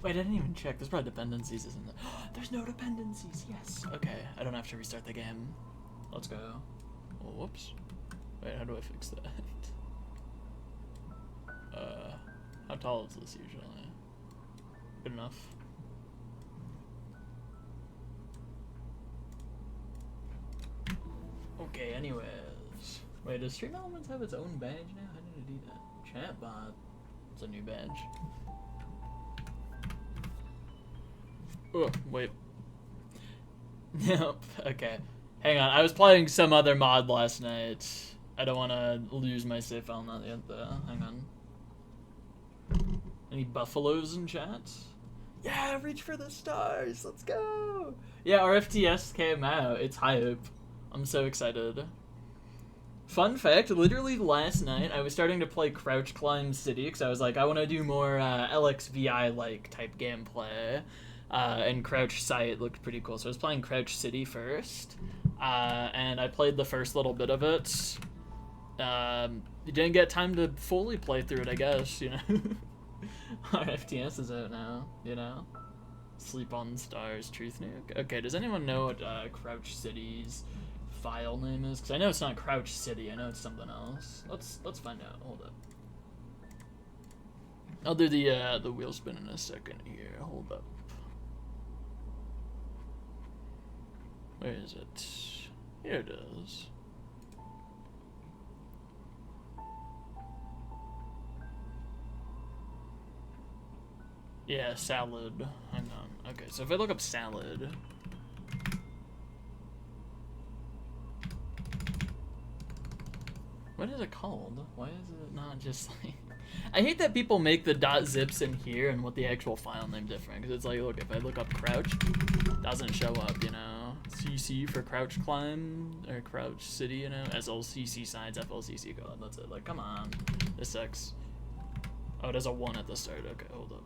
Wait, I didn't even check. There's probably dependencies, isn't there? There's no dependencies. Yes. Okay, I don't have to restart the game. Let's go. Oh, whoops. Wait, how do I fix that? How tall is this usually? Good enough. Okay, anyways. Wait, does Stream Elements have its own badge now? How did it do that? Chatbot. It's a new badge. Oh, wait. Nope. Okay. Hang on. I was playing some other mod last night. I don't want to lose my save file not yet, though. Hang on. Any buffaloes in chat? Yeah, reach for the stars. Let's go. Yeah, RFTS came out. It's hype. I'm so excited. Fun fact, literally last night, I was starting to play Crouch Climb City because I was like, I want to do more LXVI-like type gameplay. And Crouch Site looked pretty cool. So I was playing Crouch City first. And I played the first little bit of it. You didn't get time to fully play through it, I guess, you know? RFTS is out now, you know? Sleep on Stars, Truth Nuke. Okay, does anyone know what Crouch City's file name is? Because I know it's not Crouch City, I know it's something else. Let's find out. Hold up. I'll do the wheel spin in a second here. Hold up. Where is it? Here it is. Yeah, salad. Hang on. Okay, so if I look up salad. What is it called? Why is it not just like... I hate that people make the .zips in here and what the actual file name different. Because it's like, look, if I look up Crouch, it doesn't show up, you know? CC for Crouch Climb, or Crouch City, you know? SLCC signs, FLCC code. That's it. Like, come on. This sucks. Oh, it has a 1 at the start. Okay, hold up.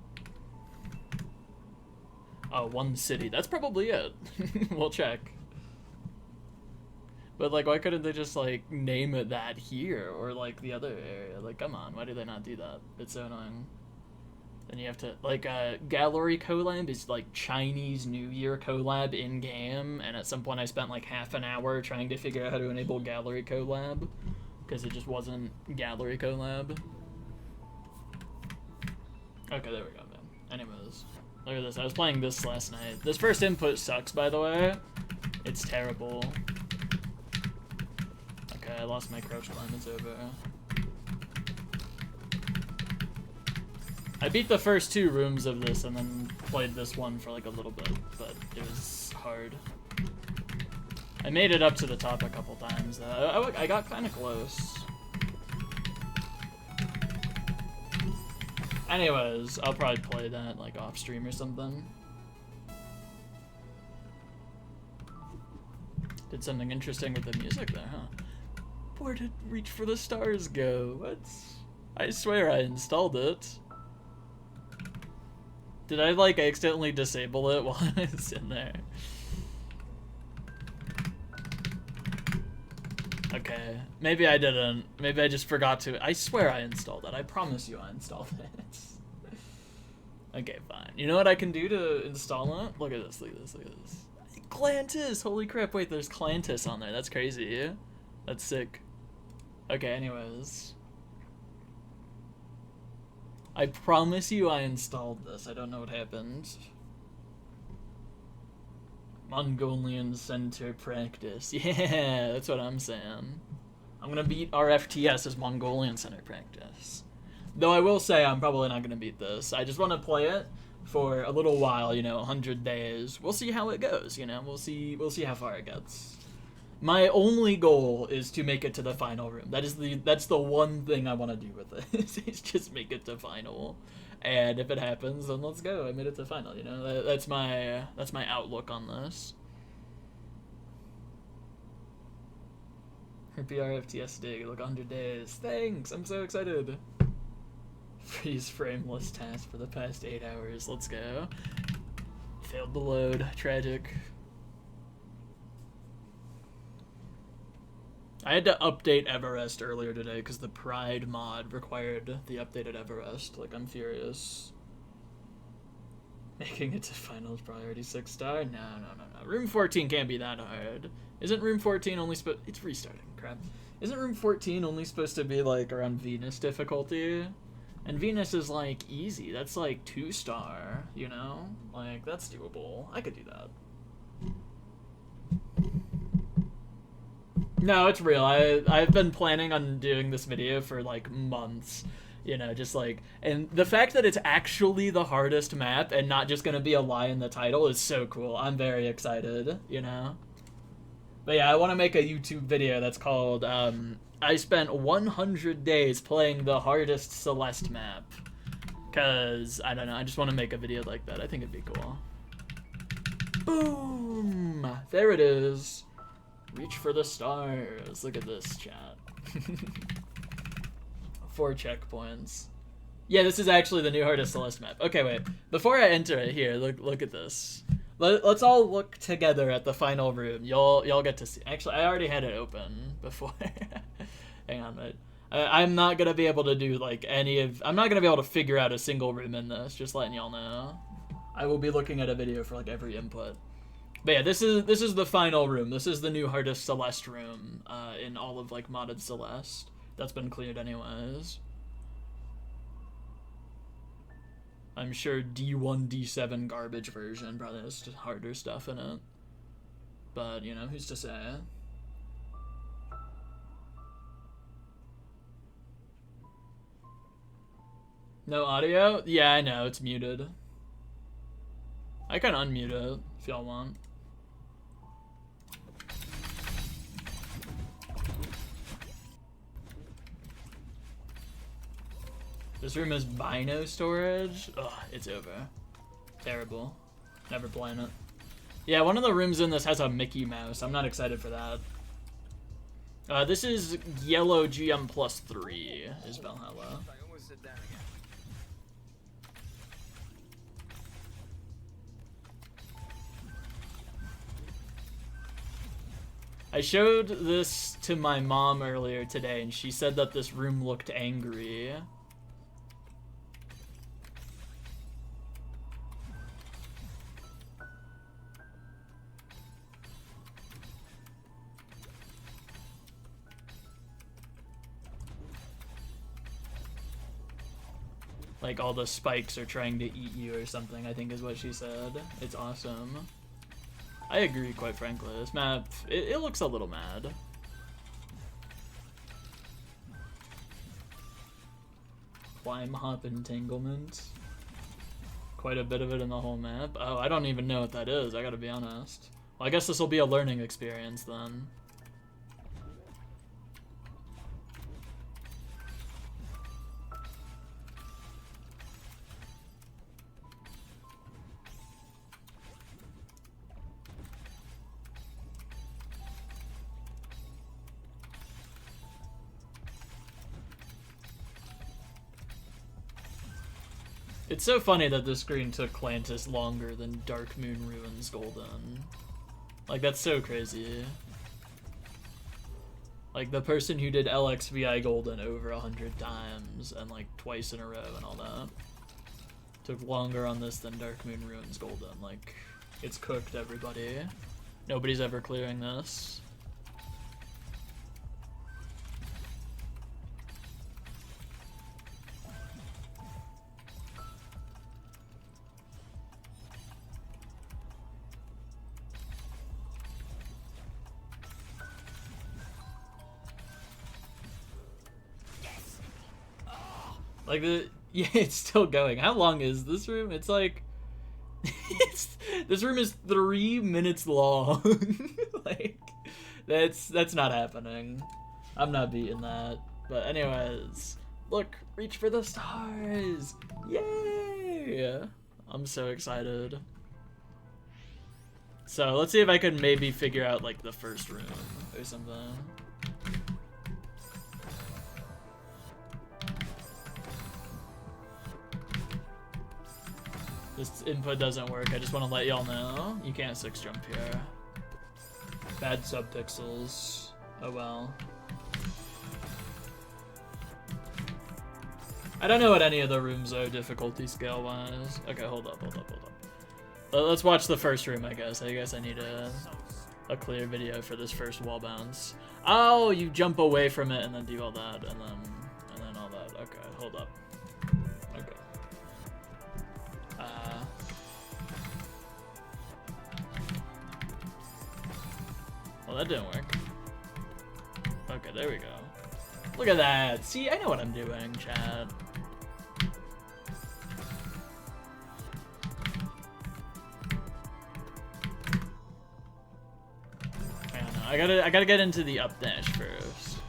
Oh, 1 city. That's probably it. We'll check. But, like, why couldn't they just, like, name it that here? Or, like, the other area? Like, come on. Why do they not do that? It's so annoying. Then you have to... Like, Gallery Collab is, like, Chinese New Year collab in-game. And at some point I spent, like, half an hour trying to figure out how to enable Gallery Collab. Because it just wasn't Gallery Collab. Okay, there we go, man. Anyways... Look at this, I was playing this last night. This first input sucks, by the way. It's terrible. Okay, I lost my crouch climb, it's over. I beat the first 2 rooms of this and then played this one for like a little bit, but it was hard. I made it up to the top a couple times, though. I got kind of close. Anyways, I'll probably play that like off stream or something. Did something interesting with the music there, huh? Where did Reach for the Stars go? What? I swear I installed it. Did I like accidentally disable it while I was in there? Okay, maybe I didn't. Maybe I just forgot to. I swear I installed it. I promise you I installed it. Okay, fine. You know what I can do to install it? Look at this, look at this, look at this. Clantis! Holy crap, wait, there's Clantis on there. That's crazy. That's sick. Okay, anyways. I promise you I installed this. I don't know what happened. Mongolian Center Practice. Yeah, that's what I'm saying. I'm gonna beat RFTS as Mongolian Center Practice. Though I will say I'm probably not gonna beat this. I just want to play it for a little while, you know, 100 days. We'll see how it goes, you know. We'll see how far it gets. My only goal is to make it to the final room. That's the one thing I want to do with it. Is just make it to final. And if it happens, then let's go. I made it to final, you know. That's my outlook on this. Happy RFTS Day. Look, 100 days. Thanks. I'm so excited. Freeze frameless task for the past 8 hours. Let's go. Failed the load. Tragic. I had to update Everest earlier today because the Pride mod required the updated Everest. Like, I'm furious. Making it to finals priority 6-star? No. Room 14 can't be that hard. Isn't room 14 only it's restarting, crap. Isn't room 14 only supposed to be like around Venus difficulty? And Venus is like easy. That's like 2-star, you know? Like that's doable. I could do that. No, it's real. I've been planning on doing this video for like months. You know, just like, and the fact that it's actually the hardest map and not just gonna be a lie in the title is so cool. I'm very excited, you know? But yeah, I want to make a YouTube video that's called, I spent 100 days playing the hardest Celeste map. Cause, I don't know, I just want to make a video like that. I think it'd be cool. Boom! There it is. Reach for the stars. Look at this, chat. 4 checkpoints. Yeah, this is actually the new hardest Celeste map. Okay, wait. Before I enter it here, look at this. Let's all look together at the final room. Y'all get to see. Actually, I already had it open before. Hang on, I'm not gonna be able to do like I'm not gonna be able to figure out a single room in this. Just letting y'all know. I will be looking at a video for like every input. But yeah, this is the final room. This is the new hardest Celeste room in all of like modded Celeste. That's been cleared anyways. I'm sure D1, D7 garbage version probably has just harder stuff in it. But, you know, who's to say? No audio? Yeah, I know, it's muted. I can unmute it if y'all want. This room is Bino storage. Ugh, it's over. Terrible. Never playing it. Yeah, one of the rooms in this has a Mickey Mouse. I'm not excited for that. This is yellow GM plus 3 is Valhalla. I showed this to my mom earlier today, and she said that this room looked angry. Like all the spikes are trying to eat you or something, I think is what she said. It's awesome. I agree, quite frankly. This map, it looks a little mad. Climb, hop, entanglement. Quite a bit of it in the whole map. Oh, I don't even know what that is, I gotta be honest. Well, I guess this will be a learning experience then. It's so funny that this screen took Clantis longer than Dark Moon Ruins Golden. Like, that's so crazy. Like, the person who did LXVI Golden over 100 times, and like twice in a row and all that, took longer on this than Dark Moon Ruins Golden. Like, it's cooked, everybody. Nobody's ever clearing this. Like yeah, it's still going. How long is this room? It's like, this room is 3 minutes long. Like, that's not happening. I'm not beating that. But anyways, look, reach for the stars. Yay! I'm so excited. So let's see if I can maybe figure out like the first room or something. This input doesn't work. I just want to let y'all know. You can't 6 jump here. Bad subpixels. Oh well. I don't know what any of the rooms are difficulty scale wise. Okay, hold up. Let's watch the first room, I guess. I guess I need a clear video for this first wall bounce. Oh, you jump away from it and then do all that and then all that. Okay, hold up. Okay. Well, that didn't work. Okay, there we go. Look at that. See, I know what I'm doing, chat. I don't know. I gotta get into the up dash first.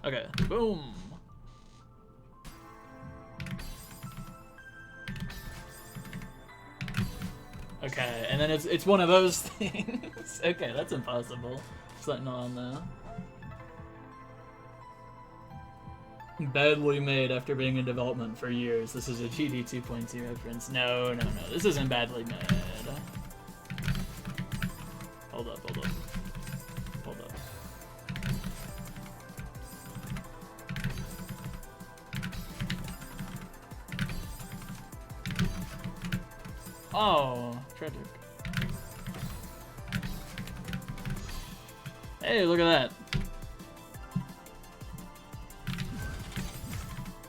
Okay, boom. Okay, and then it's one of those things. Okay, that's impossible. Something on there. Badly made after being in development for years. This is a GD 2.2 reference. No. This isn't badly made. Hold up. Oh, tragic. Hey, look at that.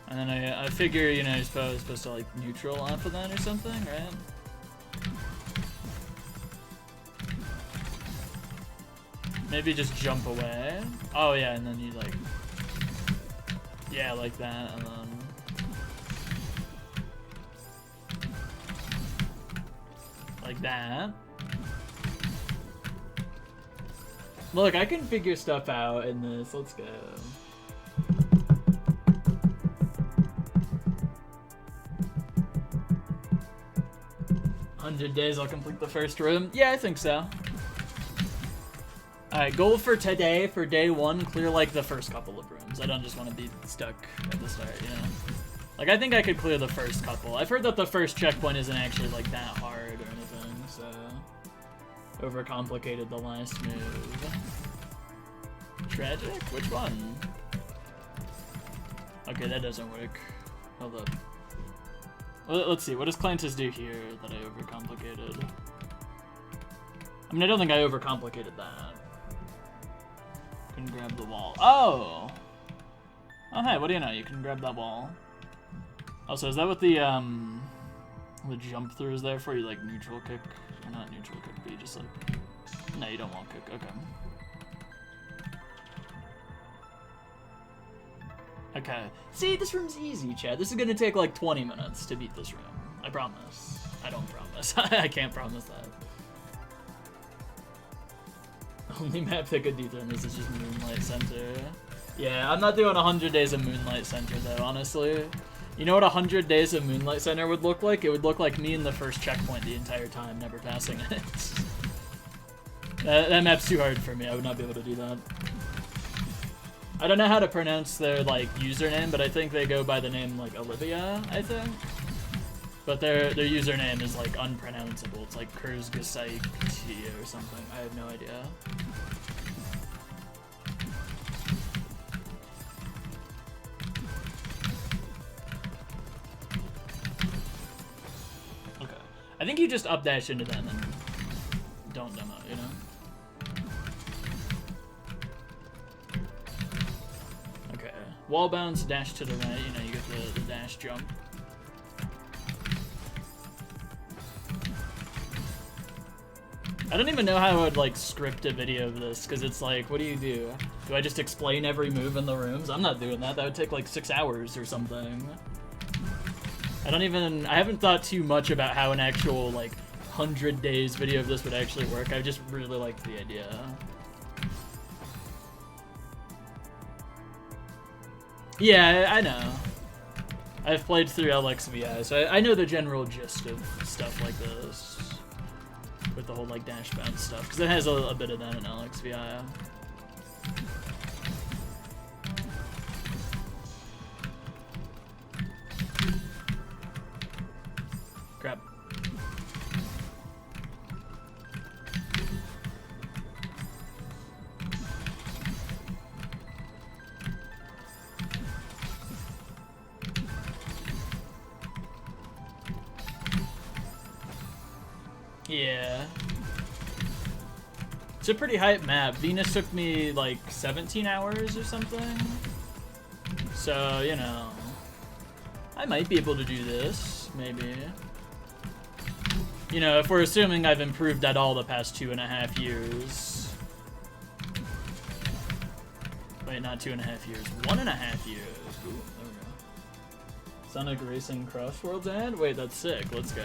And then I figure, you know, you're supposed to like neutral off of that or something, right? Maybe just jump away. Oh yeah, and then you like, yeah, like that, and then like that. Look, I can figure stuff out in this. Let's go. $100 I'll complete the first room. Yeah, I think so. Alright, goal for today, for day one, clear like the first couple of rooms. I don't just want to be stuck at the start, you know? Like, I think I could clear the first couple. I've heard that the first checkpoint isn't actually like that hard or anything, so... Overcomplicated the last move. Tragic? Which one? Okay, that doesn't work. Hold up. Let's see, what does Clantis do here that I overcomplicated? I mean, I don't think I overcomplicated that. Couldn't grab the wall. Oh! Oh, hey, what do you know? You can grab that wall. Oh, so is that what the jump through is there for? You, like, neutral kick? Or not neutral kick, but you just, like... No, you don't wall kick. Okay. Okay. See, this room's easy, Chad. This is gonna take like 20 minutes to beat this room. I promise. I don't promise. I can't promise that. Only map that could do this is just Moonlight Center. Yeah, I'm not doing 100 days of Moonlight Center though, honestly. You know what 100 days of Moonlight Center would look like? It would look like me in the first checkpoint the entire time, never passing it. That map's too hard for me. I would not be able to do that. I don't know how to pronounce their, like, username, but I think they go by the name, like, Olivia, I think. But their username is, like, unpronounceable. It's, like, Kurzgesagt or something. I have no idea. Okay. I think you just updash into them and don't demo, you know? Wall bounce, dash to the right, you know, you get the dash jump. I don't even know how I would, like, script a video of this, because it's like, what do? Do I just explain every move in the rooms? I'm not doing that. That would take, like, 6 hours or something. I haven't thought too much about how an actual, like, 100 days video of this would actually work. I just really like the idea. Yeah, I know. I've played through LXVI, so I know the general gist of stuff like this. With the whole, like, dash bounce stuff, because it has a bit of that in LXVI. Grab. Yeah. It's a pretty hype map. Venus took me like 17 hours or something. So, you know, I might be able to do this, maybe. You know, if we're assuming I've improved at all the past 2.5 years. Wait, not 2.5 years, 1.5 years. Ooh, there we go. Sonic Racing Crush World's ad? Wait, that's sick. Let's go.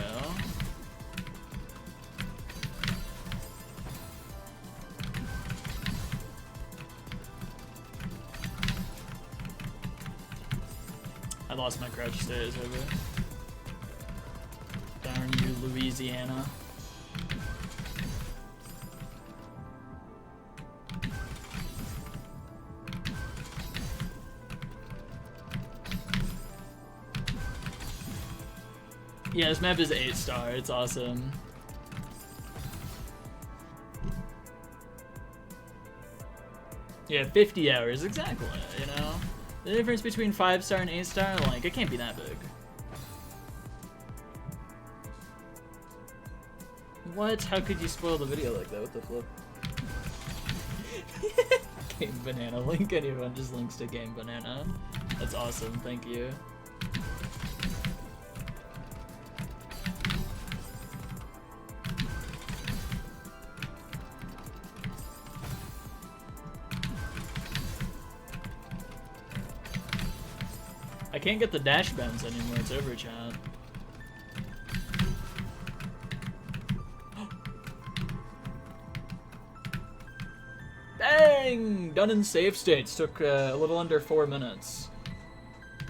I lost my crouch stay is over. Darn you, Louisiana. Yeah, this map is 8-star. It's awesome. Yeah, 50 hours, exactly, you know? The difference between 5-star and 8-star, like, it can't be that big. What? How could you spoil the video like that? What the flip? Game Banana. Link anyone just links to Game Banana. That's awesome, thank you. I can't get the dash bounce anymore, it's over, chat. Dang! Done in save states. Took a little under 4 minutes.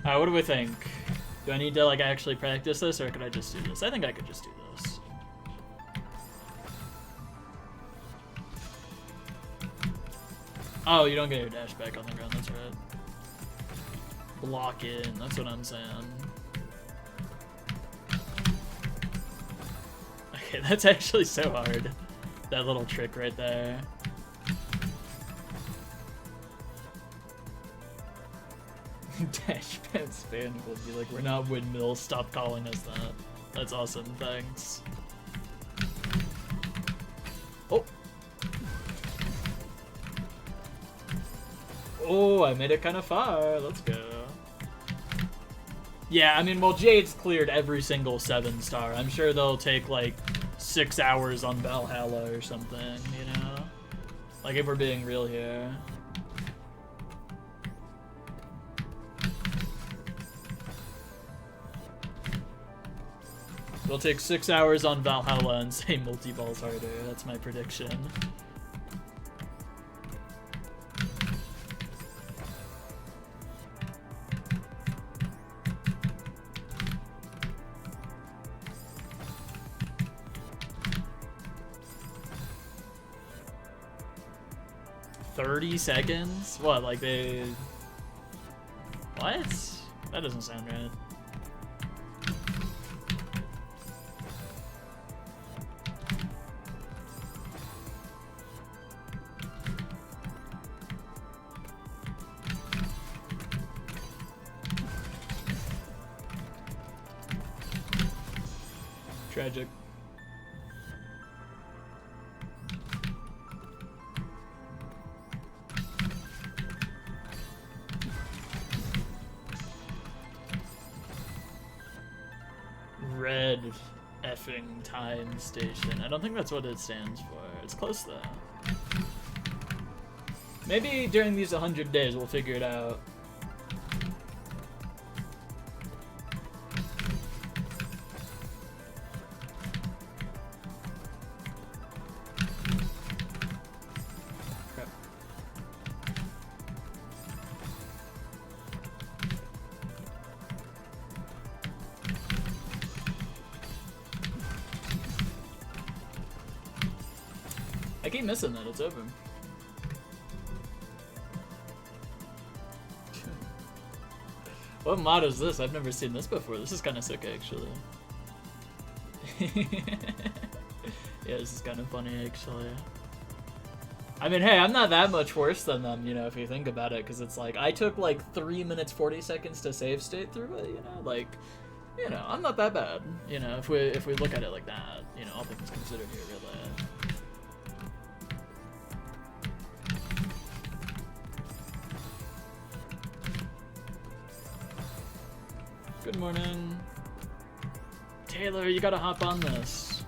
Alright, what do we think? Do I need to like actually practice this, or could I just do this? I think I could just do this. Oh, you don't get your dash back on the ground, that's right. Block in, that's what I'm saying. Okay, that's actually so hard. That little trick right there. Dash bounce fan will be like, we're not windmills, stop calling us that. That's awesome, thanks. Oh! Oh, I made it kind of far, let's go. Yeah, I mean, well, Jade's cleared every single 7-star. I'm sure they'll take like 6 hours on Valhalla or something, you know? Like, if we're being real here. They'll take 6 hours on Valhalla and say multi-ball's harder. That's my prediction. $30 seconds? What, like they... What? That doesn't sound right. Tragic. Red effing time station. I don't think that's what it stands for. It's close though. Maybe during these 100 days we'll figure it out. Crap. I keep missing that, it's open. What mod is this? I've never seen this before. This is kind of sick, actually. Yeah, this is kind of funny, actually. I mean, hey, I'm not that much worse than them, you know, if you think about it, because it's like, I took like 3 minutes 40 seconds to save state through it, you know? Like, You know, I'm not that bad. You know, if we look at it like that, you know, all things considered here, really. Good morning. Taylor, you gotta hop on this.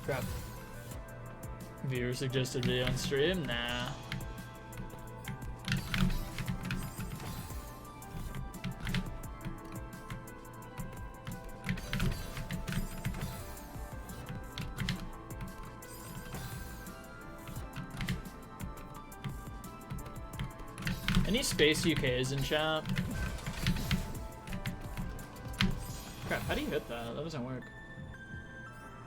Crap. Viewer suggested video on stream? Nah. Any Space UKs in chat? Crap, how do you hit that? That doesn't work.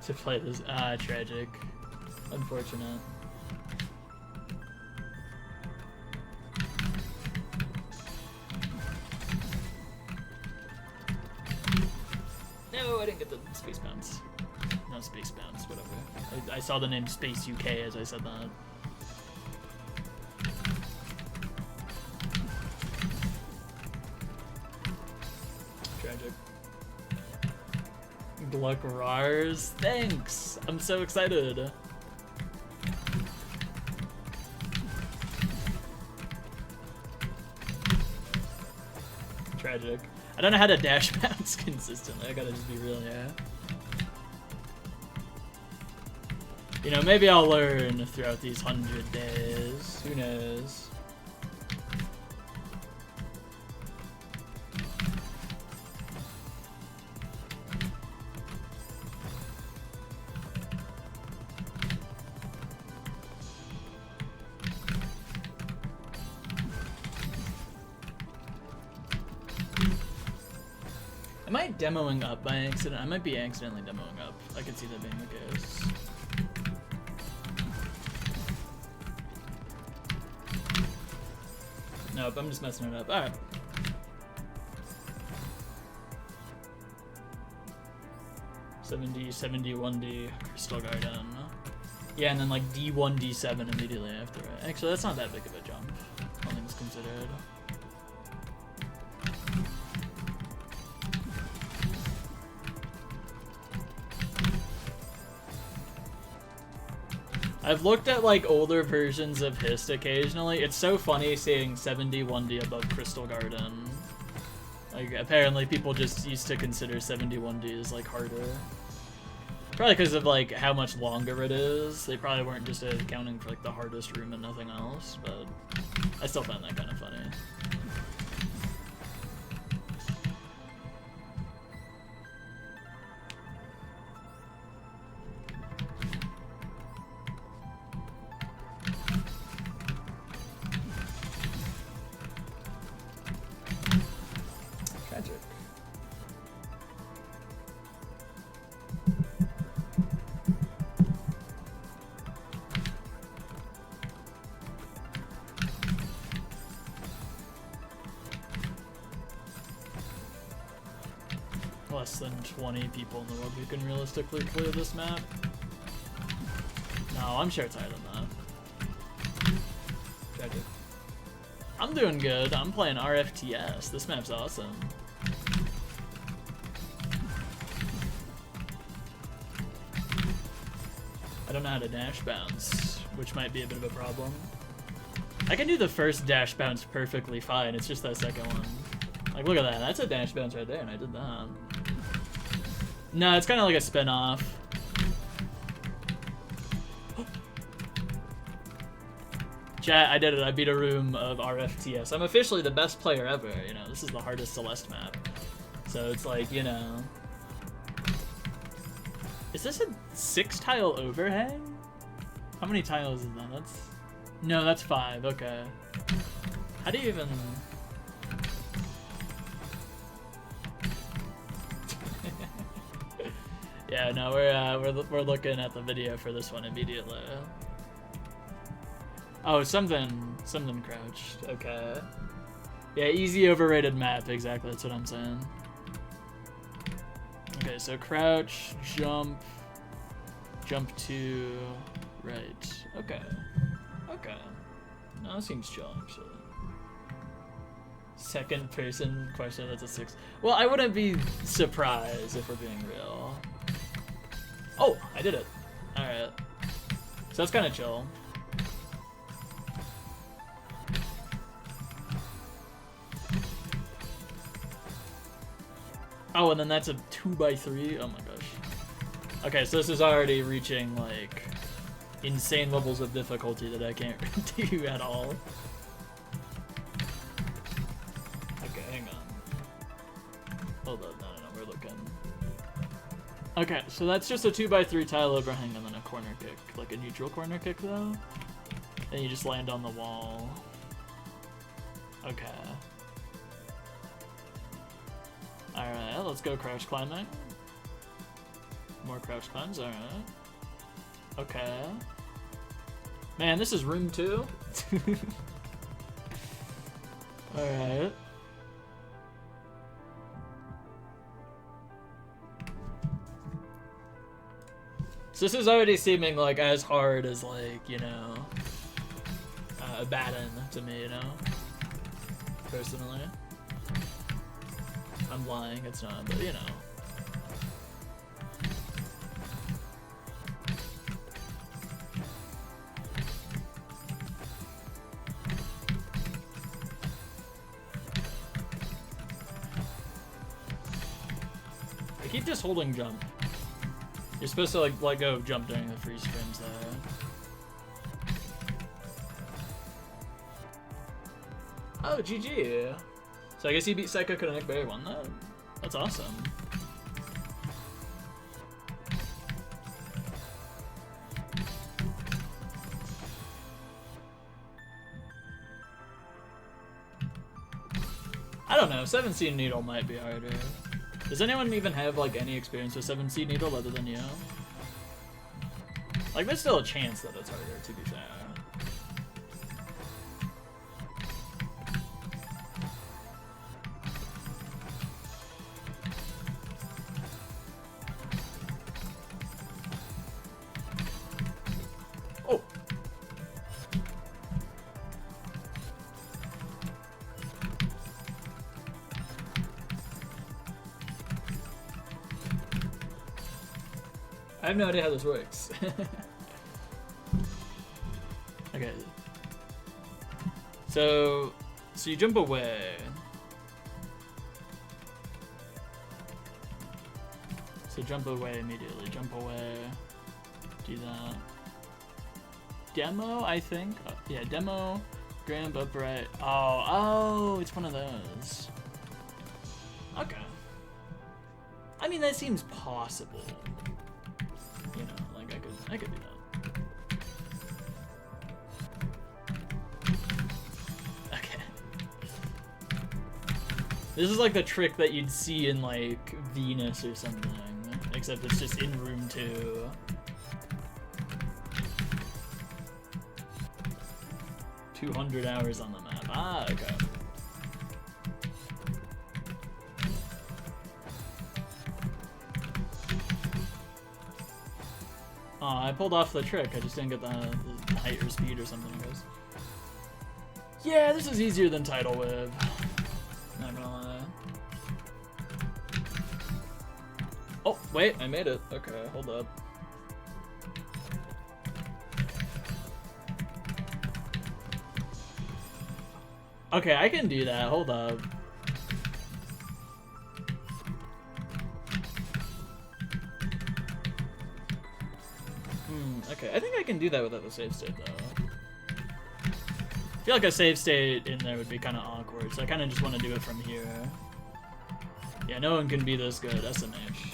To play this, tragic. Unfortunate. No, I didn't get the space bounce. No space bounce, whatever. I saw the name Space UK as I said that. Tragic. Gluck Rars, thanks! I'm so excited. Tragic. I don't know how to dash bounce consistently, I gotta just be real, yeah. You know, maybe I'll learn throughout these 100 days. Who knows? Am I demoing up by accident? I might be accidentally demoing up. I could see that being the case. Nope, I'm just messing it up. Alright. D71D Crystal Garden. Yeah, and then like D1, D7 immediately after it. Actually, that's not that big of a jump, all things considered. I've looked at like older versions of Hist occasionally. It's so funny seeing 71D above Crystal Garden. Like apparently people just used to consider 71D as like harder. Probably because of like how much longer it is. They probably weren't just accounting for like the hardest room and nothing else, but I still find that kind of funny. Less than 20 people in the world who can realistically clear this map. No, I'm sure it's higher than that. Tragic. I'm doing good. I'm playing RFTS. This map's awesome. I don't know how to dash bounce, which might be a bit of a problem. I can do the first dash bounce perfectly fine. It's just that second one. Like, look at that. That's a dash bounce right there, and I did that. No, it's kind of like a spin-off. Chat, I did it. I beat a room of RFTS. I'm officially the best player ever. You know, this is the hardest Celeste map. So it's like, you know. Is this a 6-tile overhang? How many tiles is that? No, that's 5. Okay. How do you even... Yeah, no, we're looking at the video for this one immediately. Oh, something crouched. Okay. Yeah, easy overrated map. Exactly, that's what I'm saying. Okay, so crouch, jump to right. Okay. Okay. No, that seems chill actually. second person question that's a 6. Well, I wouldn't be surprised if we're being real. Oh, I did it. Alright. So that's kind of chill. Oh, and then that's a 2x3? Oh my gosh. Okay, so this is already reaching, like, insane levels of difficulty that I can't do at all. Okay, hang on. Hold on, no, we're looking. Okay, so that's just a 2x3 tile overhang and then a corner kick. Like a neutral corner kick, though. And you just land on the wall. Okay. Alright, let's go crouch climbing. More crouch climbs, alright. Okay. Man, this is room 2? Alright. So this is already seeming like as hard as, like, you know, a Batten to me, you know? Personally. I'm lying, it's not, but you know. I keep just holding jump. You're supposed to like let go of jump during the freeze frames there. Oh, GG. So I guess you beat Psychokinetic Barrier 1 though? That's awesome. I don't know, 7C Needle might be harder. Does anyone even have like any experience with 7C Needle other than you? Like there's still a chance that it's harder, to be fair. I have no idea how this works. Okay. So you jump away. So jump away immediately. Jump away. Do that. Demo, I think. Yeah, demo. Grab upright. Oh, it's one of those. Okay. I mean, that seems possible. You know, like I could do that. Okay. This is like the trick that you'd see in like Venus or something, except it's just in room 2. "200 hours on the map." Ah, okay. Oh, I pulled off the trick. I just didn't get the height or speed or something, I guess. Yeah, this is easier than Tidal Wave. Not gonna lie. Oh, wait, I made it. Okay, hold up. Okay, I can do that. Hold up. Okay, I think I can do that without the save state, though. I feel like a save state in there would be kind of awkward, so I kind of just want to do it from here. Yeah, no one can be this good. SMH.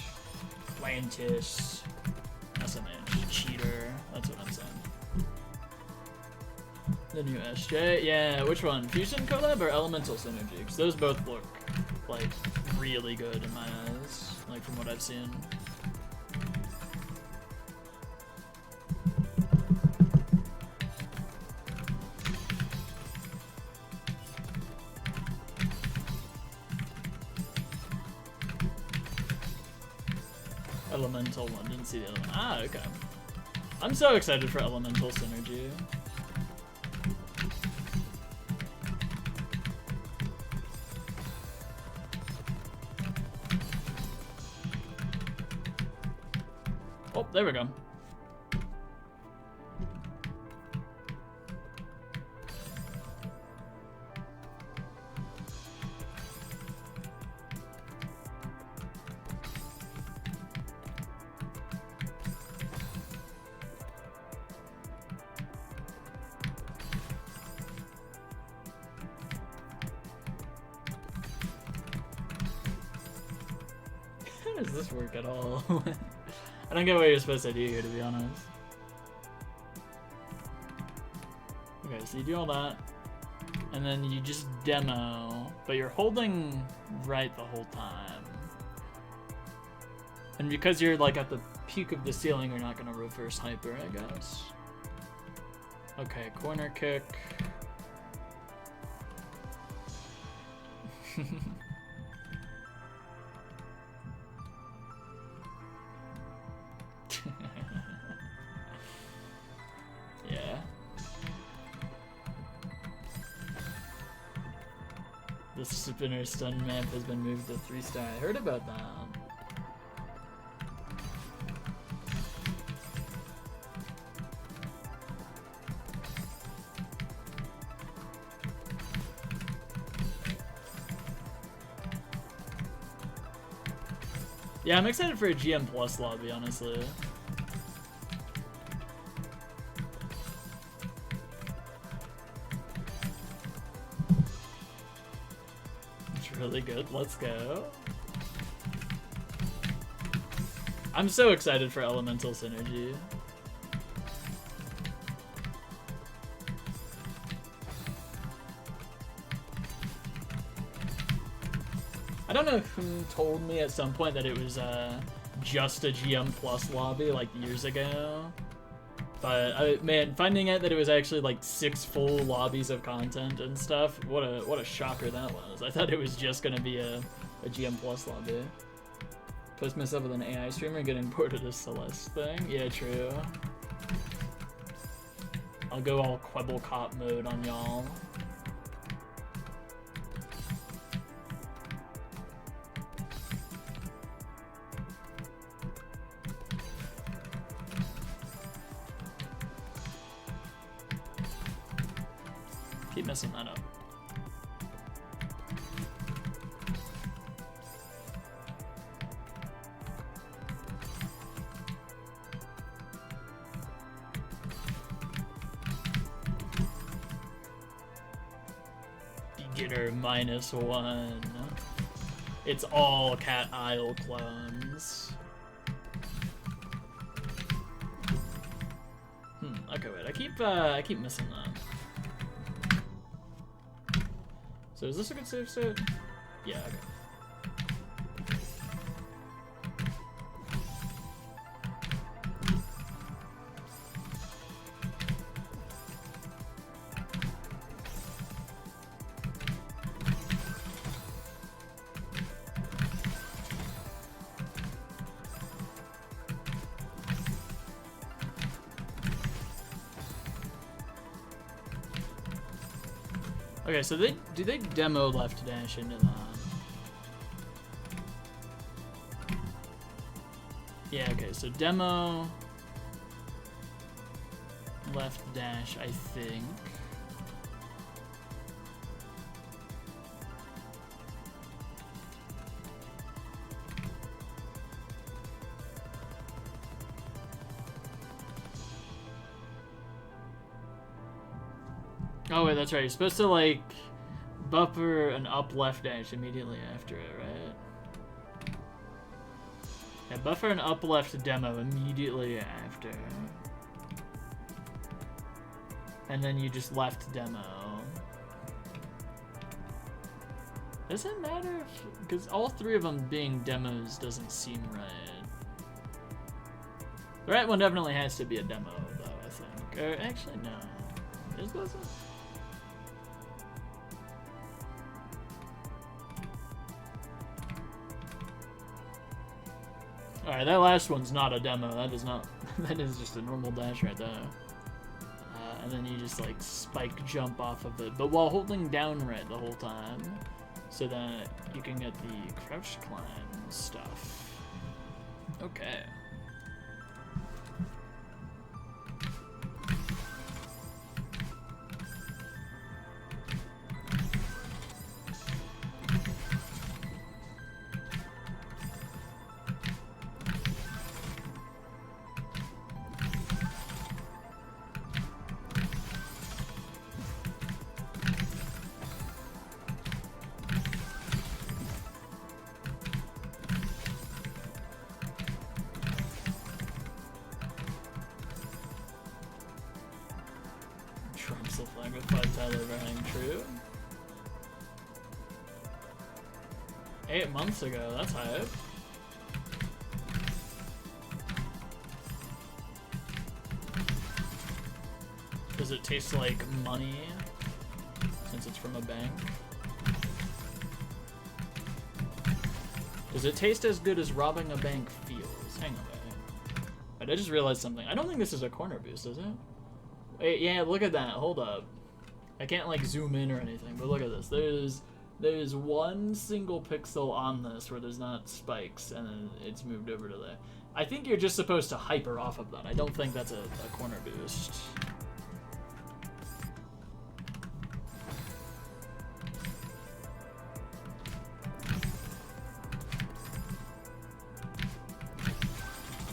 Atlantis. SMH. Cheater. That's what I'm saying. The new SJ? Yeah, which one? Fusion collab or Elemental Synergy? Because those both look, like, really good in my eyes, like, from what I've seen. Elemental one, didn't see the other one. Ah, okay. I'm so excited for Elemental Synergy. Oh, there we go. How does this work at all? I don't get what you're supposed to do here, to be honest. Okay, so you do all that, and then you just demo, but you're holding right the whole time. And because you're like at the peak of the ceiling, you're not gonna reverse hyper, I guess. Okay, corner kick. Yeah. The spinner stun map has been moved to 3-star. I heard about that. Yeah, I'm excited for a GM Plus lobby, honestly. It's really good. Let's go. I'm so excited for Elemental Synergy. I don't know who told me at some point that it was just a GM Plus lobby like years ago, but man, finding out that it was actually like 6 full lobbies of content and stuff, what a shocker that was. I thought it was just gonna be a GM Plus lobby. Post myself with an AI streamer getting bored of this Celeste thing. Yeah, true. I'll go all Quibble Cop mode on y'all. Keep messing that up. Beginner -1. It's all Cat Isle clones. Okay, wait. I keep missing that. So is this a good save state? Yeah, okay. Okay, so do they demo left dash into that? Yeah, okay, so demo left dash, I think. Oh wait, that's right. You're supposed to like buffer an up left dash immediately after it, right? Yeah, buffer an up left demo immediately after. And then you just left demo. Does it matter if, because all 3 of them being demos doesn't seem right. The right one definitely has to be a demo though, I think. Or actually no. This doesn't. Alright, that last one's not a demo. That is not. That is just a normal dash right there. And then you just like spike jump off of it, but while holding down right the whole time, so that you can get the crouch climb stuff. Okay. castle flag with 5 tile overhang. True. 8 months ago. That's hype. Does it taste like money since it's from a bank? Does it taste as good as robbing a bank feels? Hang on. Wait, I just realized something. I don't think this is a corner boost, is it? Wait, yeah, look at that. Hold up. I can't like zoom in or anything, but look at this. There's one single pixel on this where there's not spikes, and then it's moved over to there. I think you're just supposed to hyper off of that. I don't think that's a corner boost.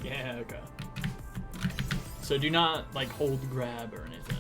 Yeah, okay. So do not, like, hold grab or anything.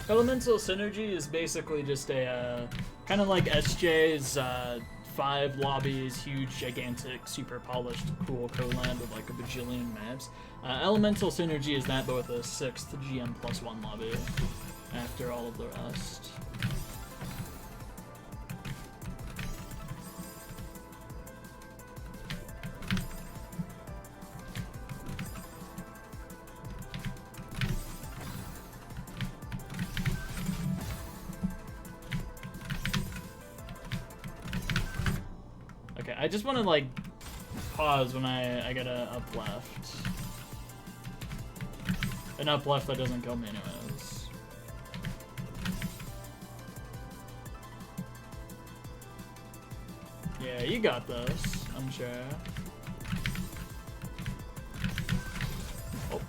Elemental Synergy is basically just a, kind of like SJ's 5 lobbies, huge, gigantic, super polished, cool co-land with like a bajillion maps. Elemental Synergy is that, but with a 6th GM+1 lobby after all of the rest. I just want to like pause when I get a up left. An up left that doesn't kill me anyways. Yeah, you got this, I'm sure. Oh.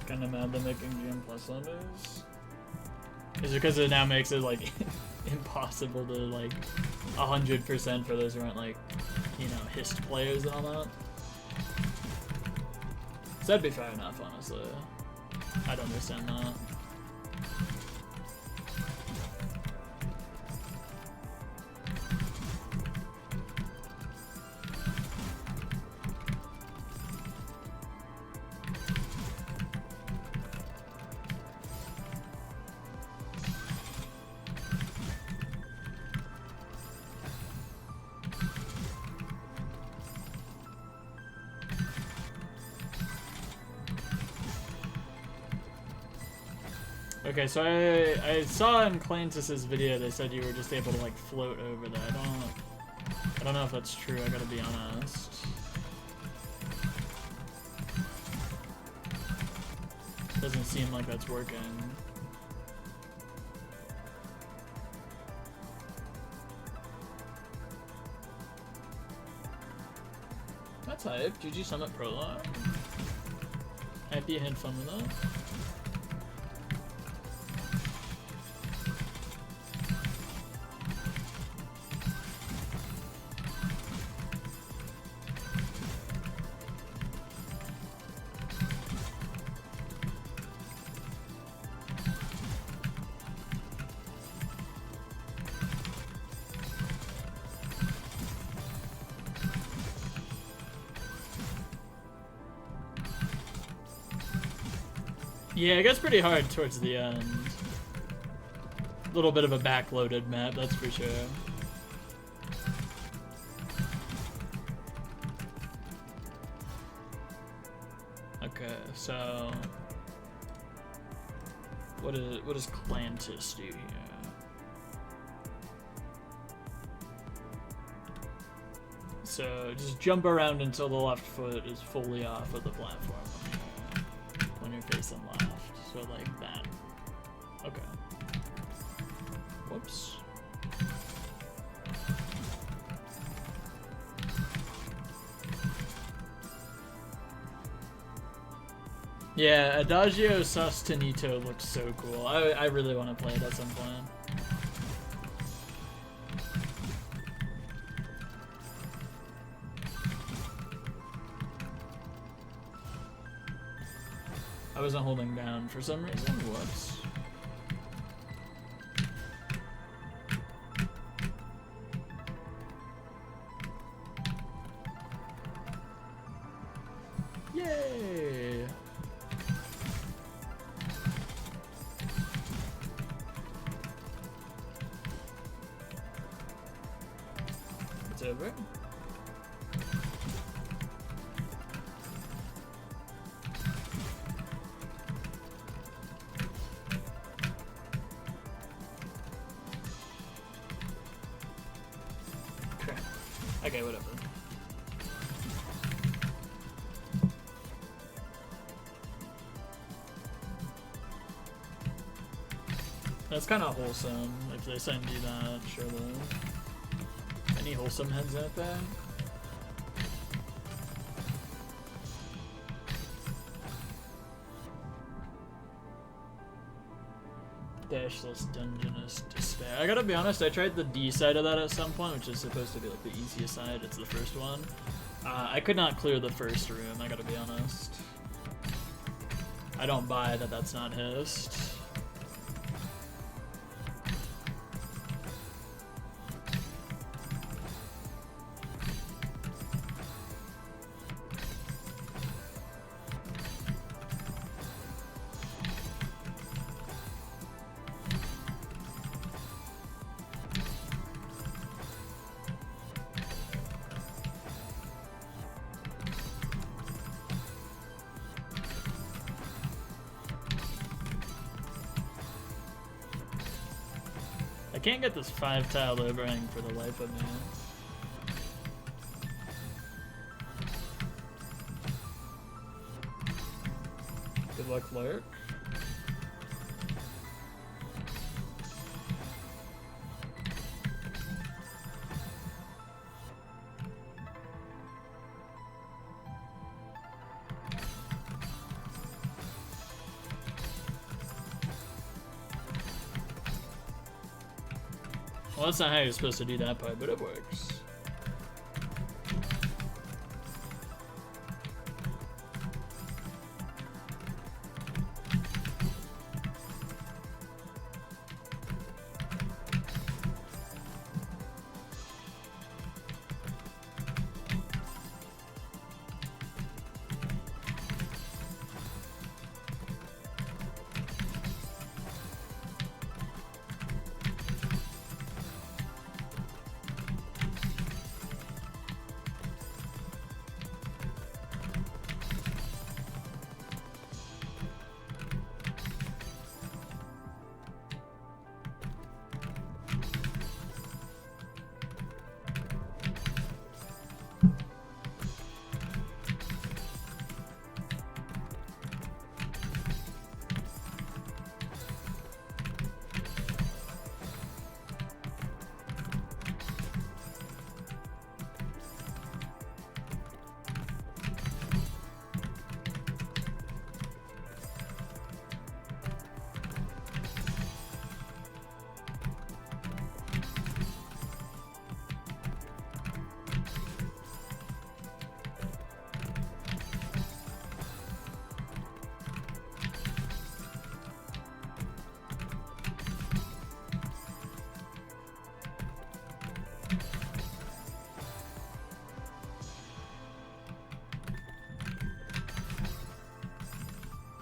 Kinda mad they're making GM plus lenders. Is it because it now makes it like impossible to like 100% for those who aren't like, you know, hist players and all that? So that'd be fair enough, honestly. I'd understand that. Okay, so I saw in Clantus's video they said you were just able to like float over there. I don't know if that's true, I gotta be honest. Doesn't seem like that's working. That's hype. GG Summit Prologue. Happy you had fun with that. Yeah, it gets pretty hard towards the end. A little bit of a backloaded map, that's for sure. Okay, so what does Clantus do here? So just jump around until the left foot is fully off of the platform when you're facing left. So like that. Okay. Whoops. Yeah, Adagio Sostenito looks so cool. I really want to play it at some point. I wasn't holding down for some reason. Whoops. Yay! It's over. Okay, whatever. That's kind of wholesome if they send you that, sure though. Any wholesome heads out there? Dashless Dungeonist Despair. I gotta be honest, I tried the D side of that at some point, which is supposed to be like the easiest side. It's the first one. I could not clear the first room, I gotta be honest. I don't buy that that's not hissed. I can't get this 5-tile overhang for the life of me. Good luck, Lurk. Well, that's not how you're supposed to do that part, but it works.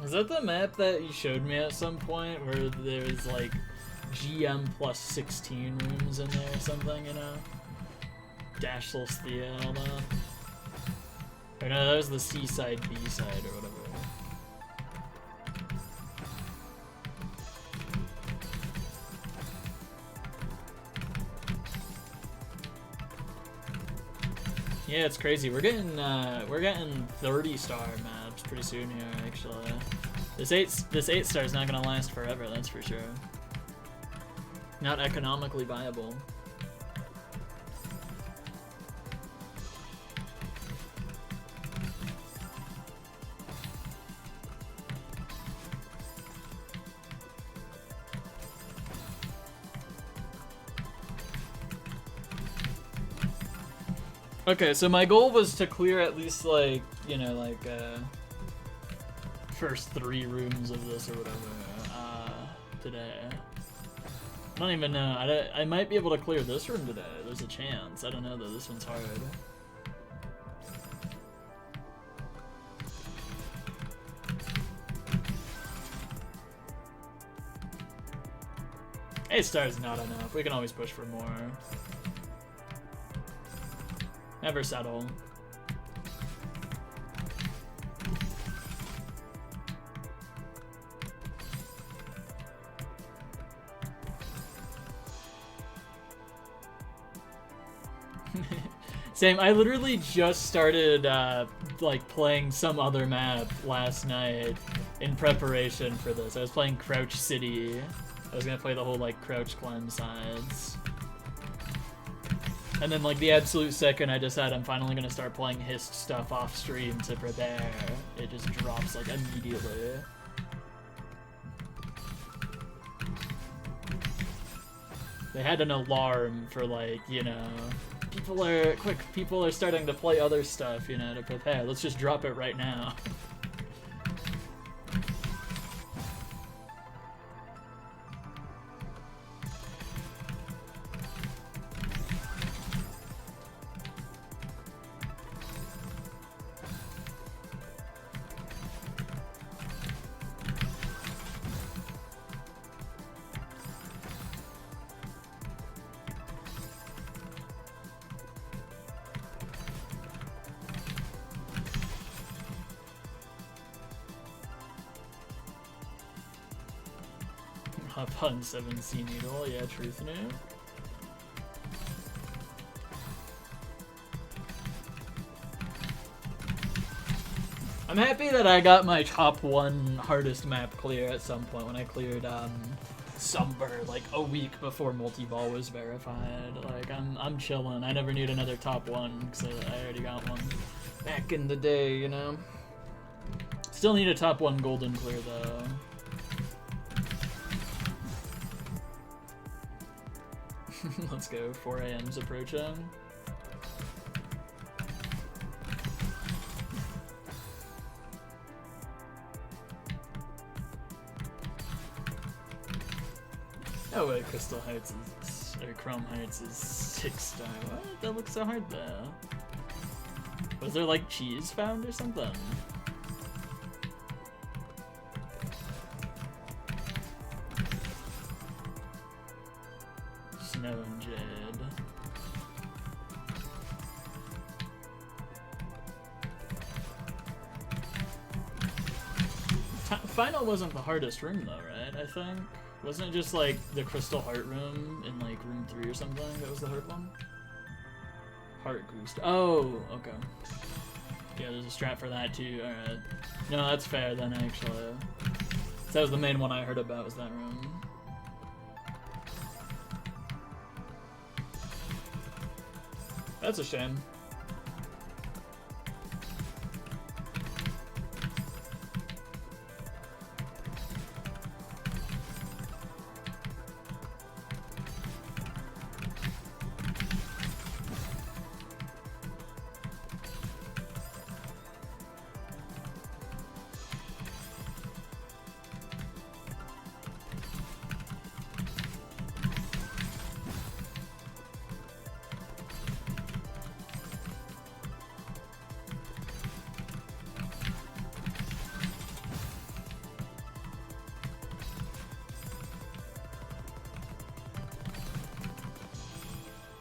Is that the map that you showed me at some point where there's like GM plus 16 rooms in there or something, you know? Dashless Thea and all that. Or no, that was the C side, B side, or whatever. Yeah, it's crazy. We're getting 30-star maps pretty soon here, actually. This 8-star is not gonna last forever, that's for sure. Not economically viable. Okay, so my goal was to clear at least, like, you know, like, first 3 rooms of this or whatever, today. I don't even know. I might be able to clear this room today. There's a chance. I don't know, though. This one's hard. Eight stars not enough. We can always push for more. Never settle. Same, I literally just started like playing some other map last night in preparation for this. I was playing Crouch City. I was gonna play the whole like Crouch Climb sides. And then like the absolute second I decide I'm finally gonna start playing Hist stuff off stream to prepare, it just drops like immediately. They had an alarm for like, you know, people are starting to play other stuff, you know, to prepare. Let's just drop it right now. Hop on 7C Needle, yeah, truth new. I'm happy that I got my top 1 hardest map clear at some point when I cleared Sumber like a week before multi-ball was verified. Like I'm chilling. I never need another top 1 because I already got one back in the day, you know. Still need a top 1 golden clear though. Let's go, 4 a.m.'s approaching. Oh wait, Crystal Heights is, or Chrome Heights is 6-star. What? That looks so hard though. Was there like cheese found or something? Snow and Jade. Final wasn't the hardest room though, right? I think. Wasn't it just like the Crystal Heart room in like room 3 or something that was the hard one? Heart Goose. Oh, okay. Yeah, there's a strat for that too. Alright. No, that's fair then actually. So that was the main one I heard about, was that room. That's a shame.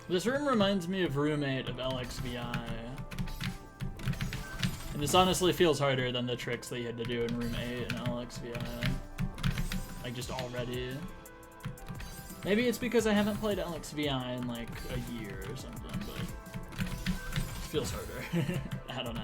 This room reminds me of Room 8 of LXVI. And this honestly feels harder than the tricks that you had to do in Room 8 in LXVI. Like, just already. Maybe it's because I haven't played LXVI in like a year or something, but it feels harder. I don't know.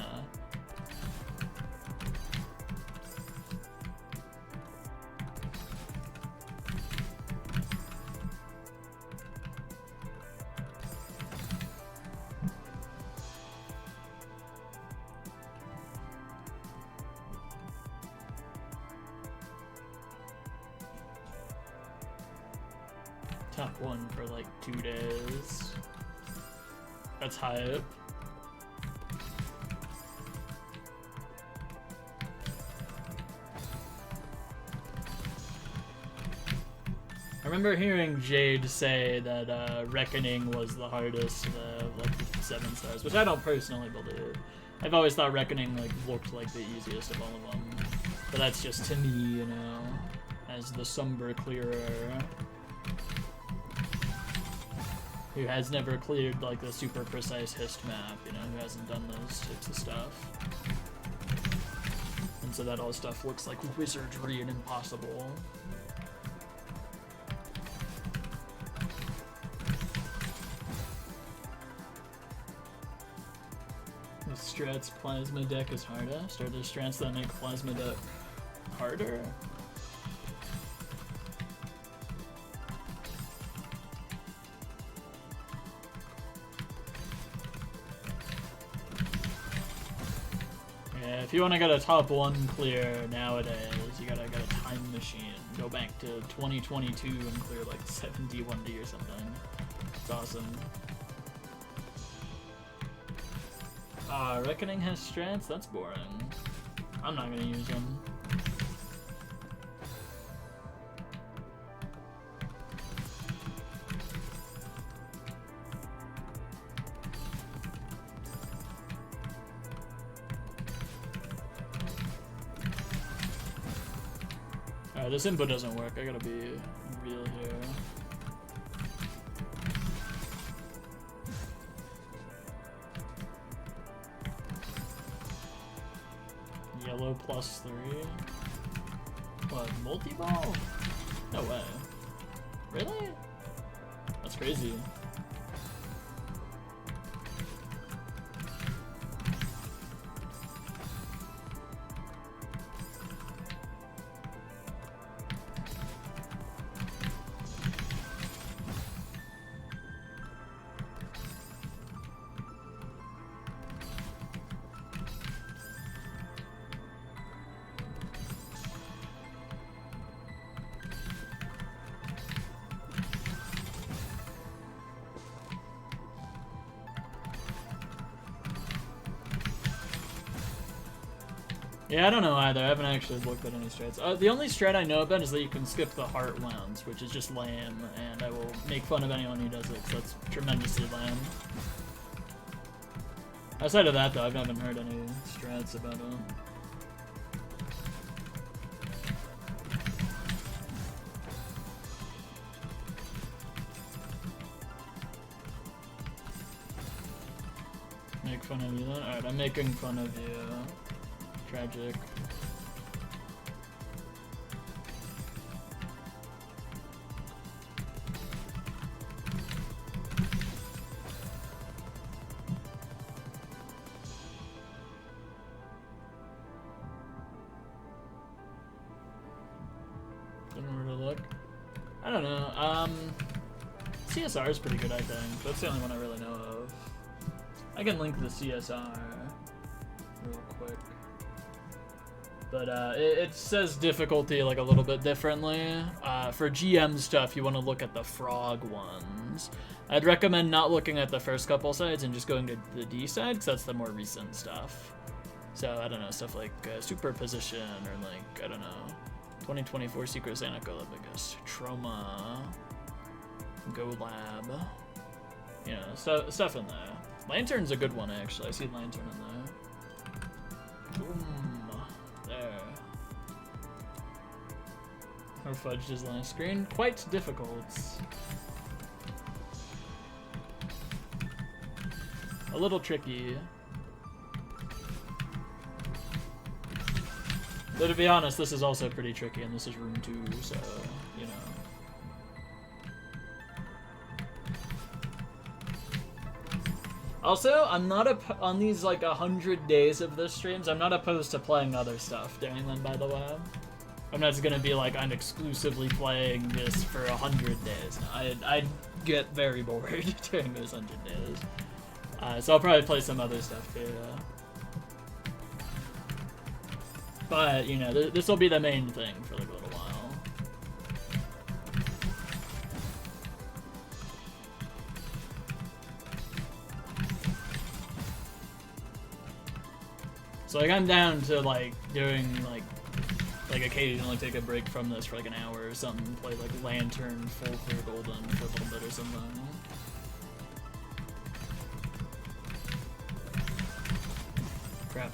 Top 1 for like 2 days. That's hype. I remember hearing Jade say that Reckoning was the hardest, like 7 stars, which I don't personally believe. I've always thought Reckoning like looked like the easiest of all of them, but that's just to me, you know, as the somber clearer who has never cleared like the super precise hist map, you know, who hasn't done those types of stuff. And so that all stuff looks like wizardry and impossible. The Strats Plasma deck is hardest? Are there strats that make Plasma deck harder? If you want to get a top 1 clear nowadays, you gotta get a time machine. Go back to 2022 and clear like 71D or something. It's awesome. Reckoning has strats? That's boring. I'm not gonna use them. This input doesn't work. I gotta be real here. Yellow +3. What, multi-ball? No way. Really? That's crazy. Yeah, I don't know either. I haven't actually looked at any strats. The only strat I know about is that you can skip the heart wounds, which is just lame, and I will make fun of anyone who does it, because that's tremendously lame. Outside of that, though, I haven't heard any strats about it. Make fun of you then? Alright, I'm making fun of you. Tragic. Don't know where to look. I don't know. CSR is pretty good, I think. That's the only one I really know of. I can link the CSR real quick. But it says difficulty like a little bit differently. For GM stuff, you want to look at the frog ones. I'd recommend not looking at the first couple sides and just going to the D side, because that's the more recent stuff. So, I don't know, stuff like Superposition, or like, I don't know, 2024 Secret Santa Galapagos, Trauma, Go Lab, you know, stuff in there. Lantern's a good one, actually. I see Lantern in there. Boom. There. Or fudged his last screen. Quite difficult. A little tricky. Though to be honest, this is also pretty tricky, and this is room 2, so, you know. Also, I'm not on these like 100 days of this streams. I'm not opposed to playing other stuff during them. By the way, I'm not gonna be like I'm exclusively playing this for 100 days. I'd get very bored during those 100 days. So I'll probably play some other stuff too. But you know, this will be the main thing for like a little while. So like I'm down to like doing like occasionally take a break from this for like an hour or something, play like Lantern full clear golden for a little bit or something. Crap.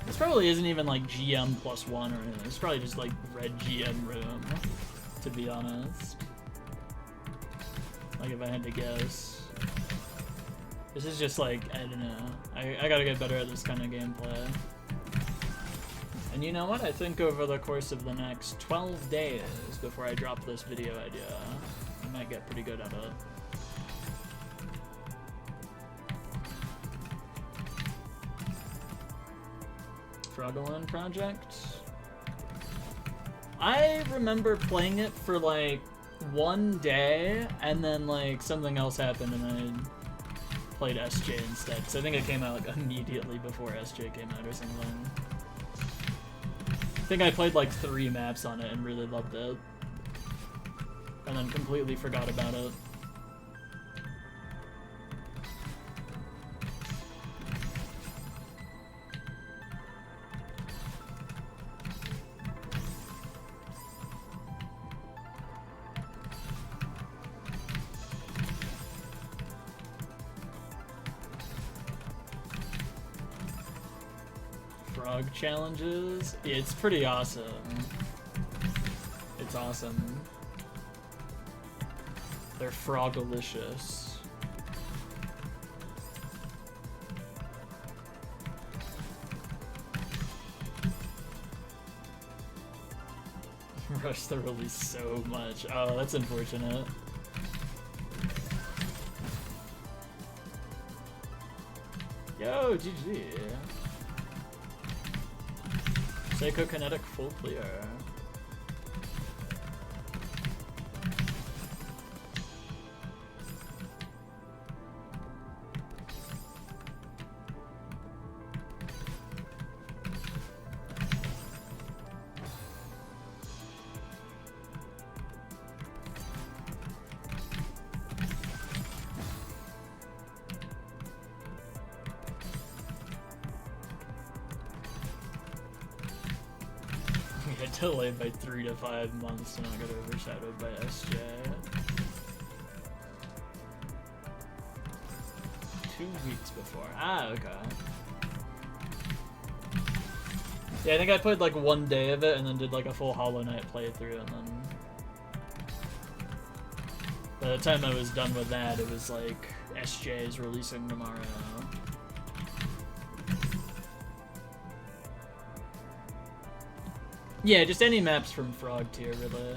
This probably isn't even like GM +1 or anything. It's probably just like red GM room, to be honest. Like if I had to guess. This is just like, I don't know. I gotta get better at this kind of gameplay. And you know what? I think over the course of the next 12 days before I drop this video idea, I might get pretty good at it. Frogland Project? I remember playing it for like one day, and then like something else happened and I played SJ instead. So I think it came out like immediately before SJ came out or something. I think I played like 3 maps on it and really loved it. And then completely forgot about it. Frog challenges. Yeah, it's pretty awesome. It's awesome. They're frogalicious. Rush the release so much. Oh, that's unfortunate. Yo, GG. Psychokinetic full clear. Delayed by 3 to 5 months to not get overshadowed by SJ. 2 weeks before. Ah, okay. Yeah, I think I played like 1 day of it and then did like a full Hollow Knight playthrough, and then by the time I was done with that, it was like SJ is releasing tomorrow. Yeah, just any maps from Frog tier, really.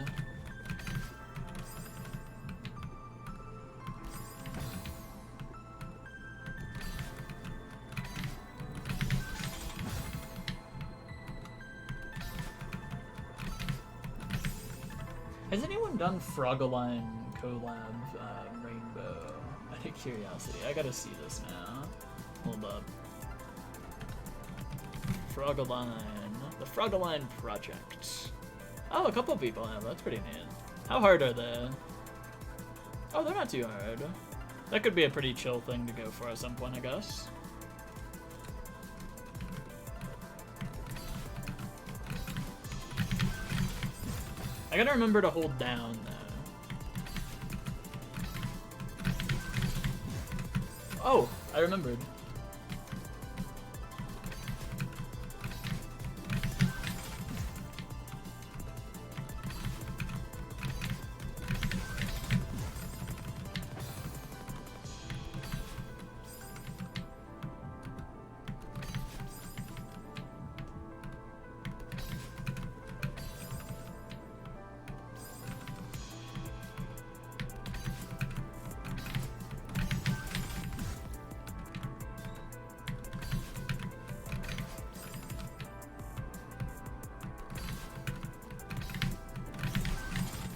Has anyone done Frogaline collab Rainbow? Out of curiosity, I gotta see this now. Hold up. Frogaline. The Frogaline Project. Oh, a couple people have. That's pretty neat. How hard are they? Oh, they're not too hard. That could be a pretty chill thing to go for at some point, I guess. I gotta remember to hold down, though. Oh, I remembered.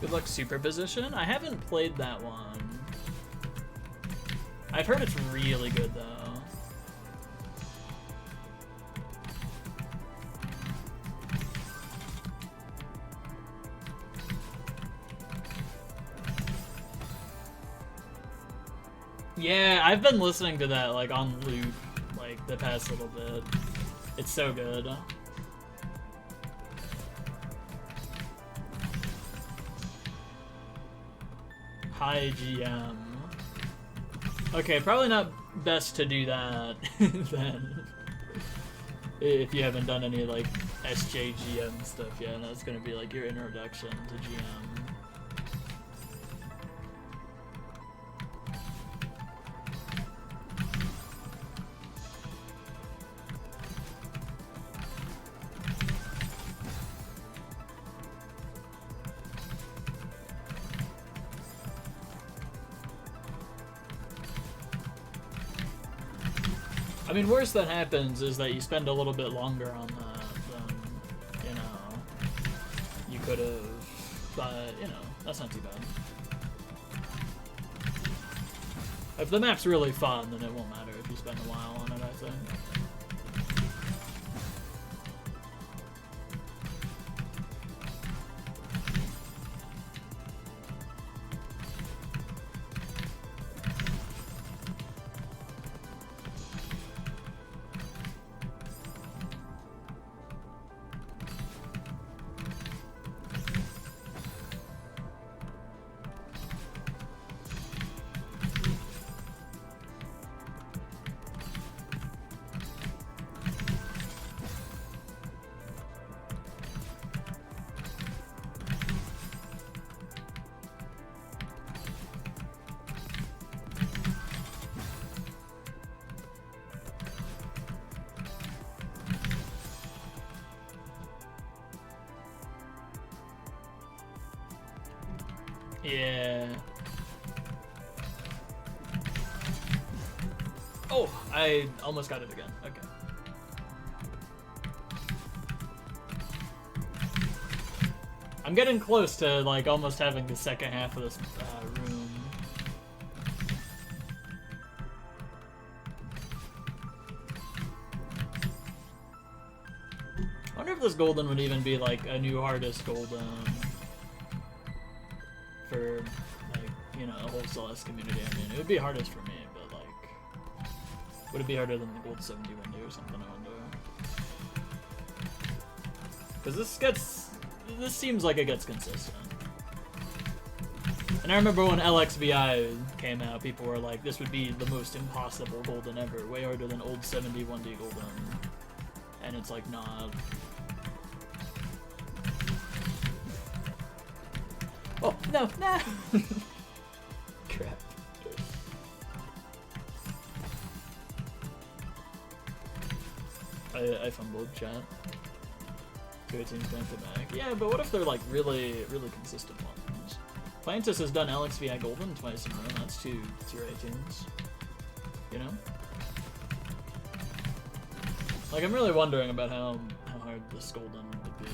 Good luck superposition? I haven't played that one. I've heard it's really good though. Yeah, I've been listening to that like on loop like the past little bit. It's so good. High GM. Okay, probably not best to do that then. If you haven't done any like SJGM stuff yet, that's gonna be like your introduction to GM. I mean, worst that happens is that you spend a little bit longer on that than, you know, you could have, but, you know, that's not too bad. If the map's really fun, then it won't matter if you spend a while on it, I think. Yeah. Oh, I almost got it again. Okay. I'm getting close to like almost having the second half of this room. I wonder if this golden would even be like a new hardest golden for like, you know, a whole Celeste community. I mean, it would be hardest for me, but like, would it be harder than the gold 70 window or something? I wonder. Because this seems like it gets consistent. And I remember when LXVI came out, people were like, this would be the most impossible golden ever, way harder than old 71D golden. And it's like, not. Oh, no, nah! Crap. I fumbled, chat. 218's back to back. Yeah, but what if they're like really, really consistent ones? Plantis has done LXVI Golden twice in a row, that's two 18s. You know? Like, I'm really wondering about how hard this Golden would be.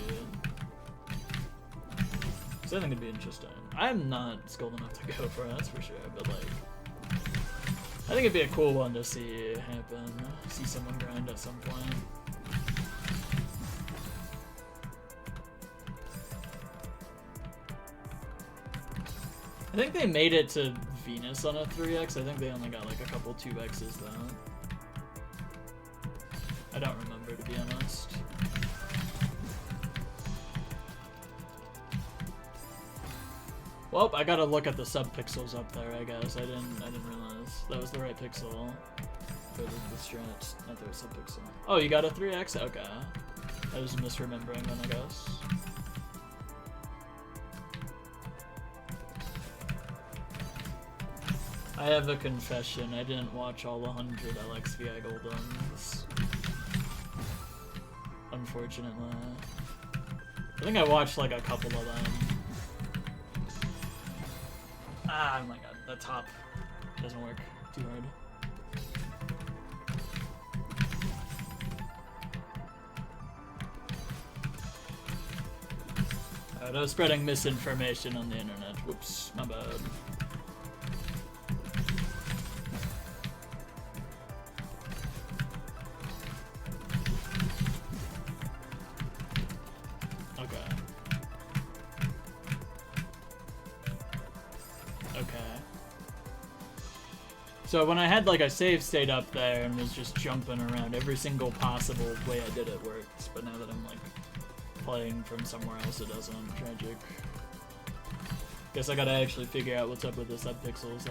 Because I think it'd be interesting. I'm not skilled enough to go for it, that's for sure, but like, I think it'd be a cool one to see happen. See someone grind at some point. I think they made it to Venus on a 3x. I think they only got like a couple 2x's though. I don't remember, to be honest. Well, I gotta look at the sub-pixels up there, I guess. I didn't realize that was the right pixel for the strat, not the right sub-pixel. Oh, you got a 3x? Okay. I was misremembering then, I guess. I have a confession. I didn't watch all 100 LXVI Goldens. Unfortunately. I think I watched like a couple of them. Ah, oh my god, that top doesn't work too hard. Right, I was spreading misinformation on the internet. Whoops, my bad. So when I had like a save state up there and was just jumping around, every single possible way I did it worked. But now that I'm like playing from somewhere else, it doesn't. Tragic. Guess I gotta actually figure out what's up with the subpixels.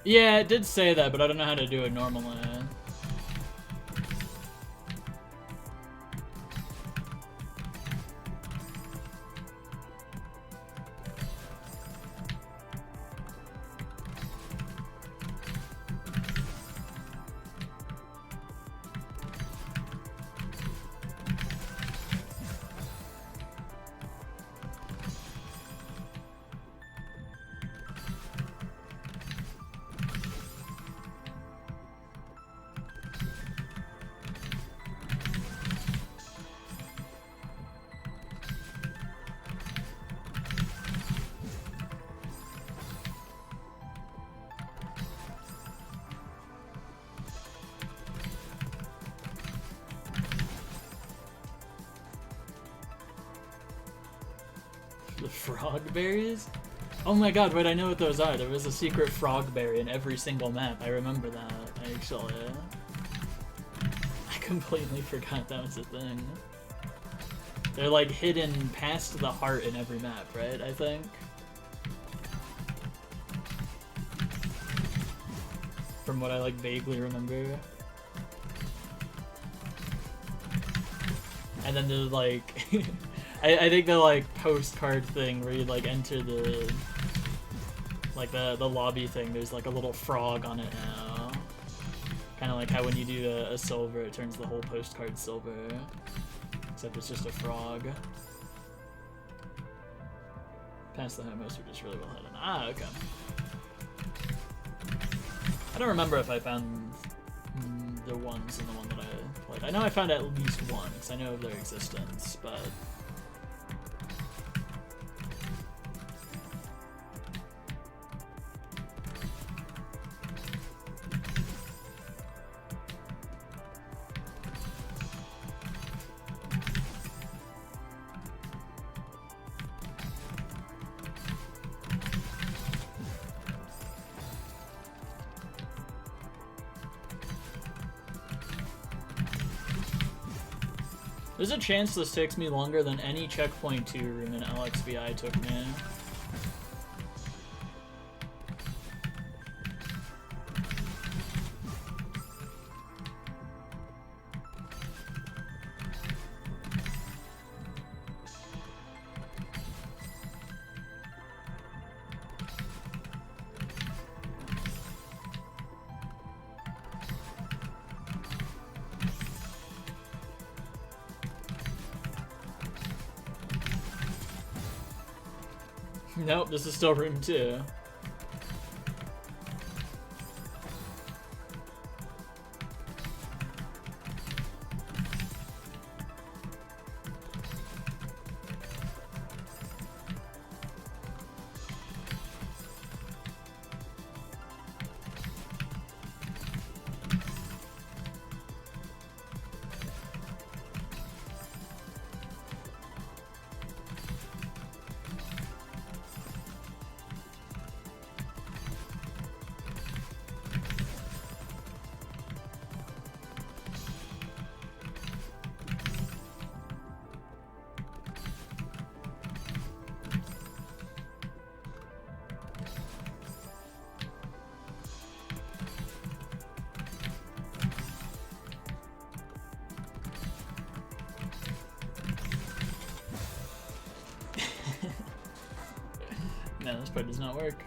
Yeah, it did say that, but I don't know how to do it normally. The frog berries? Oh my god, wait, I know what those are. There was a secret frog berry in every single map. I remember that, actually. I completely forgot that was a thing. They're like hidden past the heart in every map, right? I think. From what I like vaguely remember. And then there's like I think the like postcard thing where you like enter the like the lobby thing, there's like a little frog on it now. Kinda like how when you do a silver it turns the whole postcard silver. Except it's just a frog. Past the homos are just really well hidden. Ah, okay. I don't remember if I found the ones in the one that I played. I know I found at least one, because I know of their existence, but... There's a chance this takes me longer than any checkpoint 2 room in LXVI took me. Nope, this is still room 2. Yeah, this part does not work.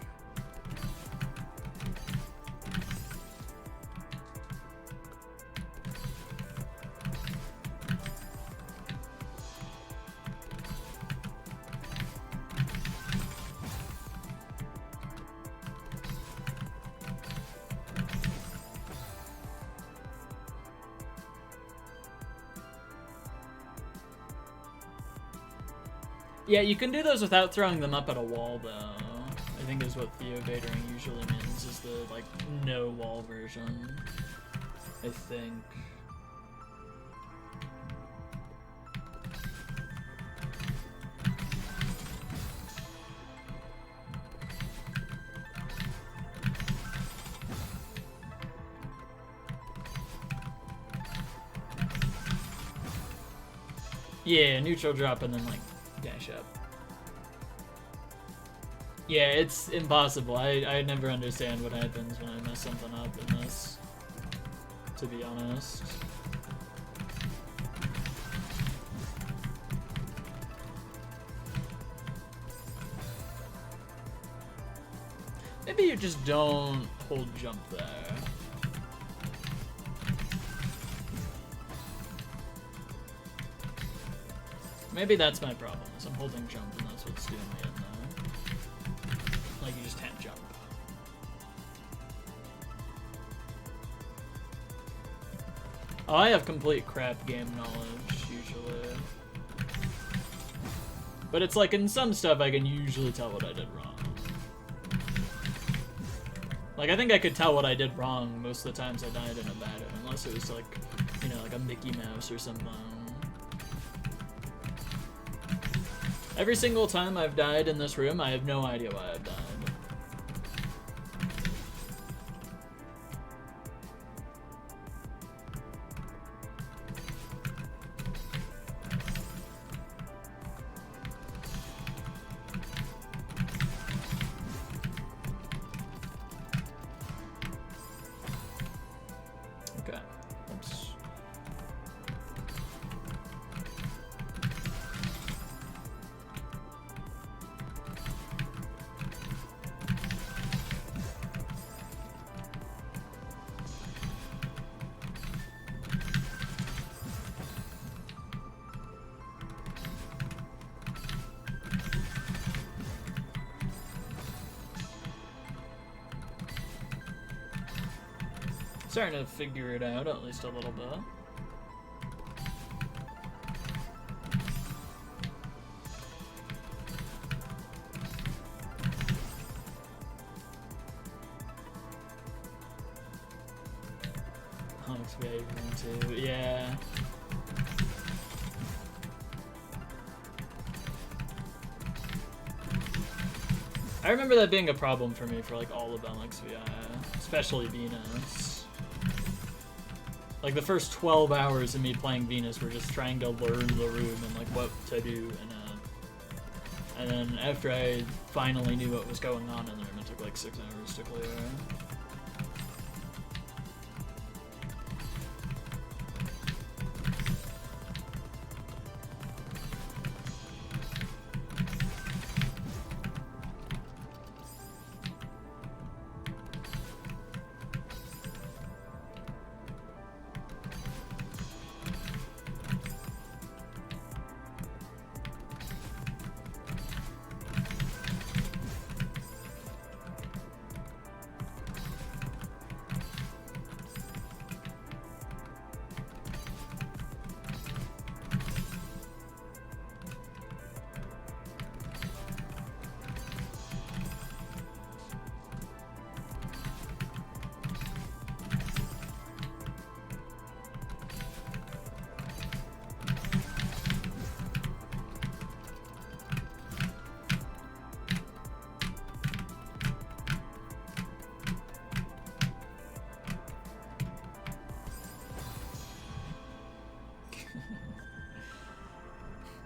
Yeah, you can do those without throwing them up at a wall, though. I think is what Theo-Vadering usually means, is the, like, no wall version. I think. Yeah, neutral drop and then, like, dash up. Yeah, it's impossible. I never understand what happens when I mess something up in this, to be honest. Maybe you just don't hold jump there. Maybe that's my problem, is I'm holding jump and that's what's doing me in there. Like, you just can't jump. Oh, I have complete crap game knowledge, usually. But it's like, in some stuff I can usually tell what I did wrong. Like, I think I could tell what I did wrong most of the times I died in a battle, unless it was like, you know, like a Mickey Mouse or something. Every single time I've died in this room, I have no idea why I've died. Okay. Oops. Starting to figure it out, at least a little bit. Onyx Wavering too, yeah. I remember that being a problem for me for like all of LXVI, especially Venus. Like the first 12 hours of me playing Venus were just trying to learn the room and like what to do in it. And then after I finally knew what was going on in there, it took like 6 hours to clear.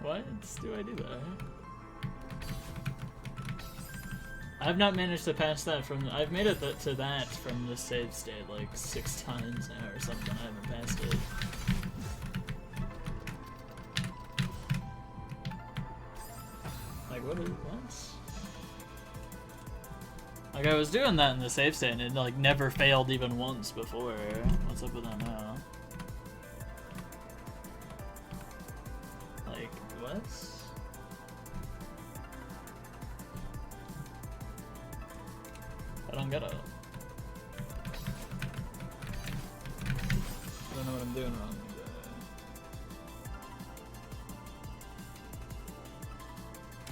What do I do there? I've not managed to pass that from. I've made it to that from the save state like 6 times now or something. I haven't passed it. Like what? Like, I was doing that in the save state, and it, like, never failed even once before. What's up with that now? Like, what? I don't get it. I don't know what I'm doing wrong.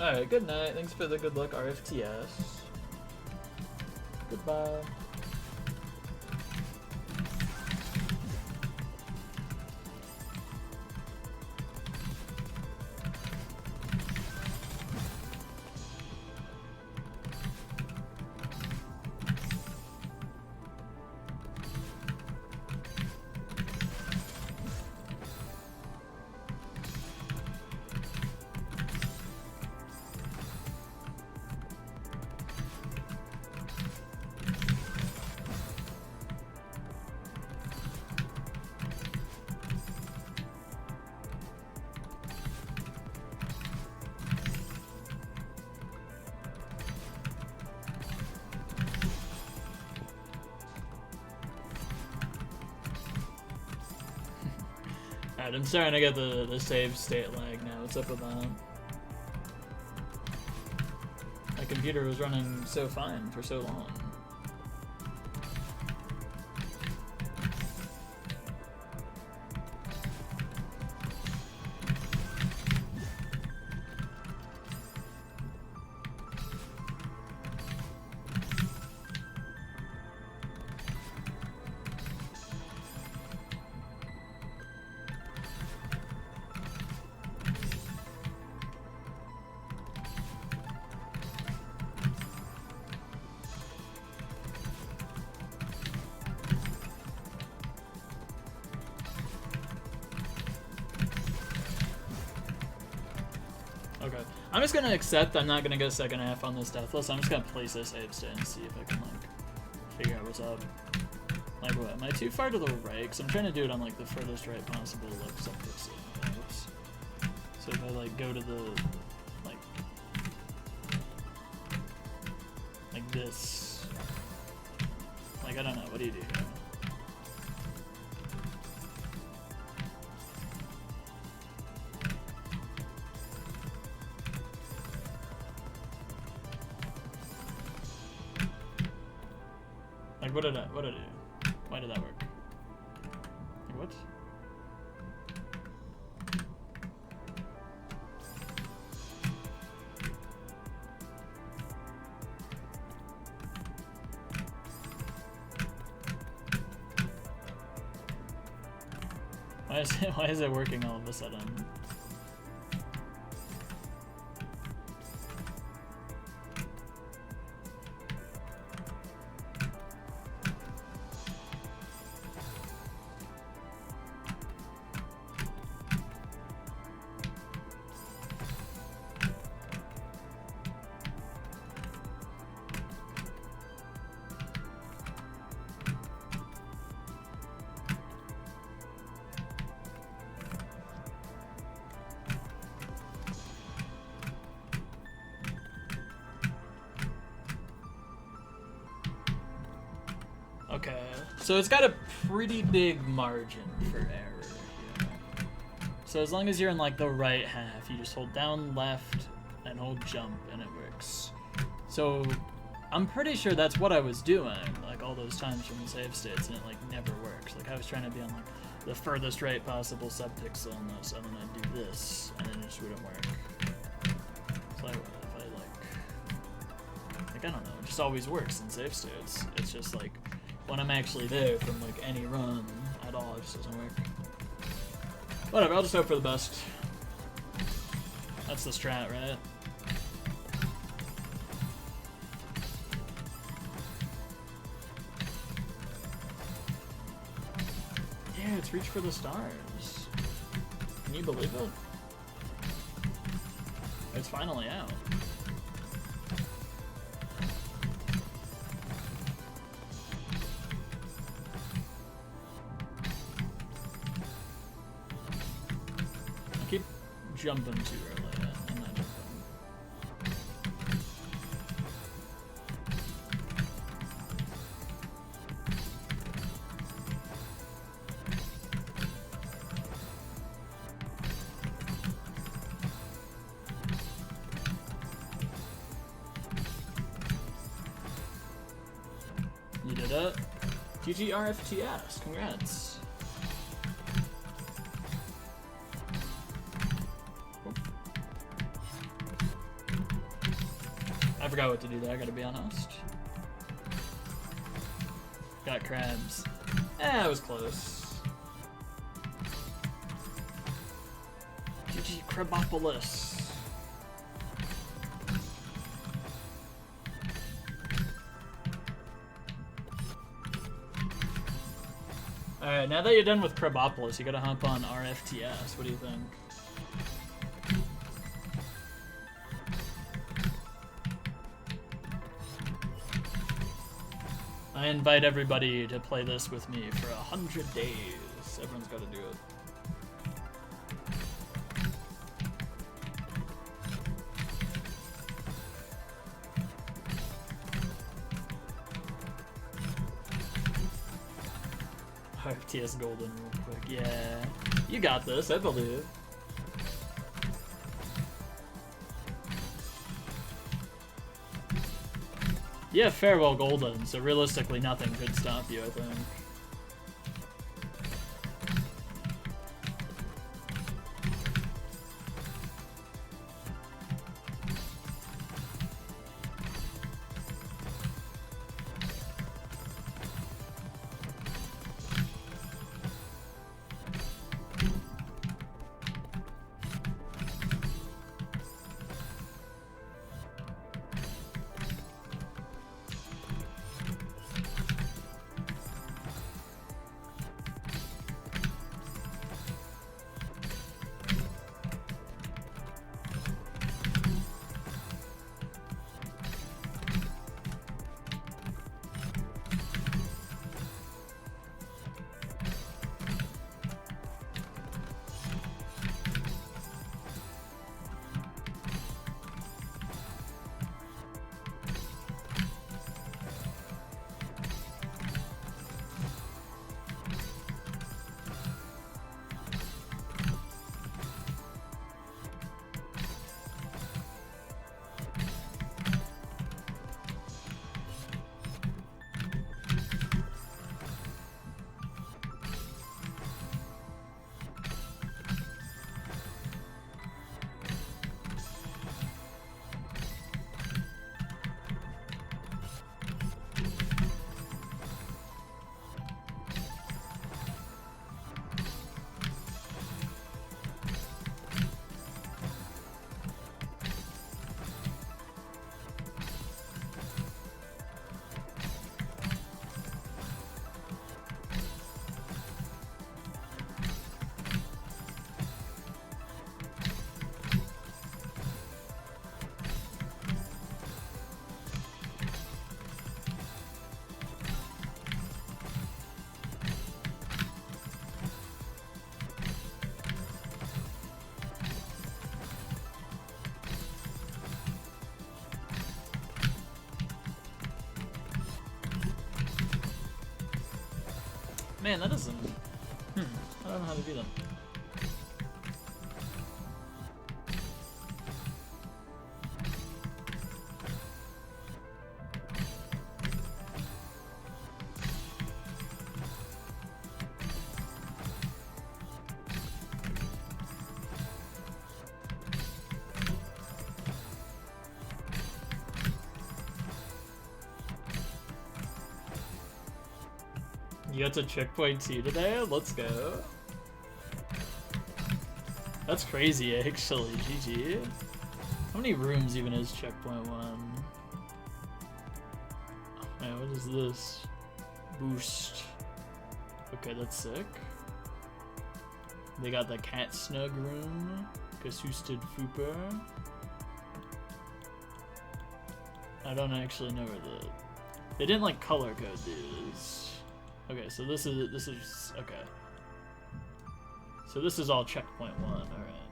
Alright, good night. Thanks for the good luck, RFTS. Goodbye. Alright, I'm starting to get the save state lag now. What's up with that? My computer was running so fine for so long. Okay. I'm just gonna accept I'm not gonna get a second half on this deathless. I'm just gonna place this save state and see if I can, like, figure out what's up. Like, what? Am I too far to the right? Because I'm trying to do it on, like, the furthest right possible, like, subpixel. Oops. So if I, like, go to the, like this. Like, I don't know. What do you do here? Like, what did I do? Why did that work? Like, what? Why is it working all of a sudden? Okay, so it's got a pretty big margin for error here. So as long as you're in, like, the right half, you just hold down left and hold jump and it works. So I'm pretty sure that's what I was doing, like, all those times from the save states, and it, like, never works. Like, I was trying to be on, like, the furthest right possible subpixel on this, and then I'd do this, and then it just wouldn't work. So if I, like, I don't know, it just always works in save states. It's just, like, when I'm actually there from, like, any run at all, it just doesn't work. Whatever, I'll just hope for the best. That's the strat, right? Yeah, it's reach for the stars. Can you believe it? It's finally out. Keep jumping too early. I'm not jumping. did it. GG RFTS, congrats. I forgot what to do there, I gotta be honest. Got crabs. I was close. GG Crabopolis. Alright, now that you're done with Crabopolis, you gotta hop on RFTS. What do you think? I invite everybody to play this with me for 100 days. Everyone's gotta do it. RFTS Golden real quick. Yeah. You got this, I believe. Yeah, Farewell Golden, so realistically nothing could stop you, I think. Man, that doesn't... I don't know how to do that. You got to checkpoint 2 today? Let's go. That's crazy, actually. GG. How many rooms even is checkpoint 1? Oh, man, what is this? Boost. Okay, that's sick. They got the cat snug room. Kasusted Fooper. I don't actually know where the... They didn't like color code these. Okay, so this is okay. So this is all checkpoint 1. All right.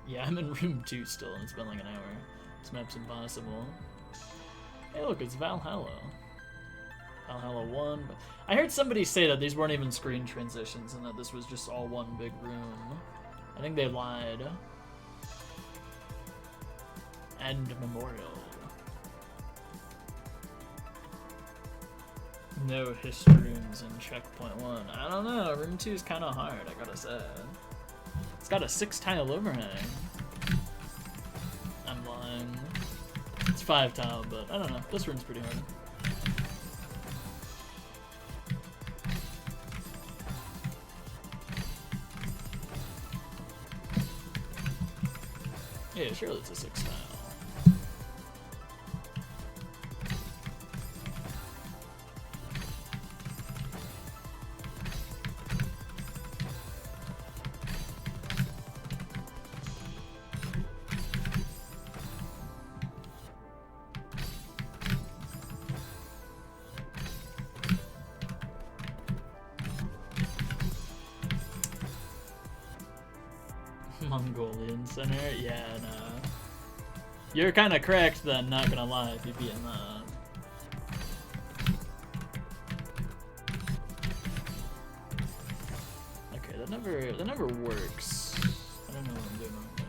Yeah, I'm in room 2 still, and it's been like an hour. This map's impossible. Hey, look, it's Valhalla. Valhalla 1. But I heard somebody say that these weren't even screen transitions, and that this was just all one big room. I think they lied. End memorial. No hist rooms in checkpoint 1. I don't know, room 2 is kind of hard, I gotta say. It's got a 6-tile overhang. I'm lying. It's 5-tile, but I don't know, this room's pretty hard. Yeah, surely it's a 6-tile. Mongolian Center? Yeah, no. You're kind of correct then, not gonna lie, if you've beaten that. Okay, that never works. I don't know what I'm doing wrong there.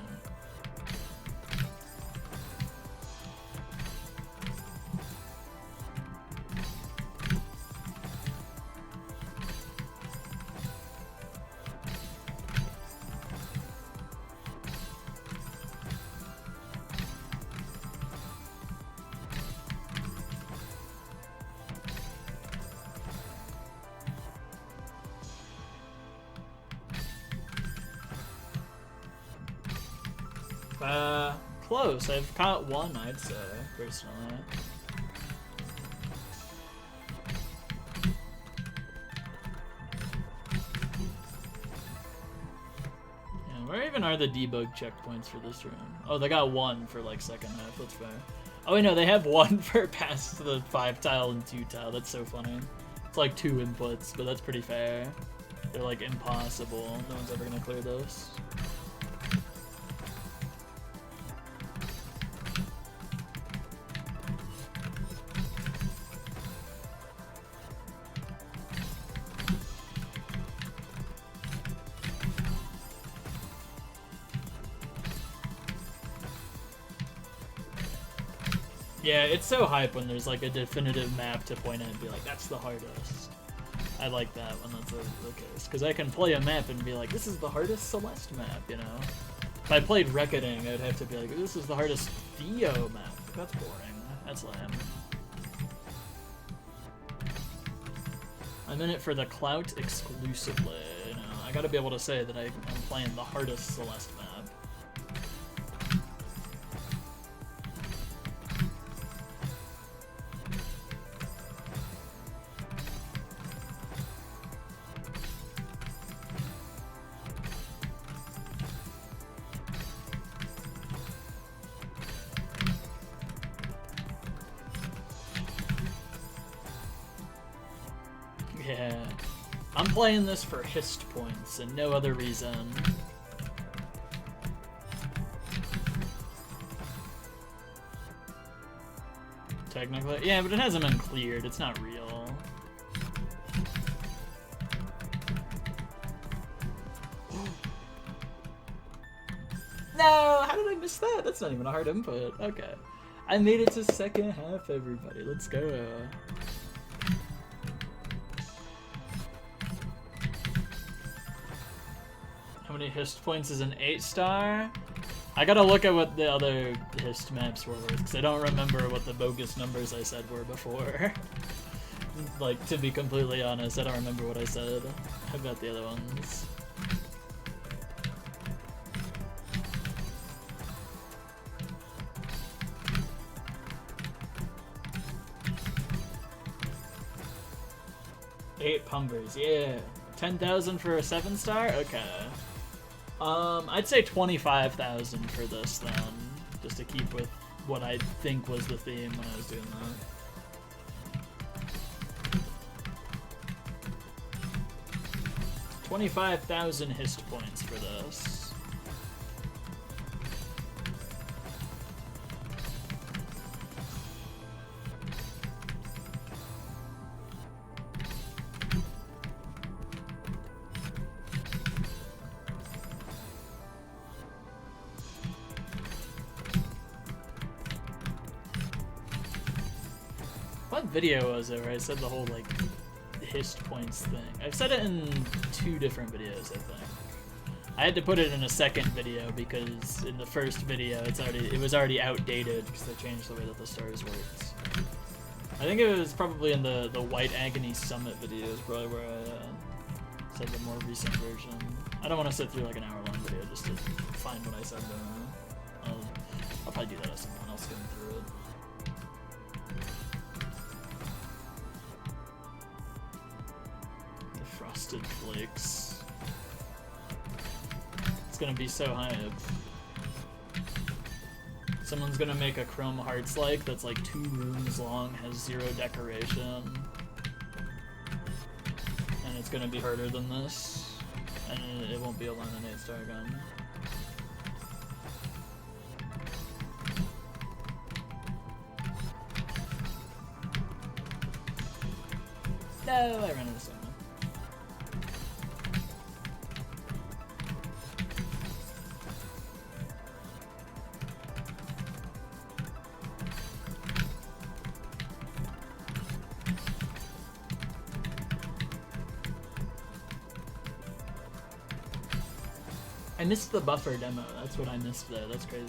Close. I've caught one, I'd say, personally. Yeah, where even are the debug checkpoints for this room? Oh, they got one for, like, second half. That's fair. Oh, wait, no, they have one for past the 5-tile and 2-tile. That's so funny. It's like 2 inputs, but that's pretty fair. They're, like, impossible. No one's ever gonna clear this. Yeah, it's so hype when there's like a definitive map to point at and be like, that's the hardest. I like that when that's the case. Because I can play a map and be like, this is the hardest Celeste map, you know? If I played Reckoning, I'd have to be like, this is the hardest Theo map. That's boring. That's lame. I'm in it for the clout exclusively, you know? I gotta be able to say that I'm playing the hardest Celeste map. Yeah, I'm playing this for hist points and no other reason. Technically, yeah, but it hasn't been cleared. It's not real. No, how did I miss that? That's not even a hard input. Okay, I made it to second half, everybody. Let's go. How many hist points is an 8-star? I gotta look at what the other hist maps were worth, because I don't remember what the bogus numbers I said were before. Like, to be completely honest, I don't remember what I said about the other ones. Eight pumbers, yeah. 10,000 for a 7-star? Okay. I'd say 25,000 for this then, just to keep with what I think was the theme when I was doing that. 25,000 hist points for this. What video was it where I said the whole like hist points thing? I've said it in 2 different videos, I think. I had to put it in a second video because in the first video it was already outdated because they changed the way that the stars worked. I think it was probably in the White Agony Summit video is probably where I said the more recent version. I don't want to sit through like an hour-long video just to find what I said. I'll probably do that as someone else going through it. The Frosted Flakes. It's gonna be so hype. Someone's gonna make a Chrome Hearts like that's like 2 rooms long, has 0 decoration. And it's gonna be harder than this. And it won't be a Lemon 8-star gun. No, I ran out of stamina. I missed the buffer demo. That's what I missed there. That's crazy.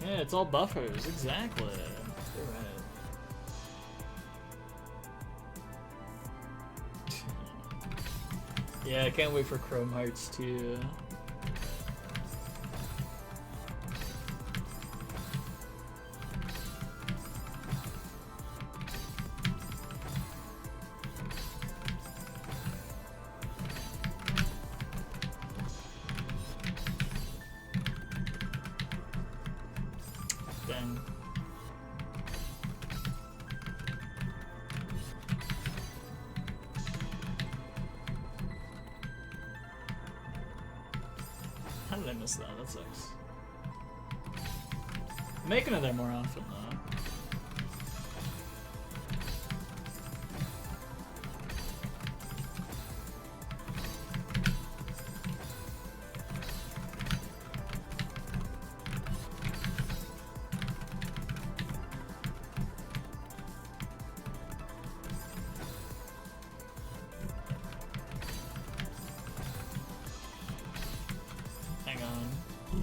Yeah, it's all buffers, exactly. You're right. Yeah, I can't wait for Chrome Hearts too. Dang. How did I miss that? That sucks. I'm making it there more often though.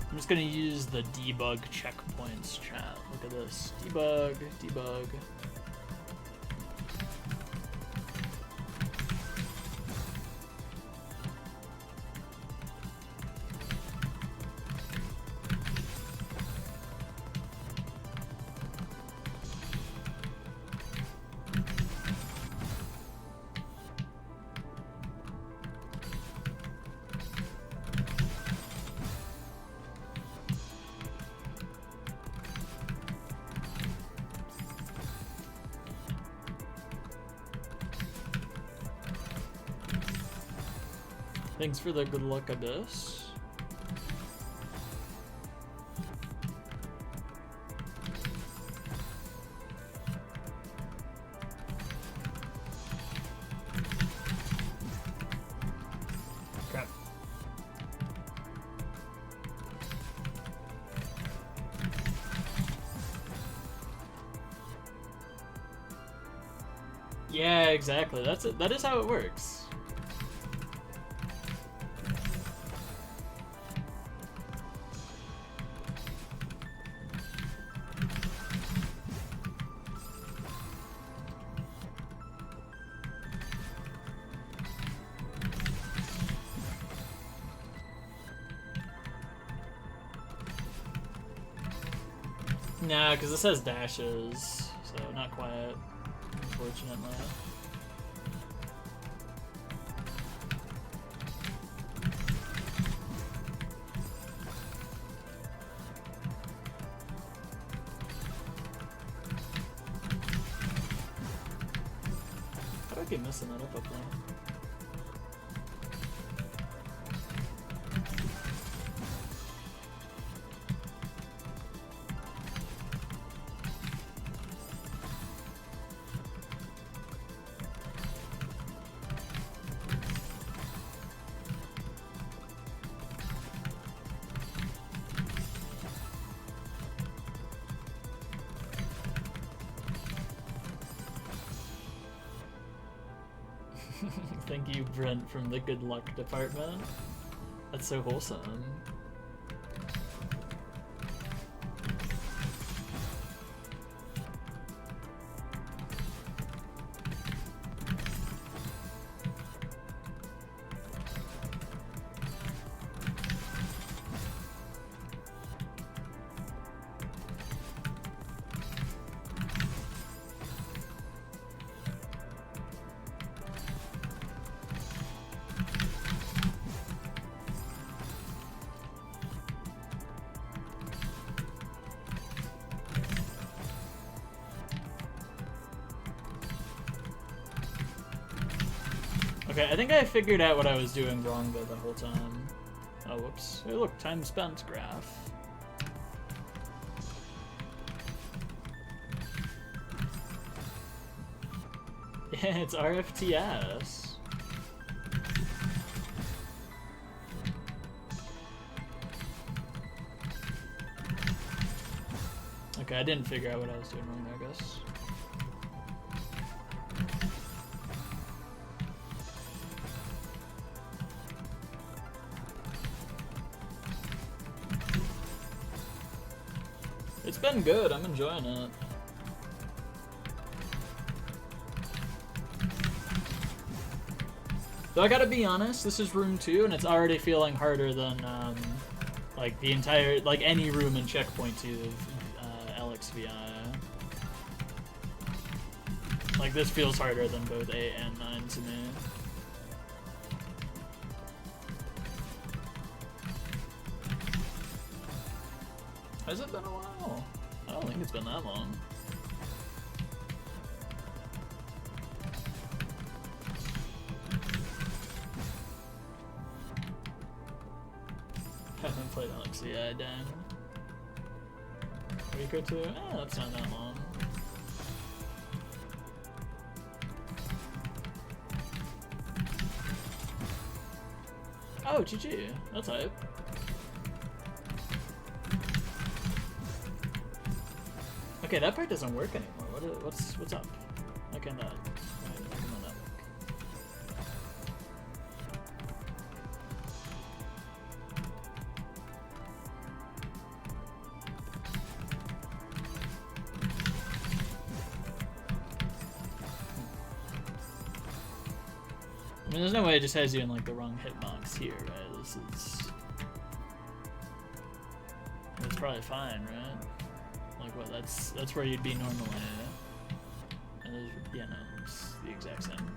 I'm just gonna use the debug checkpoints chat. Look at this. Debug, debug. Thanks for the good luck, Abyss. Crap. Yeah, exactly. That's it. That is how it works. Nah, because this has dashes, so not quite, unfortunately. How do I keep messing that up there? Thank you, Brent, from the good luck department. That's so wholesome. Okay, I think I figured out what I was doing wrong though the whole time. Oh, whoops. Hey, look, time spent graph. Yeah, it's RFTS. Okay, I didn't figure out what I was doing wrong there, I guess. It's been good, I'm enjoying it. Though I gotta be honest, this is room 2 and it's already feeling harder than like the entire, like any room in Checkpoint 2 of LXVI. Like this feels harder than both 8 and 9 to me. Has it been a while? I don't think it's been that long. Haven't played LXVI, dang. A week or two? That's not that long. Oh, GG. That's hype. Okay, that part doesn't work anymore. What's up? Why can't that? Why can that work? I mean, there's no way it just has you in like the wrong hitbox here, right? This is. It's probably fine, right? Like what? That's where you'd be normally. And there's, yeah, no, it's the exact same.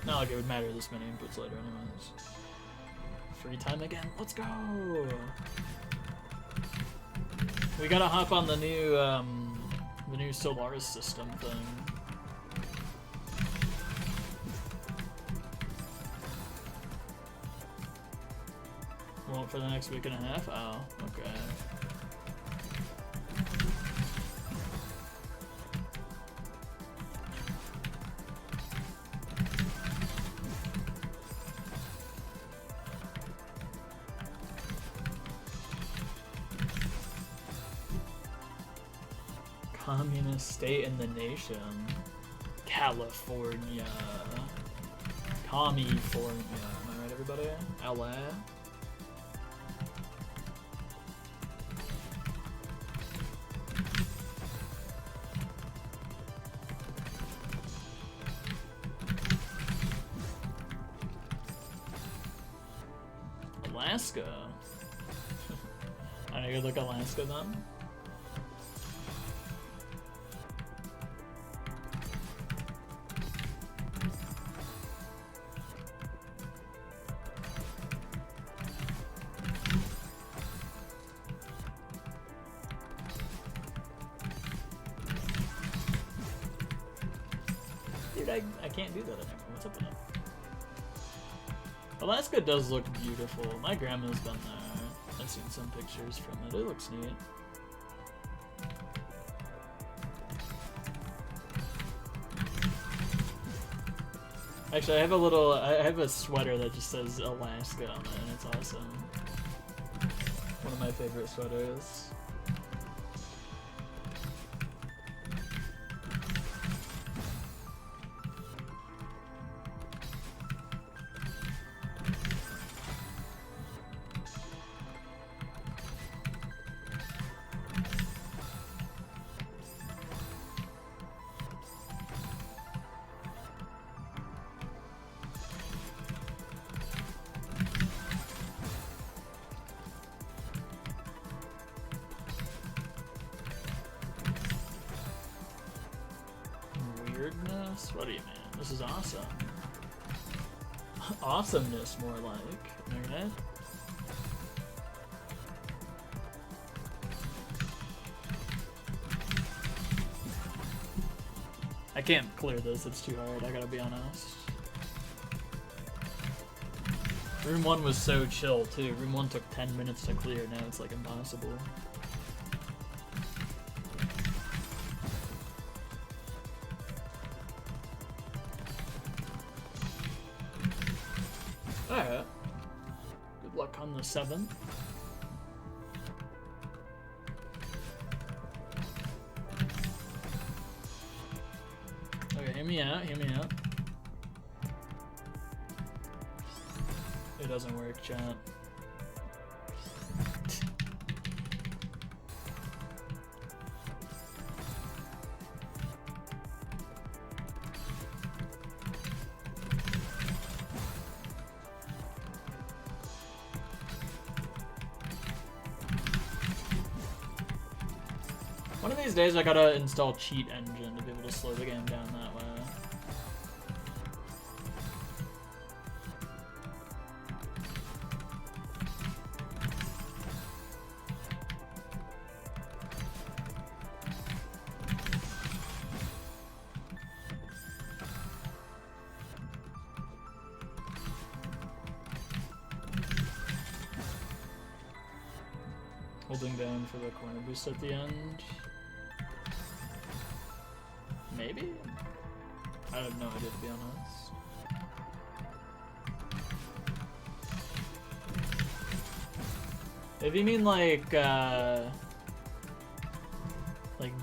Not like it would matter this many inputs later, anyways. Free time again. Let's go. We gotta hop on the new Solaris system thing. Won't for the next week and a half? Oh, okay. Communist state in the nation. California. California. Am I right, everybody? LA? Alaska. I go look Alaska then. Dude, I can't do that anymore. What's up with it? Alaska does look beautiful. My grandma's been there. I've seen some pictures from it. It looks neat. Actually, I have a sweater that just says Alaska on it, and it's awesome. One of my favorite sweaters. Weirdness? What do you mean? This is awesome. Awesomeness, more like. Internet? I can't clear this, it's too hard, I gotta be honest. Room 1 was so chill, too. Room 1 took 10 minutes to clear, now it's like impossible. Alright. Good luck on the 7th. Okay, hear me out, hear me out. It doesn't work, chat. One of these days I gotta install Cheat Engine to be able to slow the game down that way. Holding down for the corner boost at the end. Maybe? I have no idea, to be honest. If you mean like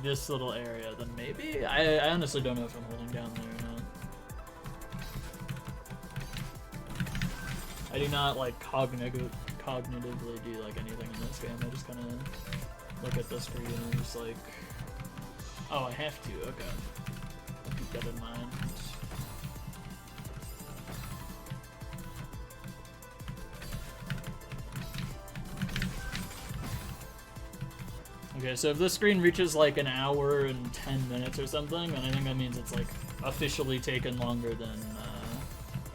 this little area, then maybe? I honestly don't know if I'm holding down there or not. I do not like cognitively do like anything in this game. I just kind of look at the screen and just like, oh, I have to. Okay, I'll keep that in mind. Okay, so if this screen reaches like an hour and 10 minutes or something, then I think that means it's like officially taken longer than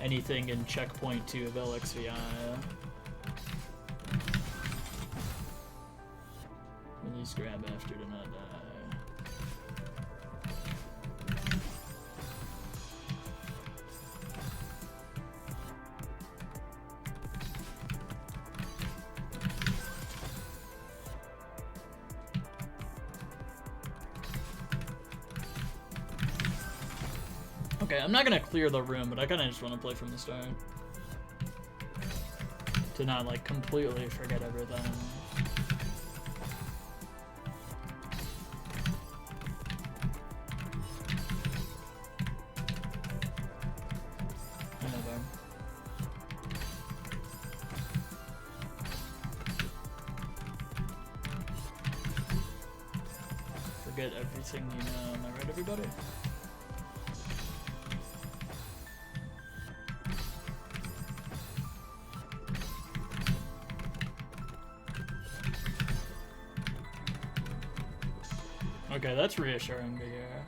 anything in checkpoint 2 of LXVI. Release grab after to not die. Okay, I'm not gonna clear the room, but I kinda just wanna play from the start. To not like completely forget everything. Forget everything you know. Am I right, everybody? Okay, that's reassuring to hear.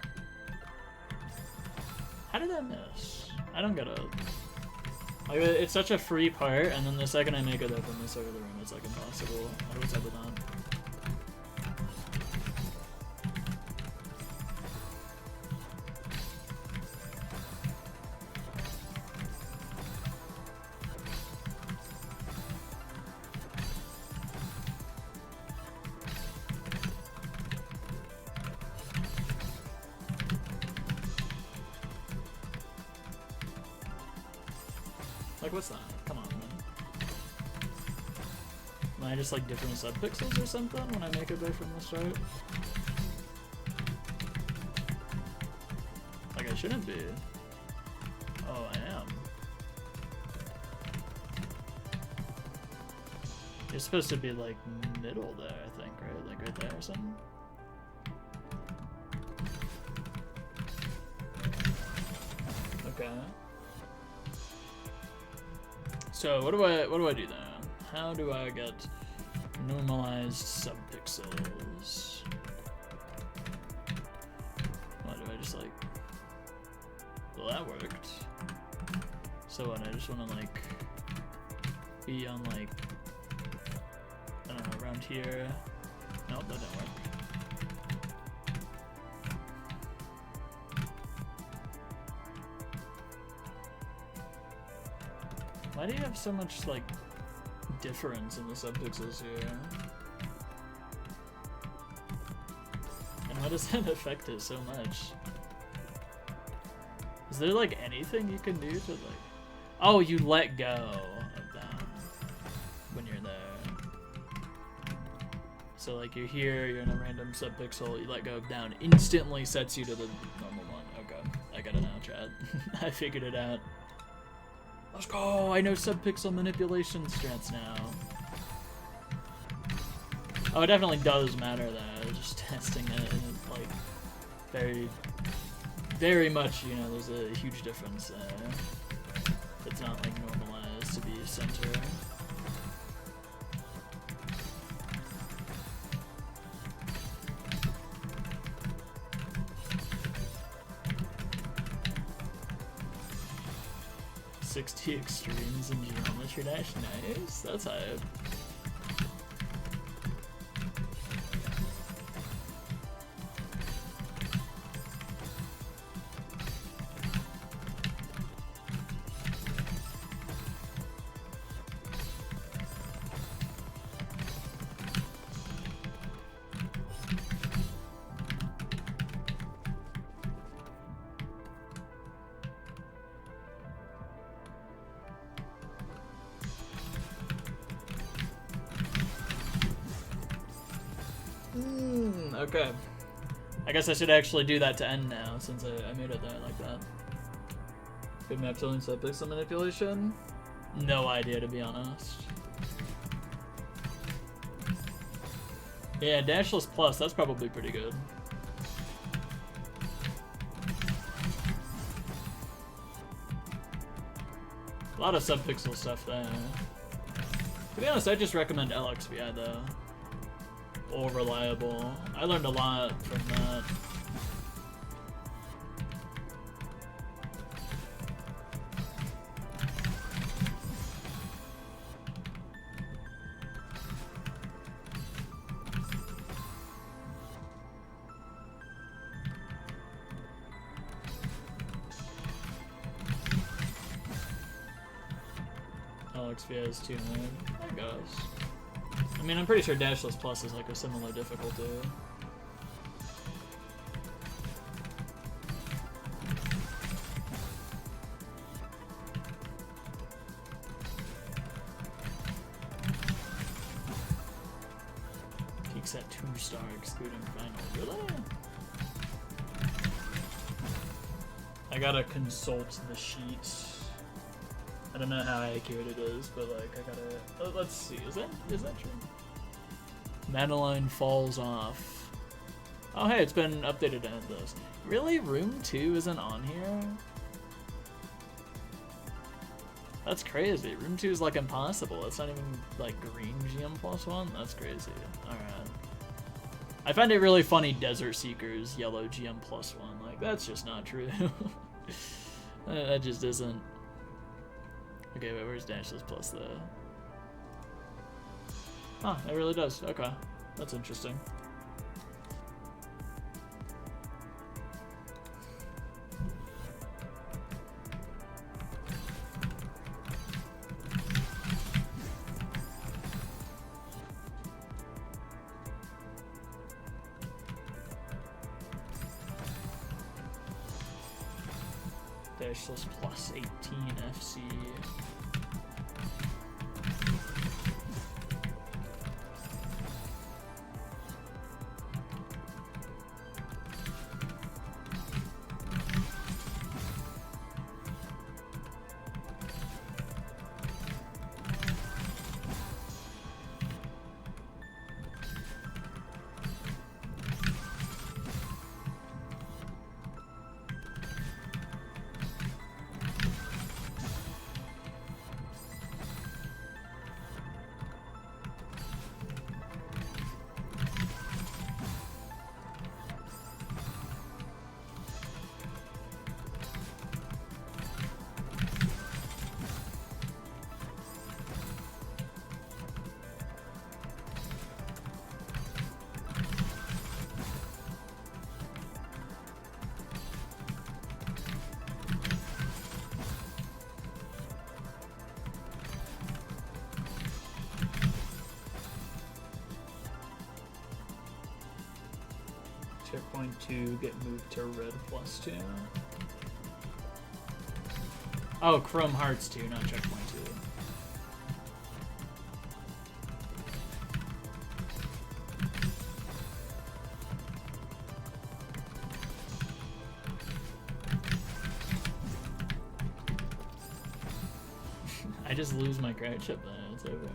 How did I miss? I don't get it. Like, it's such a free part, and then the second I make it open this side of the room, it's like impossible. What's up with that? Like, what's that? Come on, man. Am I just like different subpixels or something when I make it there from the start? Like, I shouldn't be. Oh, I am. You're supposed to be like middle there, I think, right? Like right there or something? Okay. So what do I do then? How do I get normalized subpixels? What do I just like? Well, that worked. So what? I just want to like be on like I don't know, around here. Nope, that didn't work. Why do you have so much, like, difference in the subpixels here? And why does that affect it so much? Is there, like, anything you can do to, like... Oh, you let go of them when you're there. So, like, you're here, you're in a random subpixel, you let go of down, instantly sets you to the normal one. Okay, I got it now, chat. I figured it out. Let's go! I know subpixel manipulation strats now. Oh, it definitely does matter though. Just testing it, and it, like, very much, you know, there's a huge difference there. It's not like normalized to be center. "60 extremes in geometry dash." Nice, that's hype. Okay. I guess I should actually do that to end now, since I made it there like that. Good map telling subpixel manipulation? No idea, to be honest. Yeah, dashless plus, that's probably pretty good. A lot of subpixel stuff there. To be honest, I just recommend LXVI though. Or reliable. I learned a lot from that. LXVI is too hard, I guess. I mean, I'm pretty sure dashless plus is like a similar difficulty. Peaks at 2-star excluding final. Really? I gotta consult the sheet. I don't know how accurate it is, but like I gotta. Let's see. Is that true? Madeline falls off. Oh hey, it's been updated to end this. Really? Room 2 isn't on here? That's crazy. Room 2 is like impossible. It's not even like green GM+1. That's crazy. Alright. I find it really funny Desert Seekers yellow GM +1. Like, that's just not true. That just isn't. Okay, wait, where's dashes plus the... Huh, it really does. Okay, that's interesting. Dashless plus 18 FC. Checkpoint 2, get moved to red +2. Oh, Chrome Hearts 2, not checkpoint 2. I just lose my crouch up then, it's over.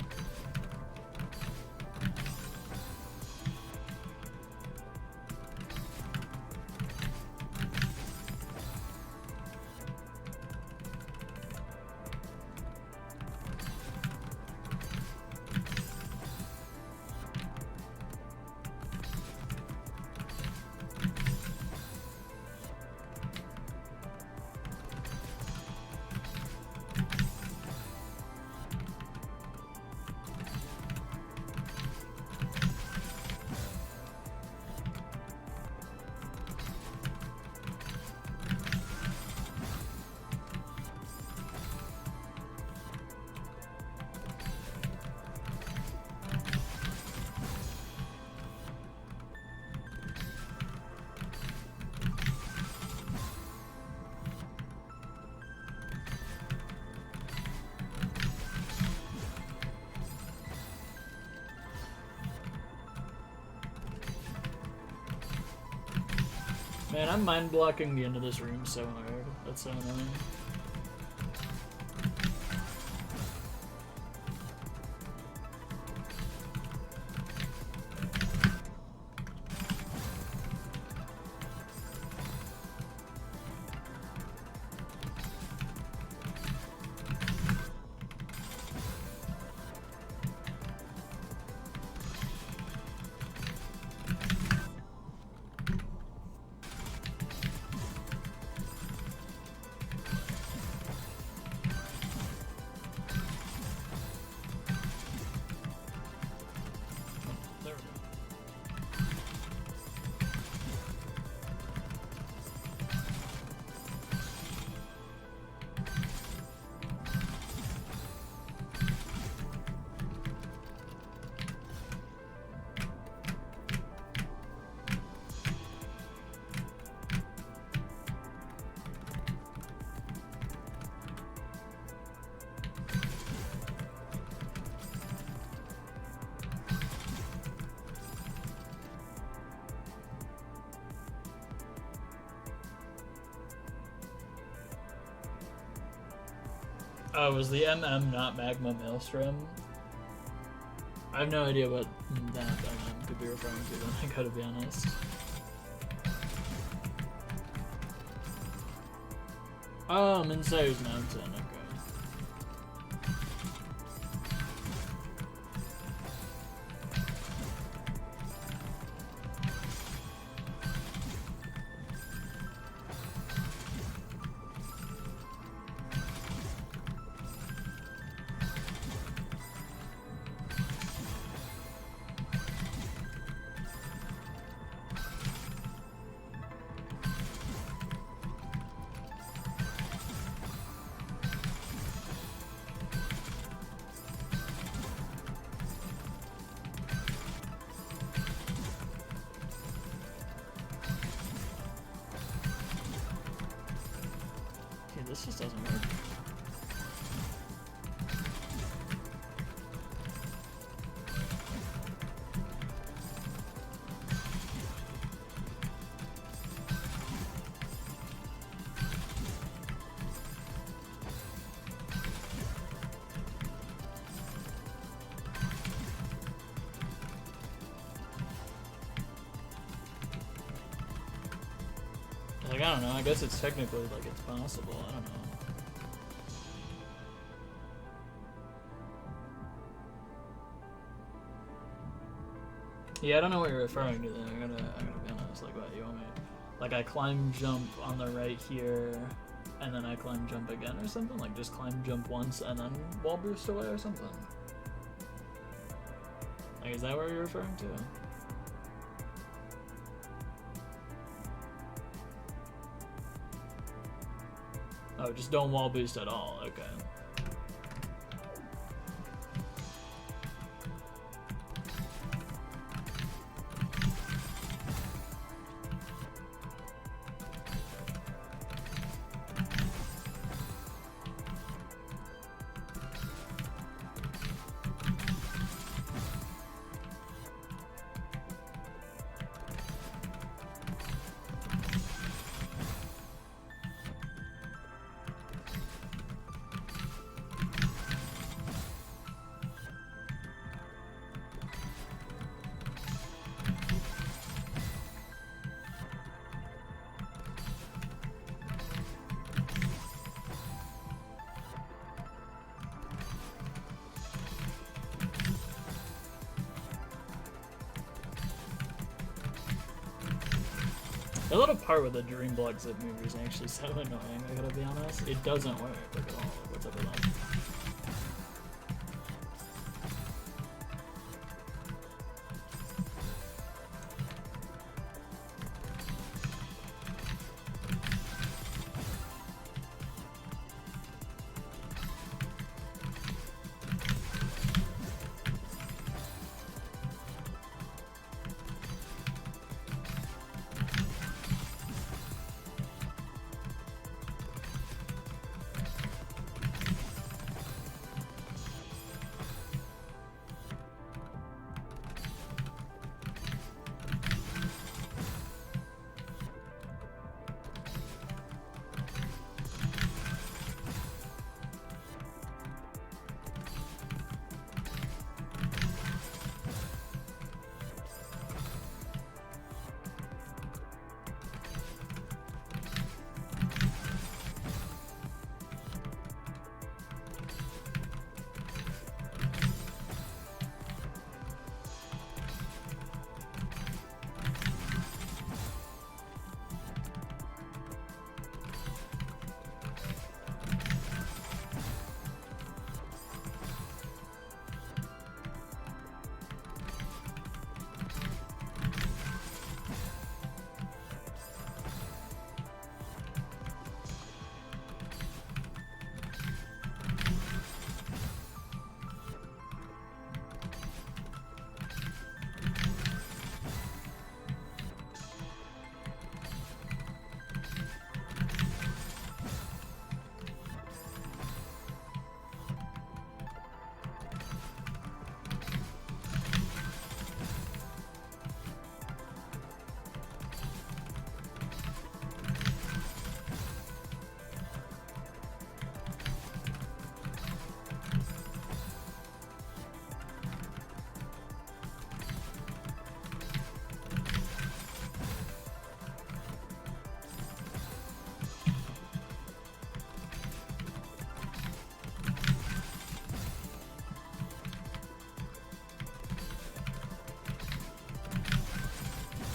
Man, I'm mind blocking the end of this room so hard. That's so annoying. Oh, was the MM not Magma Maelstrom? I have no idea what that MM could be referring to, then I gotta be honest. Oh, Minsayer's Mountain, okay. this just doesn't work. Like, I don't know, I guess it's technically, like, it's possible, I don't know. Yeah, I don't know what you're referring to there, I gotta be honest, like, what, you want me, like, I climb jump on the right here, and then I climb jump again or something? Like, just climb jump once and then wall boost away or something? Like, is that what you're referring to? Oh, just don't wall boost at all, okay. The little part with the dream block zip mover is actually so annoying, I gotta be honest. It doesn't work, like, at all. What's up with that?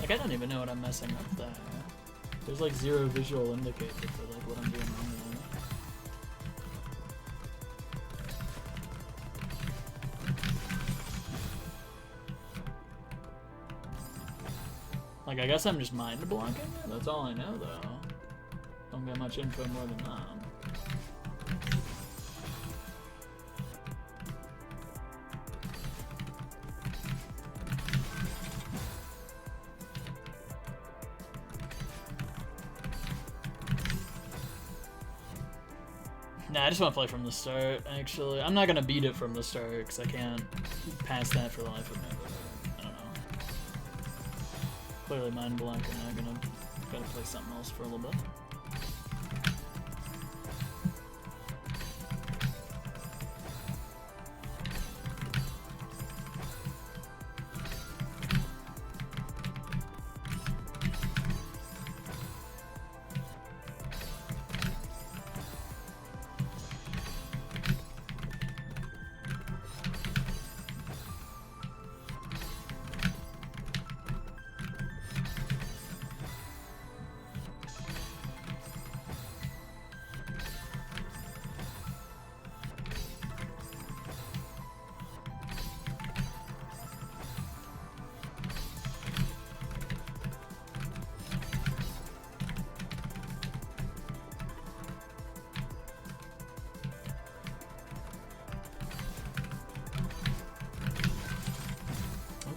Like, I don't even know what I'm messing up there. There's like zero visual indicator for like what I'm doing wrong there. Like, I guess I'm just mind blocking it? That's all I know, though. Don't get much info more than that. Nah, I just want to play from the start, actually. I'm not going to beat it from the start, because I can't pass that for the life of me. I don't know. Clearly mind blank, and I'm going to gotta play something else for a little bit.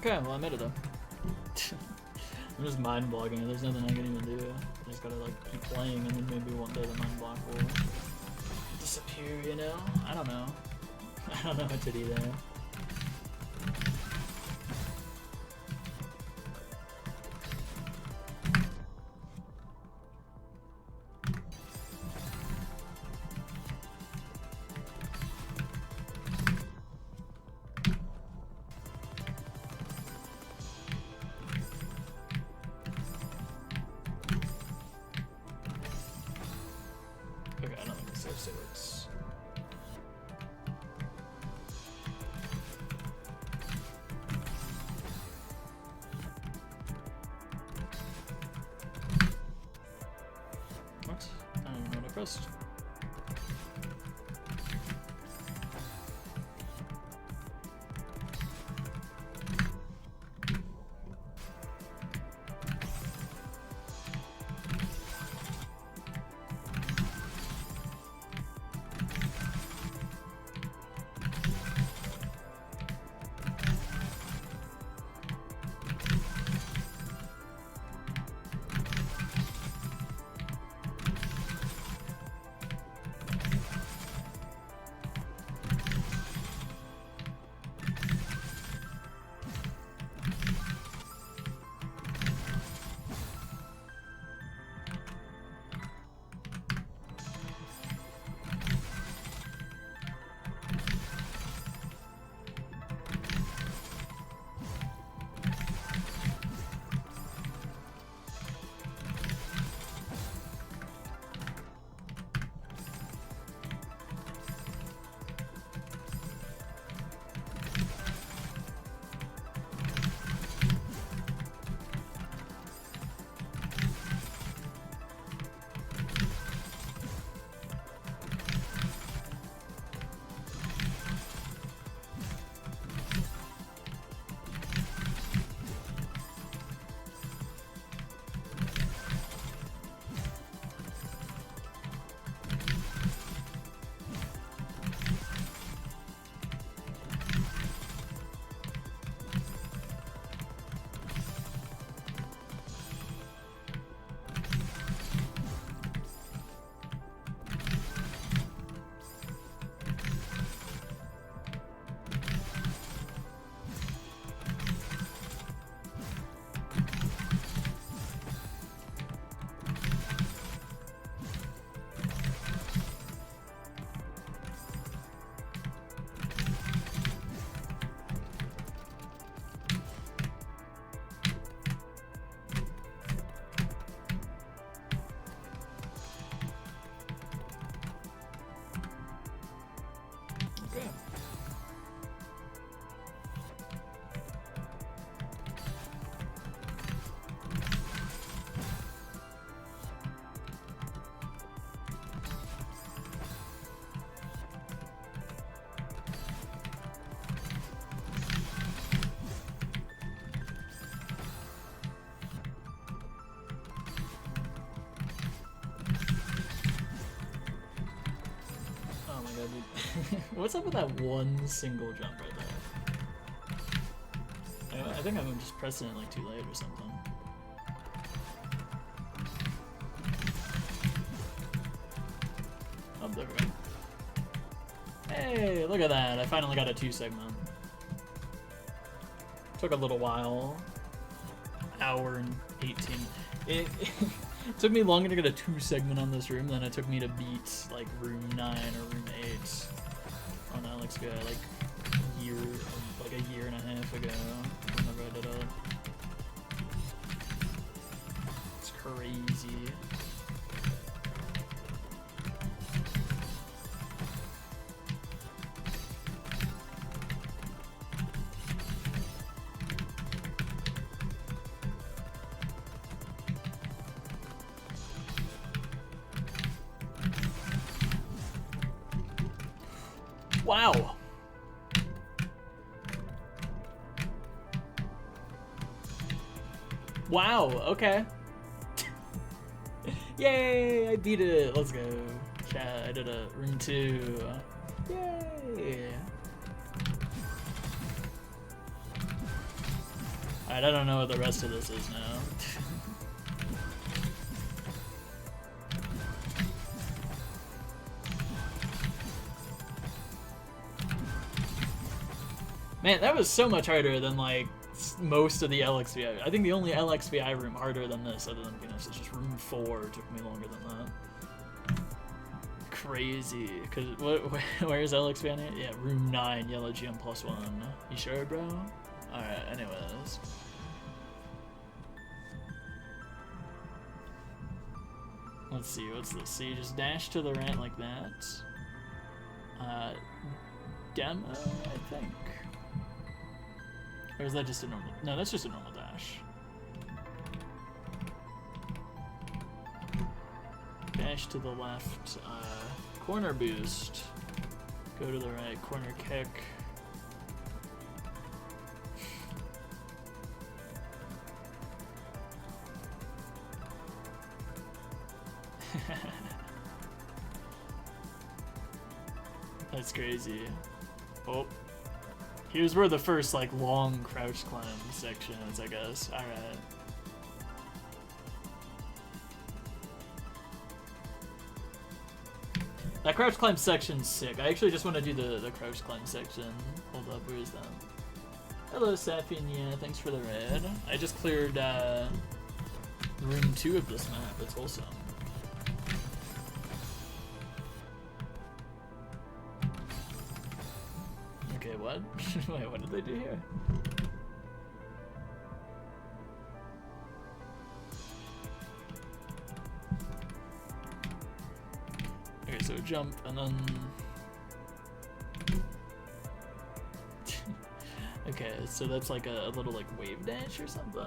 Okay, well I made it though. I'm just mind blocking. There's nothing I can even do. I just gotta like keep playing, and then maybe one day the mind block will disappear. You know? I don't know. I don't know what to do there. Okay, I don't think this actually works. What? I don't know what I pressed. What's up with that one single jump right there? I think I'm just pressing it like too late or something. Oh, there we go. Hey, look at that. I finally got a 2 segment. Took a little while. Hour and 18. It took me longer to get a 2 segment on this room than it took me to beat like room 9 or room 8 on LXVI like a year and a half ago whenever I did it. It's crazy. Wow. Wow, okay. Yay, I beat it. Let's go. Chat, I did a room 2. Yay. Alright, I don't know what the rest of this is now. Man, that was so much harder than like most of the LXVI. I think the only LXVI room harder than this, other than Venus, is just room 4. Took me longer than that. Crazy. Cause where's LXVI? Yeah, room 9, yellow GM +1. You sure, bro? All right. Anyways. Let's see. What's this? So you just dash to the right like that. Demo, I think. Or is that just a normal? No, that's just a normal dash. Dash to the left, corner boost. Go to the right, corner kick. That's crazy. Oh. Here's where the first, like, long crouch climb section is, I guess. Alright. That crouch climb section's sick. I actually just want to do the crouch climb section. Hold up, where is that? Hello, Sapien. Yeah, thanks for the raid. I just cleared, room 2 of this map. It's wholesome. Okay, what? Wait, what did they do here? Okay, so jump and then... Okay, so that's like a little like wave dash or something.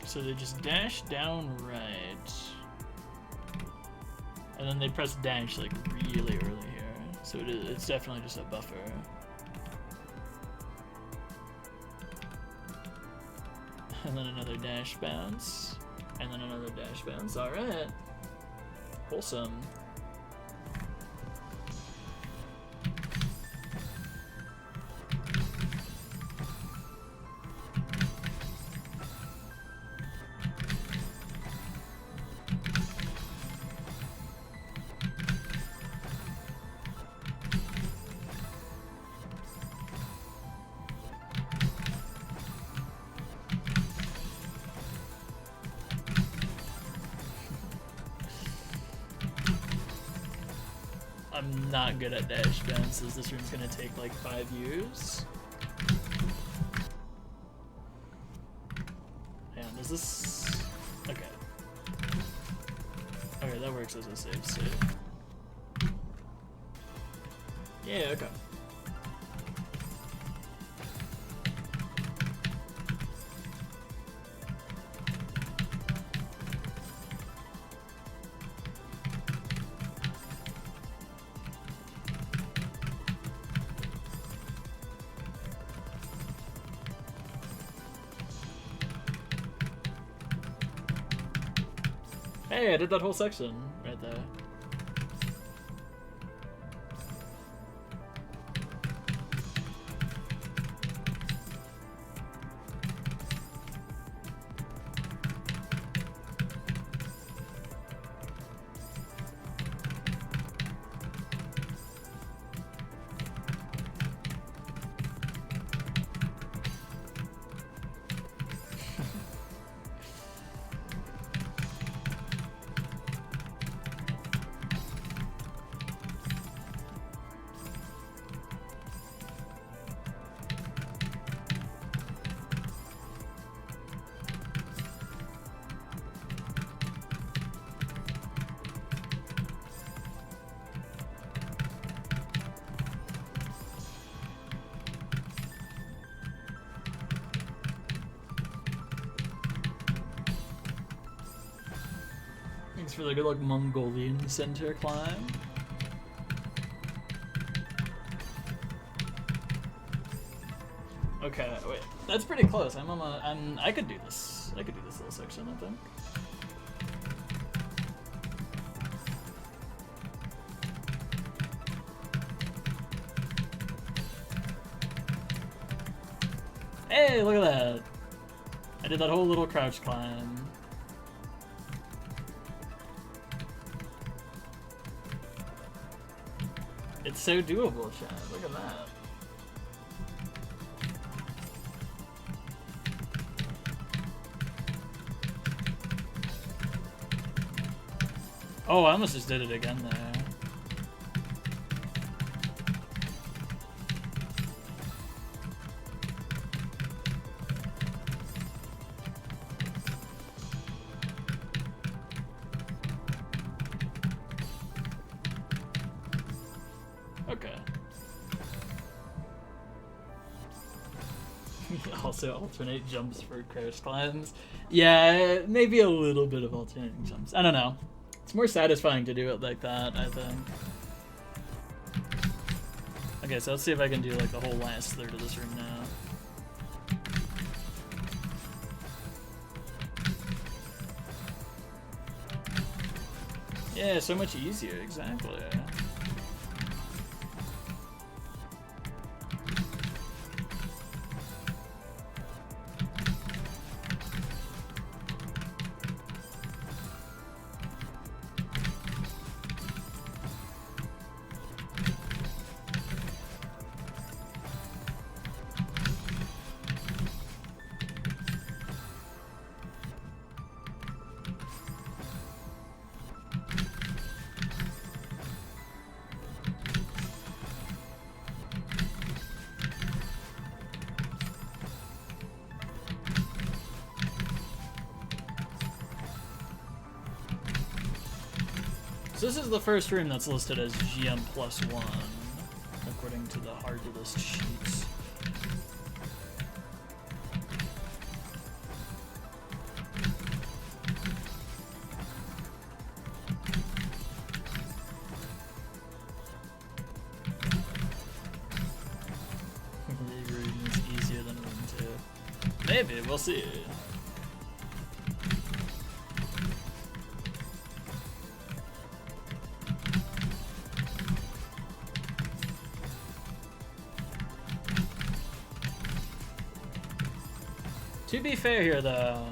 So they just dash down right, and then they press dash like really early here. So it's definitely just a buffer. And then another dash bounce, and then another dash bounce. All right, wholesome. I'm not good at dash bounces. This room's gonna take like 5 years. And is this... Okay. Okay, that works as a save state. Yeah, okay. Hey, I did that whole section right there. Thanks for the good luck Mongolian center climb. Okay, wait. That's pretty close. I could do this. I could do this little section, I think. Hey, look at that. I did that whole little crouch climb. It's so doable, Chad. Look at that. Oh, I almost just did it again there. Okay. Also alternate jumps for crouch climbs. Yeah, maybe a little bit of alternating jumps. I don't know. It's more satisfying to do it like that, I think. Okay, so let's see if I can do like the whole last third of this room now. Yeah, so much easier, exactly. So this is the first room that's listed as GM +1, according to the hard list sheets. Room is easier than room 2. Maybe, we'll see. To be fair here, though,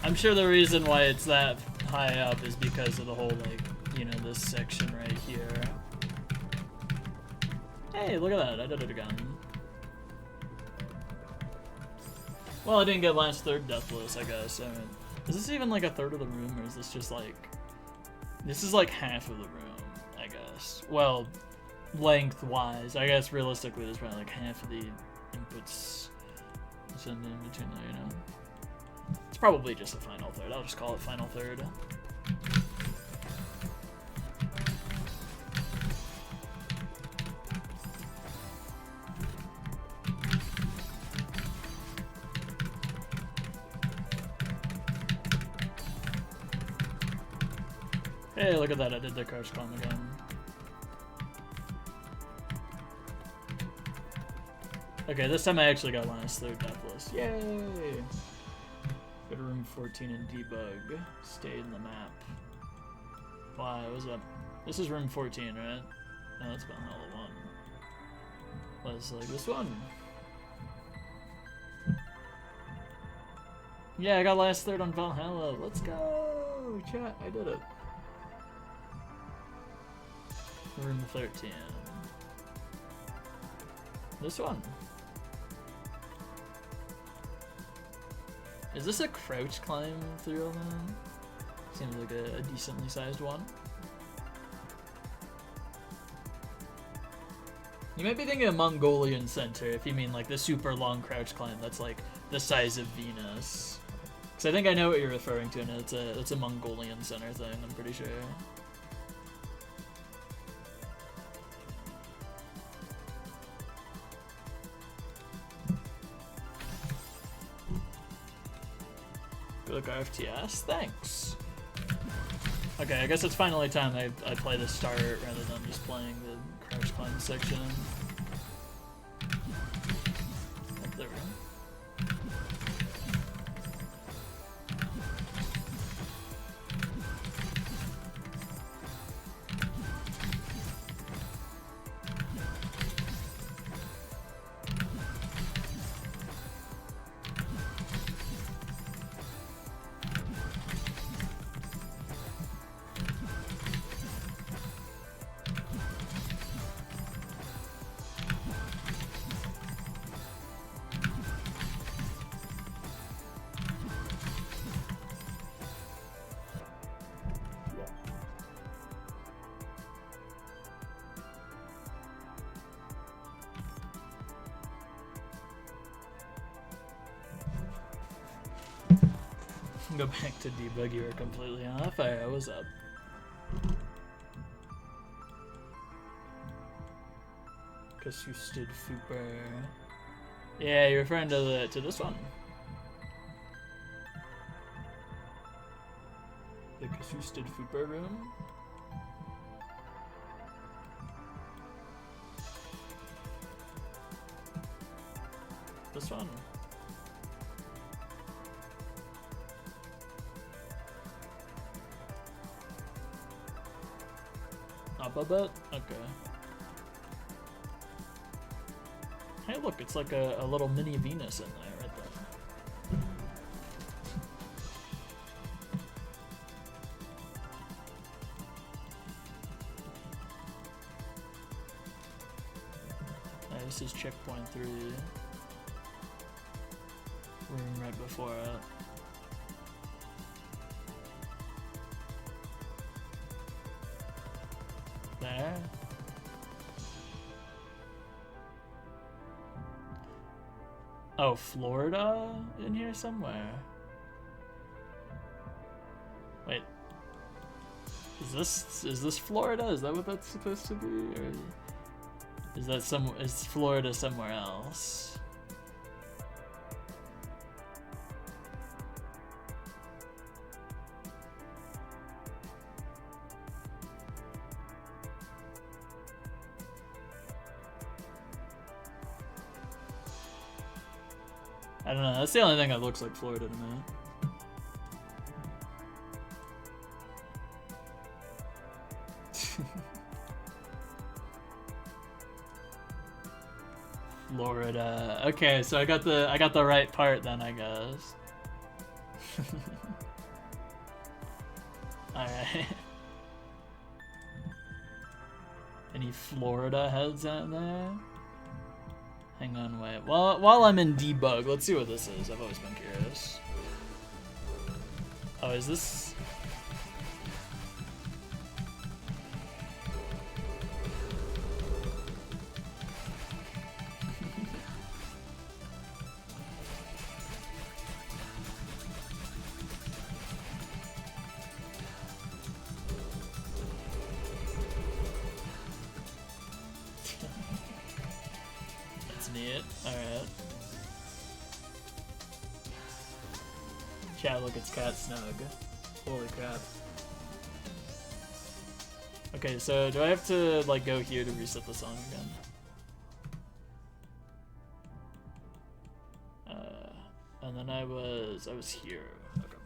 I'm sure the reason why it's that high up is because of the whole, like, you know, this section right here. Hey, look at that, I did it again. Well, I didn't get last third deathless, I guess. I mean, is this even like a third of the room, or is this just like... This is like half of the room, I guess. Well, length-wise. I guess realistically there's probably like half of the inputs in between there, you know? It's probably just a final third. I'll just call it final third. Hey, look at that, I did the crouch climb again. Okay, this time I actually got last third deathless. Yay! Go to room 14 and debug. Stay in the map. Why, what's up? This is room 14, right? No, that's Valhalla 1. Let's like this one. Yeah, I got last third on Valhalla. Let's go! Chat, I did it. Room 13. This one. Is this a crouch climb through all that? Seems like a decently sized one. You might be thinking of Mongolian center if you mean like the super long crouch climb that's like the size of Venus. Because I think I know what you're referring to, and it's a Mongolian center thing, I'm pretty sure. Good luck, RFTS. Thanks. Okay, I guess it's finally time I play the start rather than just playing the Crash Climb section. Oh, there we go. Go back to debug, you were completely off. I was up. Cause you stood Fooper. Yeah, you're referring to this one. The Kasusted Fooper room. This one. Up a bit? Okay. Hey look, it's like a little mini Venus in there right there. This is checkpoint 3. Room right before it. There. Oh, Florida in here somewhere. Wait. Is this Florida? Is that what that's supposed to be? Or is Florida somewhere else? I don't know, that's the only thing that looks like Florida to me. Florida. Okay, so I got the right part then, I guess. Alright. Any Florida heads out there? Hang on, wait. While I'm in debug, let's see what this is. I've always been curious. Oh, is this... Neat. Alright. Chat, look, it's Cat Snug. Holy crap. Okay, so do I have to, like, go here to reset the song again? And then I was here. Okay.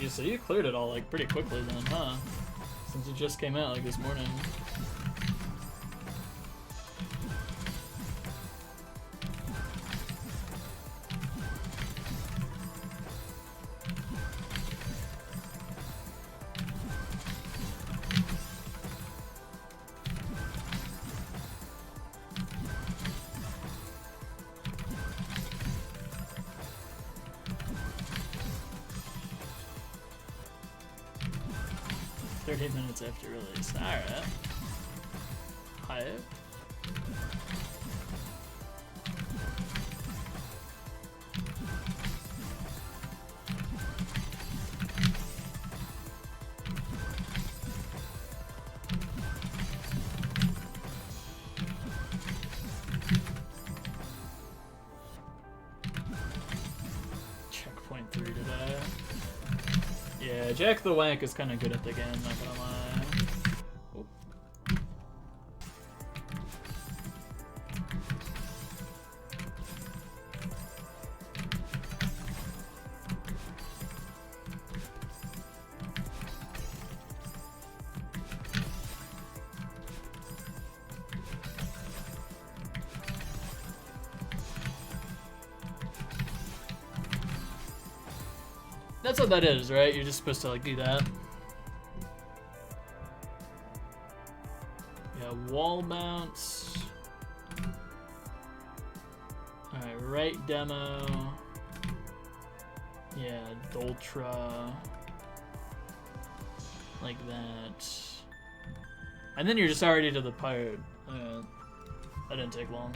Jeez, so you cleared it all like pretty quickly then, huh? Since it just came out like this morning. Minutes after release. Alright. Hype. Checkpoint 3 today. Yeah, Jack the Wank is kind of good at the game, not gonna lie. Oh. That's what that is, right? You're just supposed to like do that. Yeah, wall bounce. Alright, right demo. Yeah, Doltra. Like that. And then you're just already to the pirate. That didn't take long.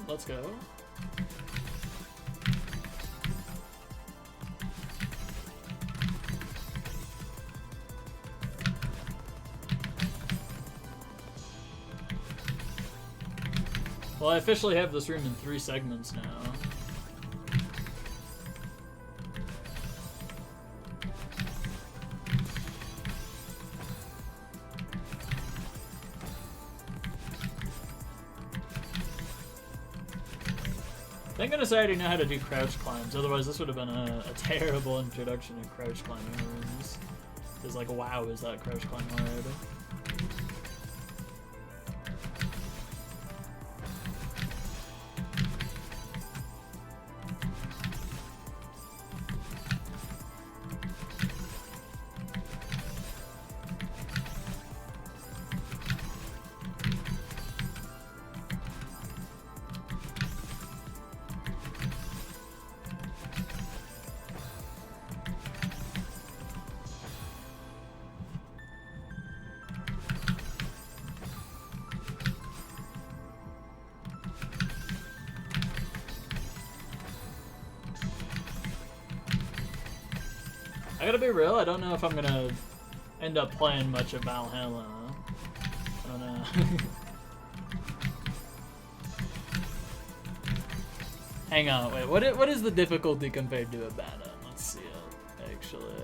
Let's go. Well, I officially have this room in 3 segments now. Thank goodness I already know how to do crouch climbs, otherwise this would have been a terrible introduction to crouch climbing rooms. Because like, wow, is that crouch climb hard. I gotta be real, I don't know if I'm gonna end up playing much of Valhalla. I don't know. Hang on, wait, what is the difficulty compared to Abaddon? Let's see it, actually.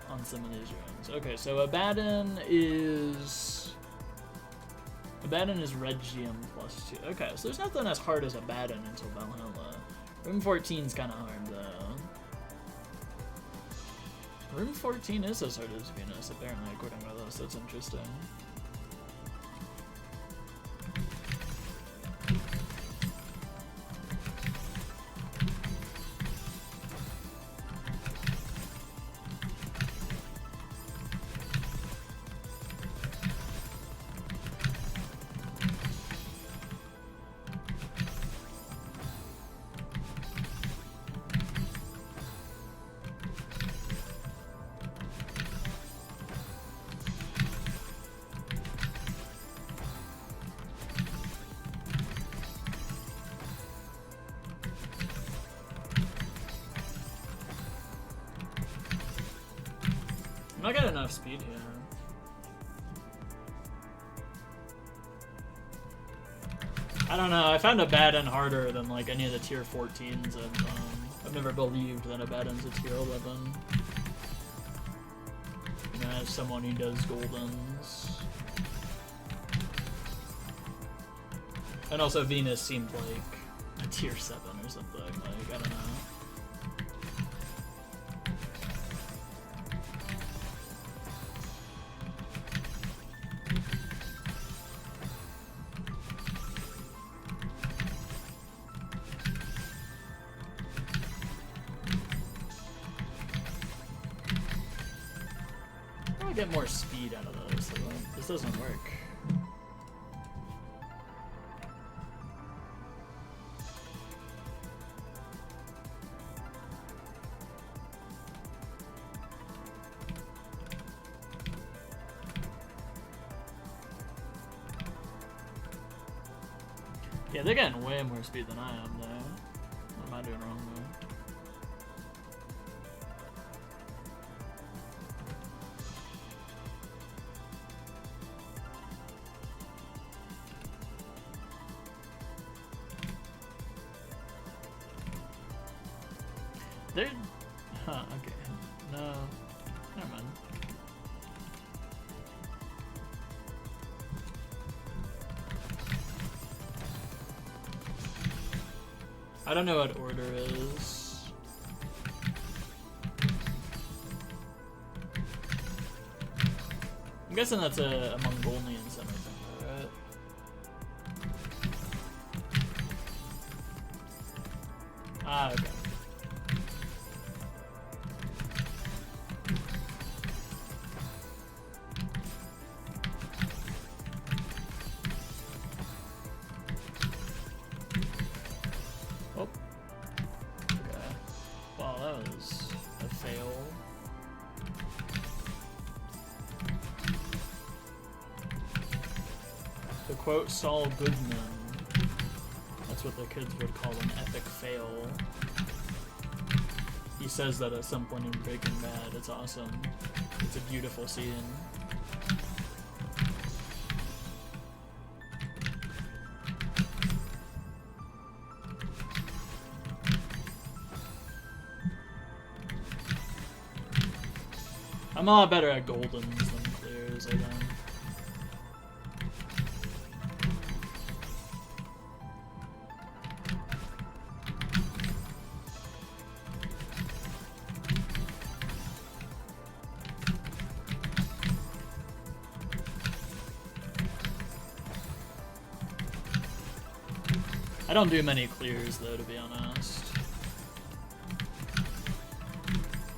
On some of these rooms. Okay, so Abaddon is Regium +2. Okay, so there's nothing as hard as Abaddon until Valhalla. Room 14's kinda hard, though. Room 14 is as hard as Venus, apparently, according to this. That's interesting. not getting enough speed here. I don't know, I found a bad end harder than like any of the tier 14s, and I've never believed that a bad end's a tier 11. You know, as someone who does Goldens. And also Venus seemed like a tier 7 or something, like, I don't know. Get more speed out of those, so this doesn't work. Yeah, they're getting way more speed than I am, though. What am I doing wrong, though? They're... Huh, okay. No. Never mind. I don't know what order is. I'm guessing that's a Mongolian center thing, right? Ah, okay. Quote Saul Goodman. That's what the kids would call an epic fail. He says that at some point in Breaking Bad. It's awesome. It's a beautiful scene. I'm a lot better at Goldens than clears, I think. I don't do many clears though, to be honest.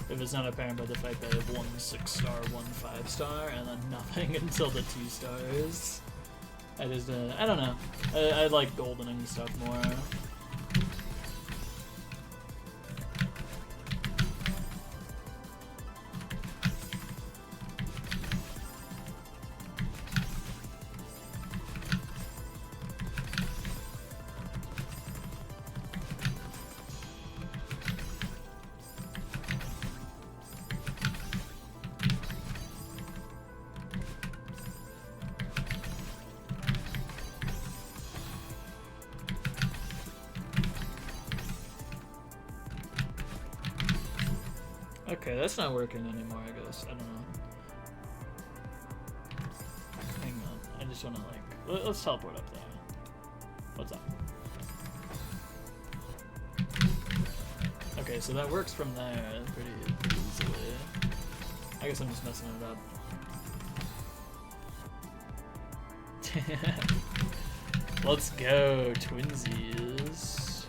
If it's not apparent by the fact that I have 1 6-star, 1 5-star, and then nothing until the 2 stars. I just, I don't know. I like goldening stuff more. Okay, that's not working anymore, I guess. I don't know. Hang on. I just want to, like... Let's teleport up there. What's up? Okay, so that works from there pretty easily. I guess I'm just messing it up. Let's go, twinsies.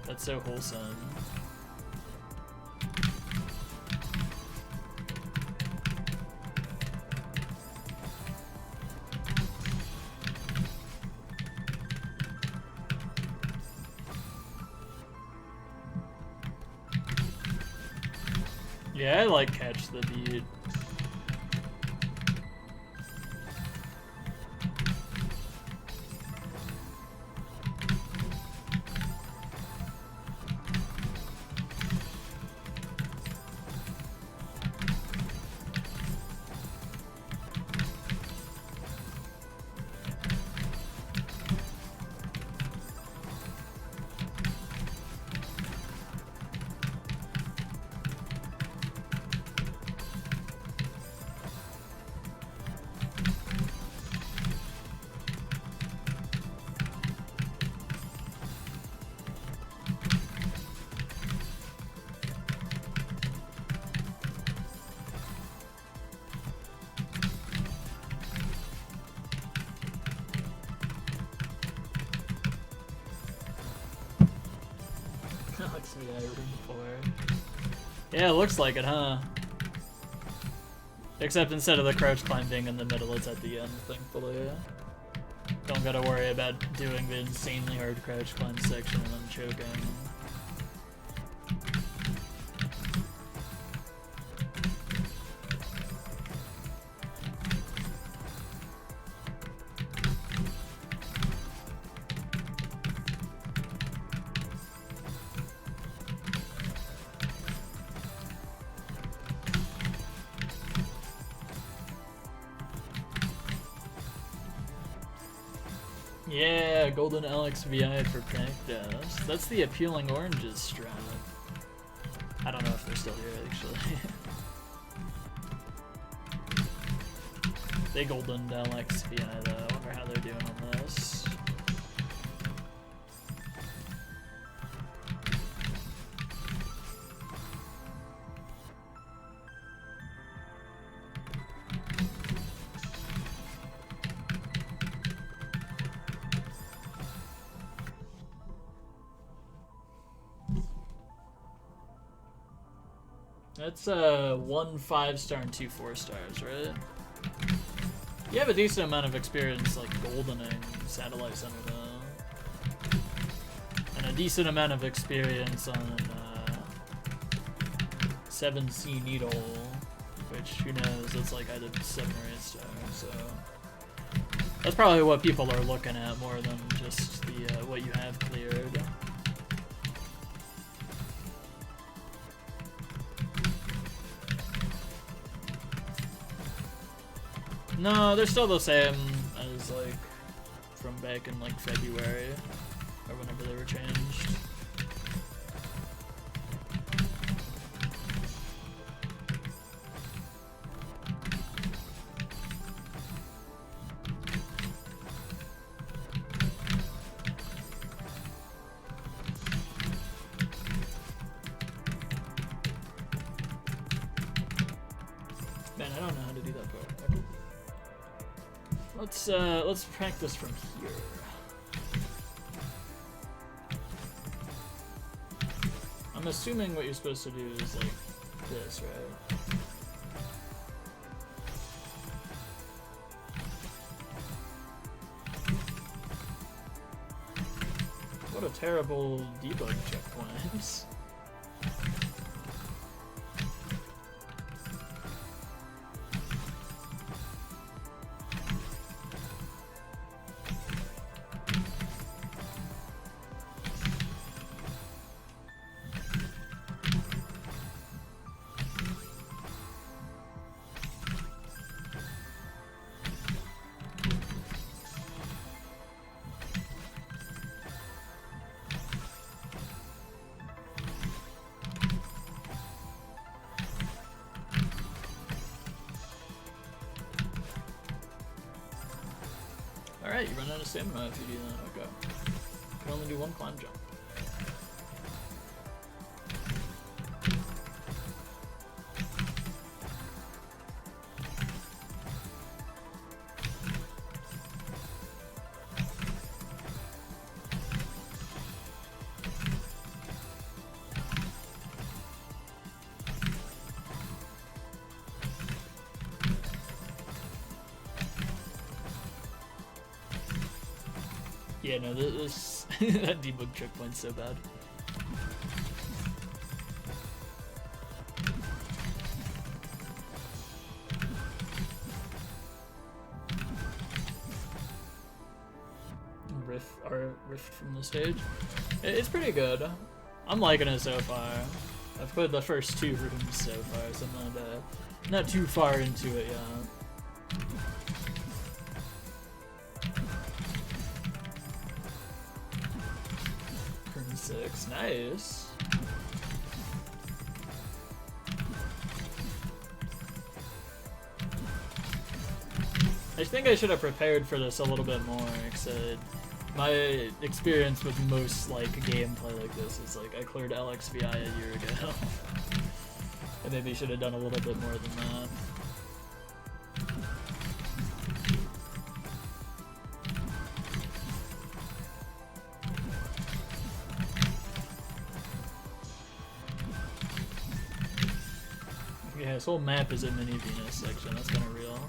That's so wholesome. Yeah, I like catch the beat. Alex VI room 4. Yeah, it looks like it, huh? Except instead of the crouch climb being in the middle, it's at the end, thankfully. Don't gotta worry about doing the insanely hard crouch climb section and then choking. Yeah, golden Alex VI for practice. That's the appealing oranges strat. I don't know if they're still here, actually. They goldened Alex VI, though. I wonder how they're doing on this. That's 1 5-star and 2 4-stars, right? You have a decent amount of experience like goldening Satellite Center though. And a decent amount of experience on 7C Needle, which who knows, it's like I did 7 or 8 stars, so that's probably what people are looking at more than just the what you have cleared. No, they're still the same as like from back in like February or whenever they were changed. Man, I don't know how to do that part. Let's practice from here. I'm assuming what you're supposed to do is like this, right? What a terrible debug checkpoint. Alright, you run out of stamina if you do that. Okay. You can only do 1 climb jump. Yeah, no, this that debug checkpoint's so bad. Rift from the stage. It's pretty good. I'm liking it so far. I've played the first 2 rooms so far, so I'm not too far into it yet. 6, nice. I think I should have prepared for this a little bit more, because my experience with most like gameplay like this is like I cleared LXVI a year ago. I maybe should have done a little bit more than that. Yeah, this whole map is a mini Venus section. That's kind of real.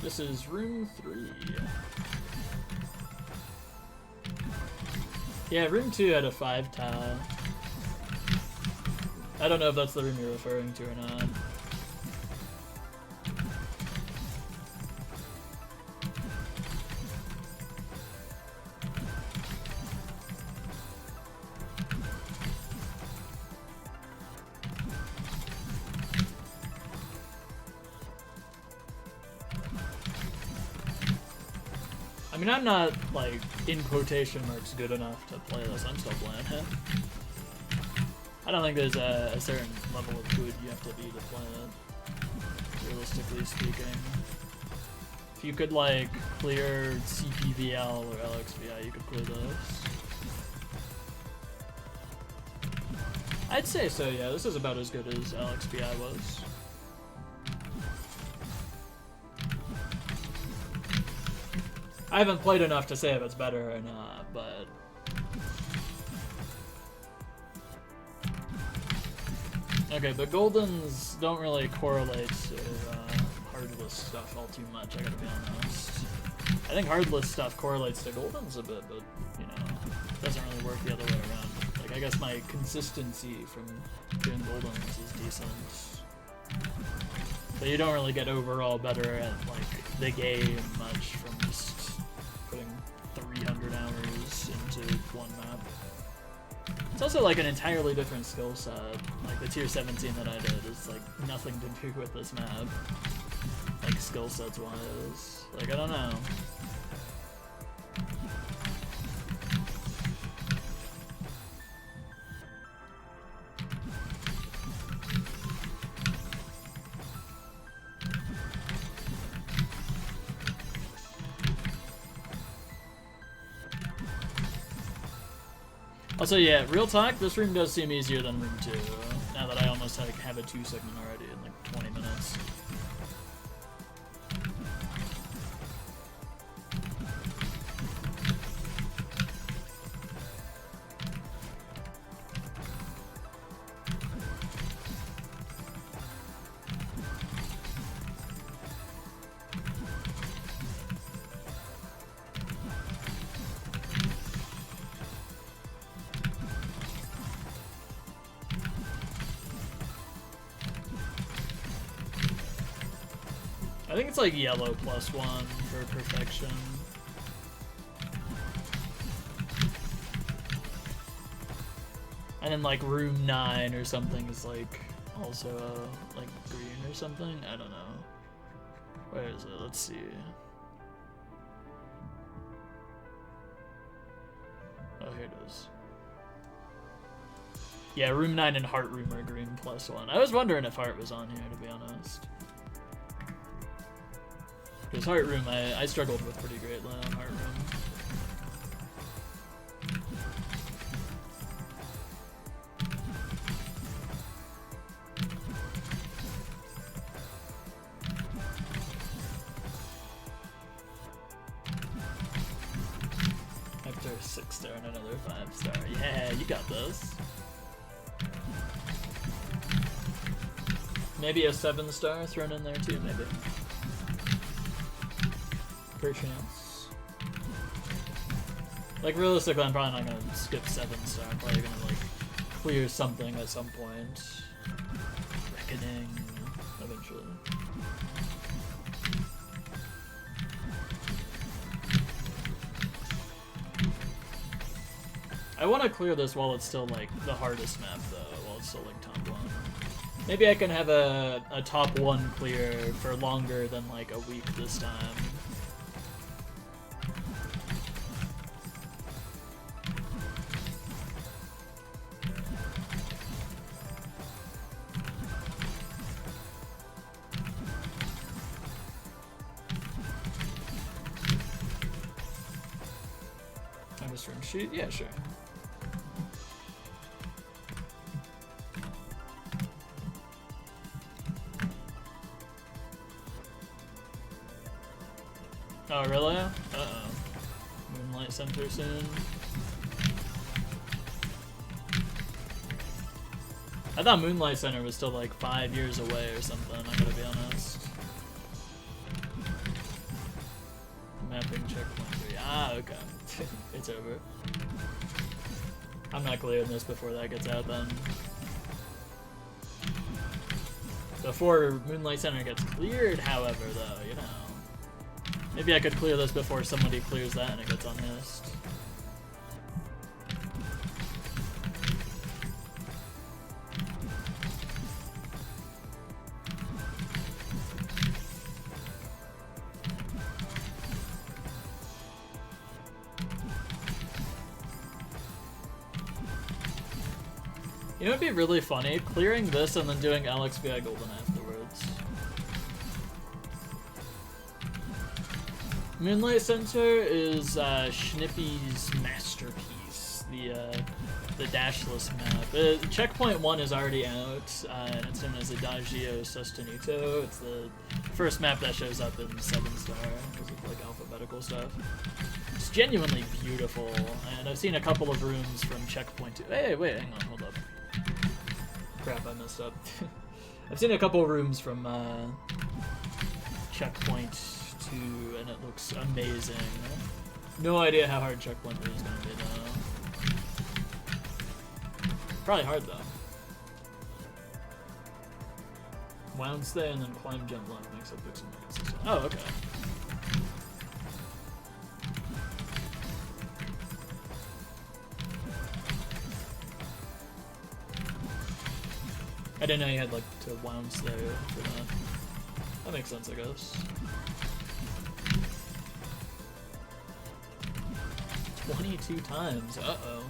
This is room 3. Yeah, room 2 had a 5 tile. I don't know if that's the room you're referring to or not. I mean, I'm not, like, in quotation marks good enough to play this. I'm still playing it. I don't think there's a certain level of good you have to be to play it, realistically speaking. If you could, like, clear CPVL or LXVI, you could clear this. I'd say so, yeah. This is about as good as LXVI was. I haven't played enough to say if it's better or not, but... Okay, but Goldens don't really correlate to hardless stuff all too much, I gotta be honest. I think hardless stuff correlates to Goldens a bit, but, you know, it doesn't really work the other way around. Like, I guess my consistency from doing Goldens is decent. But you don't really get overall better at, like, the game much from just putting 300 hours into one map. It's also like an entirely different skill set. Like the tier 17 that I did is like nothing to do with this map. Like skill sets wise. Like I don't know. Also, yeah, real talk, this room does seem easier than room 2, now that I almost like, have a 2 segment already in like 20 minutes. I think it's like yellow +1 for perfection. And then like room 9 or something is like also like green or something. I don't know. Where is it? Let's see. Oh, here it is. Yeah, room 9 and heart room are green +1. I was wondering if heart was on here, to be honest. Because heart room, I struggled with pretty greatly on heart room. After a 6-star and another 5-star. Yeah, you got this. Maybe a 7-star thrown in there too, maybe. Chance. Like realistically, I'm probably not gonna skip 7-star. I'm probably gonna like clear something at some point. Reckoning eventually. I want to clear this while it's still like the hardest map though, while it's still like top 1. Maybe I can have a top 1 clear for longer than like a week this time. Shoot? Yeah, sure. Oh, really? Uh-oh. Moonlight Center soon. I thought Moonlight Center was still like 5 years away or something, I gotta be honest. Mapping checkpoint 3. Ah, okay. It's over. I'm not clearing this before that gets out then. Before Moonlight Center gets cleared, however, though, you know. Maybe I could clear this before somebody clears that and it gets unmissed. You know, it'd be really funny, clearing this and then doing LXVI Golden afterwards. Moonlight Center is Schnippy's masterpiece, the dashless map. Checkpoint 1 is already out, and it's known as Adagio Sostenuto. It's the first map that shows up in 7-star, because of like alphabetical stuff. It's genuinely beautiful, and I've seen a couple of rooms from Checkpoint 2. Hey, wait, hang on, hold up. Crap, I messed up. I've seen a couple of rooms from Checkpoint 2, and it looks amazing. No idea how hard Checkpoint 3 is going to be, though. Probably hard, though. Wound stay and then climb jump line makes it look more consistent. Oh, okay. I didn't know you had like to wound stay for that. That makes sense, I guess. 22 times. Uh-oh.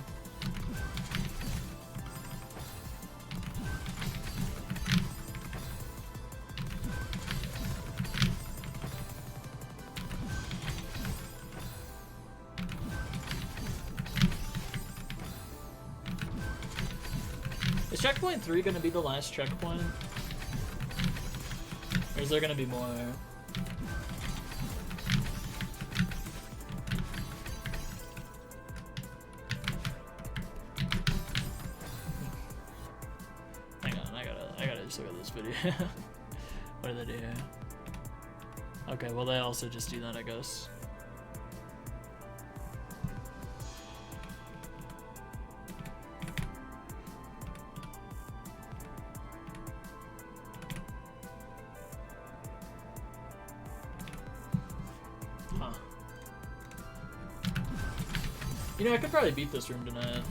Is checkpoint 3 gonna be the last checkpoint? Or is there gonna be more? Hang on, I gotta just look at this video. What do they do here? Okay, well they also just do that, I guess. You know, I could probably beat this room tonight.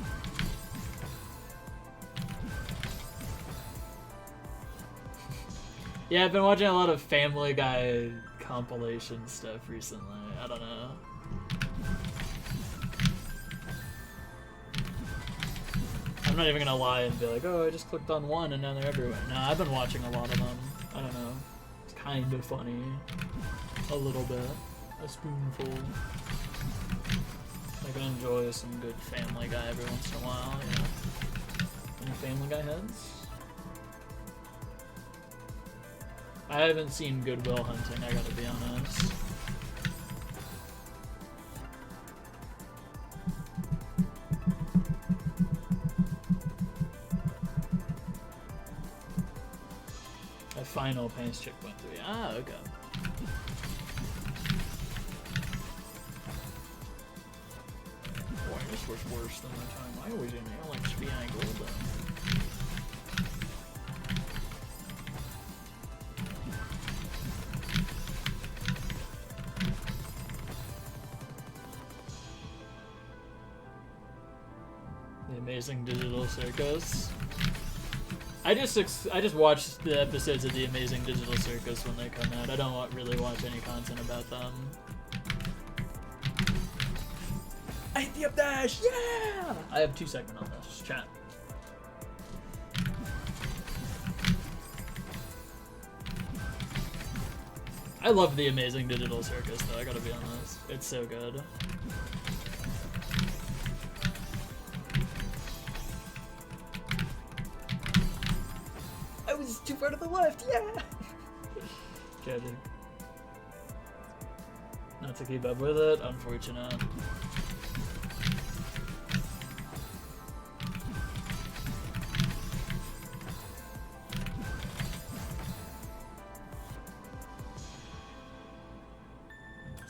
Yeah, I've been watching a lot of Family Guy compilation stuff recently. I don't know. I'm not even gonna lie and be like, oh, I just clicked on one and now they're everywhere. No, I've been watching a lot of them. I don't know. It's kind of funny. A little bit. A spoonful. I can enjoy some good Family Guy every once in a while, you know. Any Family Guy heads? I haven't seen Good Will Hunting, I gotta be honest. A final pace checkpoint 3. Ah, okay. Boy, this was worse than the time I was in here, like SPI Golden. The Amazing Digital Circus. I just watch the episodes of The Amazing Digital Circus when they come out. I don't really watch any content about them. I hit the up dash! Yeah! I have 2 seconds on this. Chat. I love The Amazing Digital Circus though, I gotta be honest. It's so good. I was too far to the left, yeah! Tragic. Not to keep up with it, unfortunate.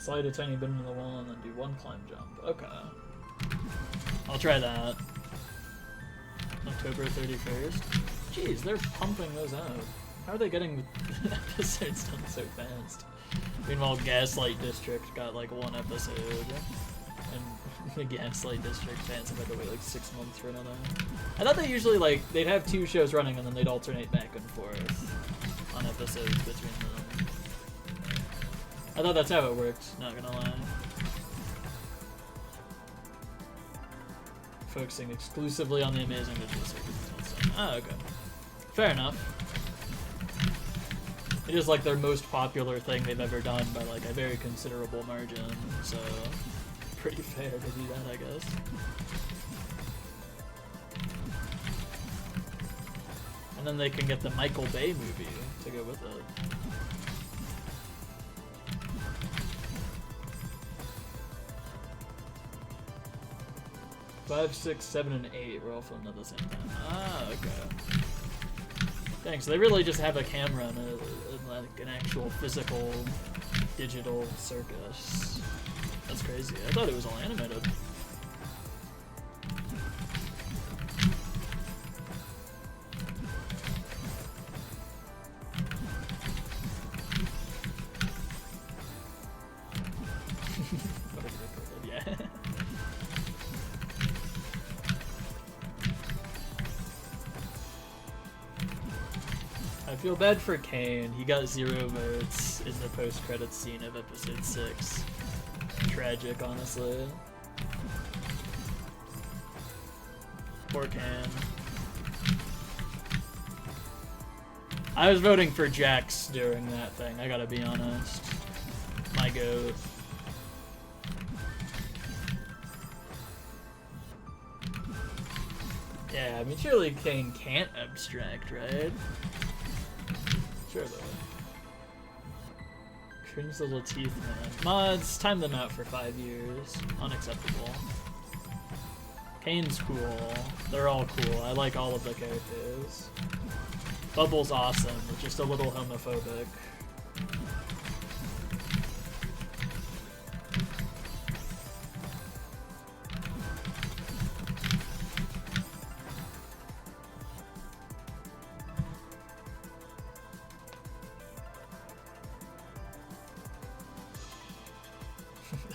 Slide a tiny bit into the wall and then do one climb jump. Okay. I'll try that. October 31st. Jeez, they're pumping those out. How are they getting the episodes done so fast? Meanwhile, Gaslight District got like one episode. And the Gaslight District fans have had to wait like 6 months for another. I thought they usually like, they'd have 2 shows running and then they'd alternate back and forth on episodes between them. I thought that's how it worked, not gonna lie. Focusing exclusively on the amazing digital circuits. Ah, okay. Fair enough. It is like their most popular thing they've ever done by like a very considerable margin, so pretty fair to do that, I guess. And then they can get the Michael Bay movie to go with it. 5, 6, 7, and 8 were all filmed at the same time. Ah, okay. Thanks. They really just have a camera and like an actual physical digital circus. That's crazy. I thought it was all animated. Yeah. I feel bad for Kane. He got 0 votes in the post-credits scene of episode 6. Tragic, honestly. Poor Kane. I was voting for Jax during that thing, I gotta be honest. My goat. Yeah, I mean, surely Kane can't abstract, right? Sure, though. Cringe little teeth, man. Mods, time them out for 5 years. Unacceptable. Kane's cool. They're all cool. I like all of the characters. Bubble's awesome, but just a little homophobic.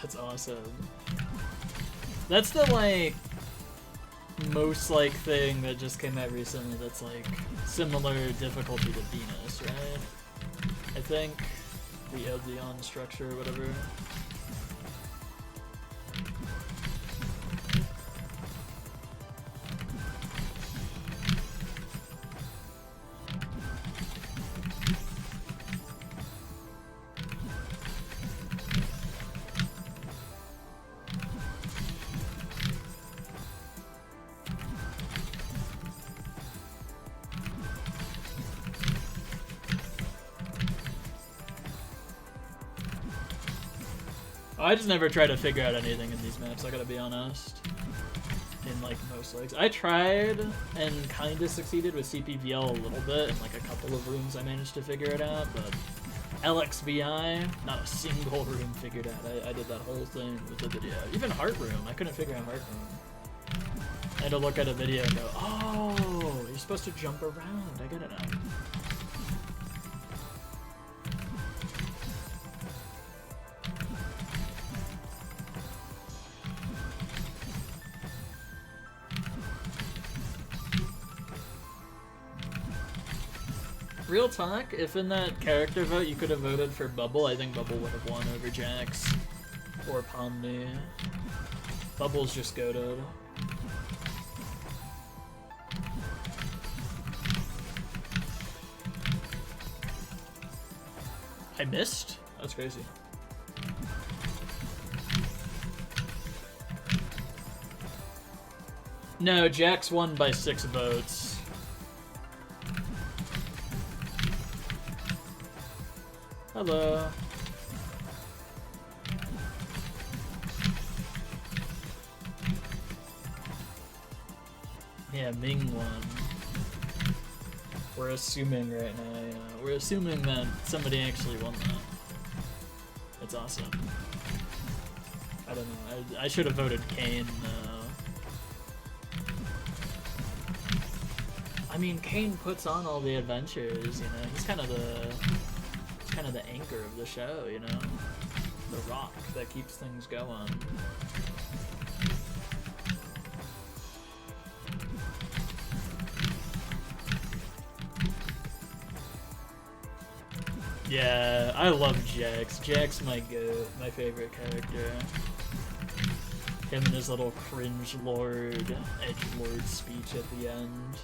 That's awesome. That's the, like, most, like, thing that just came out recently that's, like, similar difficulty to Venus, right? I think. The Eldion structure or whatever. I just never try to figure out anything in these maps, I gotta be honest. In, like, most legs. I tried and kinda succeeded with CPVL a little bit. In, like, a couple of rooms I managed to figure it out, but LXVI, not a single room figured out. I did that whole thing with the video. Even Heart Room, I couldn't figure out Heart Room. I had to look at a video and go, oh, you're supposed to jump around. I get it now. Real talk, if in that character vote you could have voted for Bubble, I think Bubble would have won over Jax. Or Pomni. Bubble's just goated. I missed? That's crazy. No, Jax won by 6 votes. Hello. Yeah, Ming won. We're assuming right now, yeah. We're assuming that somebody actually won that. That's awesome. I don't know. I should have voted Kane, though. I mean, Kane puts on all the adventures, you know? He's kind of the anchor of the show, you know? The rock that keeps things going. Yeah, I love Jax. Jax my favorite character. Him and his little cringe lord, edgelord speech at the end.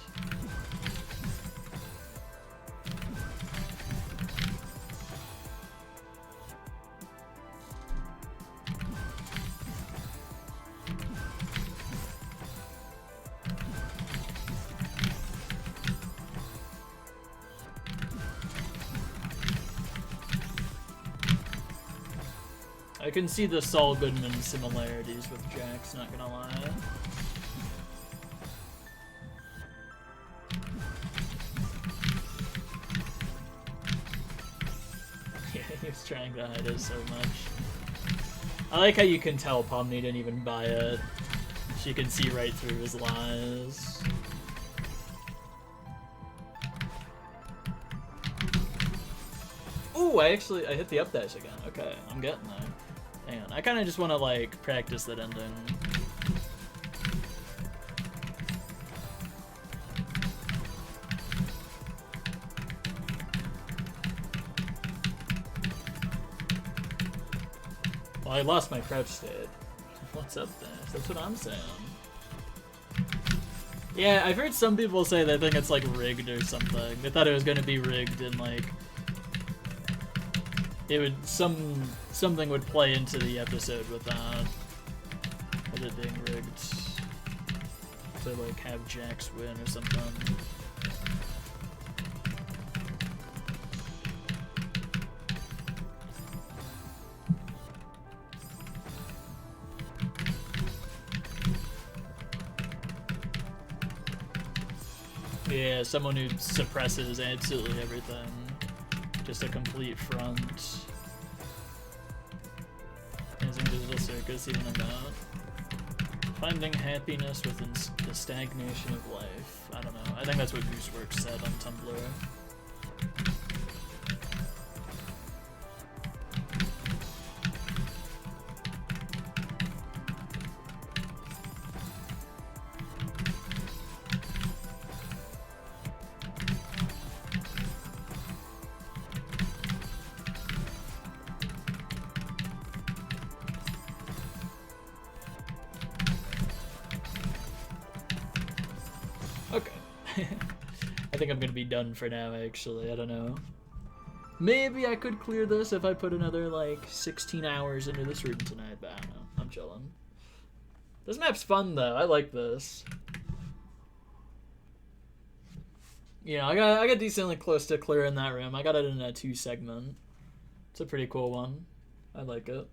I can see the Saul Goodman similarities with Jax, not gonna lie. Yeah, he was trying to hide it so much. I like how you can tell Pomni didn't even buy it. She can see right through his lies. Ooh, I hit the up dash again. Okay, I'm getting there. Hang on, I kind of just want to, like, practice that ending. Well, I lost my crouch state. What's up there? That's what I'm saying. Yeah, I've heard some people say they think it's, like, rigged or something. They thought it was going to be rigged and, like, it would something would play into the episode with that, with it being rigged to like have Jax win or something. Yeah, someone who suppresses absolutely everything. Just a complete front. Isn't Digital Circus even about? Finding happiness within the stagnation of life. I don't know. I think that's what Gooseworks said on Tumblr. I think I'm gonna be done for now, actually. I don't know. Maybe I could clear this if I put another, like, 16 hours into this room tonight, but I don't know. I'm chilling. This map's fun, though. I like this. You know, I got decently close to clearing that room. I got it in a 2-segment. It's a pretty cool one. I like it.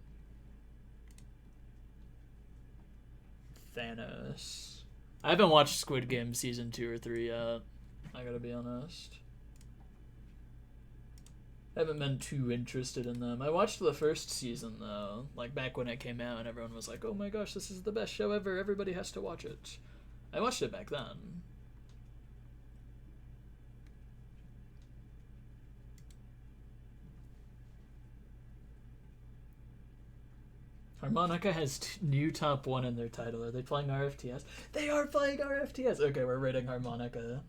Thanos. I haven't watched Squid Game Season 2 or 3 yet. I gotta be honest. I haven't been too interested in them. I watched the first season, though. Like, back when it came out and everyone was like, oh my gosh, this is the best show ever. Everybody has to watch it. I watched it back then. Harmonica has new top 1 in their title. Are they playing RFTS? They are playing RFTS! Okay, we're rating Harmonica.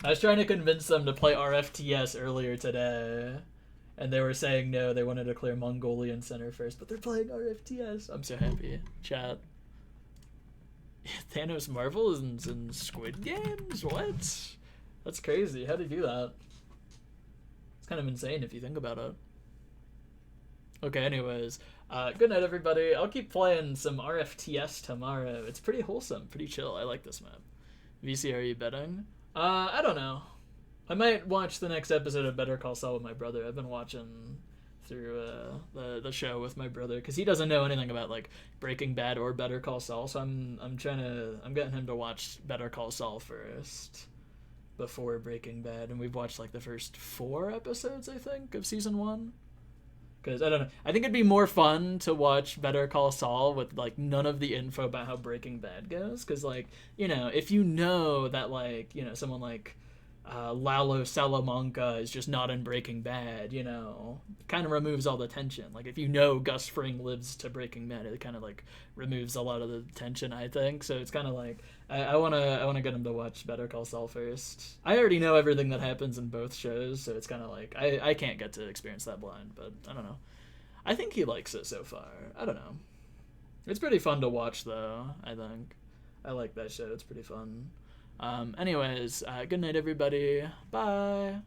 I was trying to convince them to play RFTS earlier today, and they were saying no, they wanted to clear Mongolian Center first, but they're playing RFTS. I'm so happy. Chat. Thanos Marvel is in Squid Games? What? That's crazy. How'd he do that? It's kind of insane if you think about it. Okay, anyways. Good night, everybody. I'll keep playing some RFTS tomorrow. It's pretty wholesome, pretty chill. I like this map. VC, are you betting? I don't know. I might watch the next episode of Better Call Saul with my brother. I've been watching through the show with my brother because he doesn't know anything about like Breaking Bad or Better Call Saul. So I'm getting him to watch Better Call Saul first before Breaking Bad, and we've watched like the first 4 episodes I think of season 1. Because, I don't know, I think it'd be more fun to watch Better Call Saul with, like, none of the info about how Breaking Bad goes. Because, like, you know, if you know that, like, you know, someone like Lalo Salamanca is just not in Breaking Bad, you know, it kind of removes all the tension. Like, if you know Gus Fring lives to Breaking Bad, it kind of, like, removes a lot of the tension, I think. So it's kind of like, I wanna get him to watch Better Call Saul first. I already know everything that happens in both shows, so it's kind of like, I can't get to experience that blind, but I don't know. I think he likes it so far. I don't know. It's pretty fun to watch, though, I think. I like that show. It's pretty fun. Anyways, good night, everybody. Bye.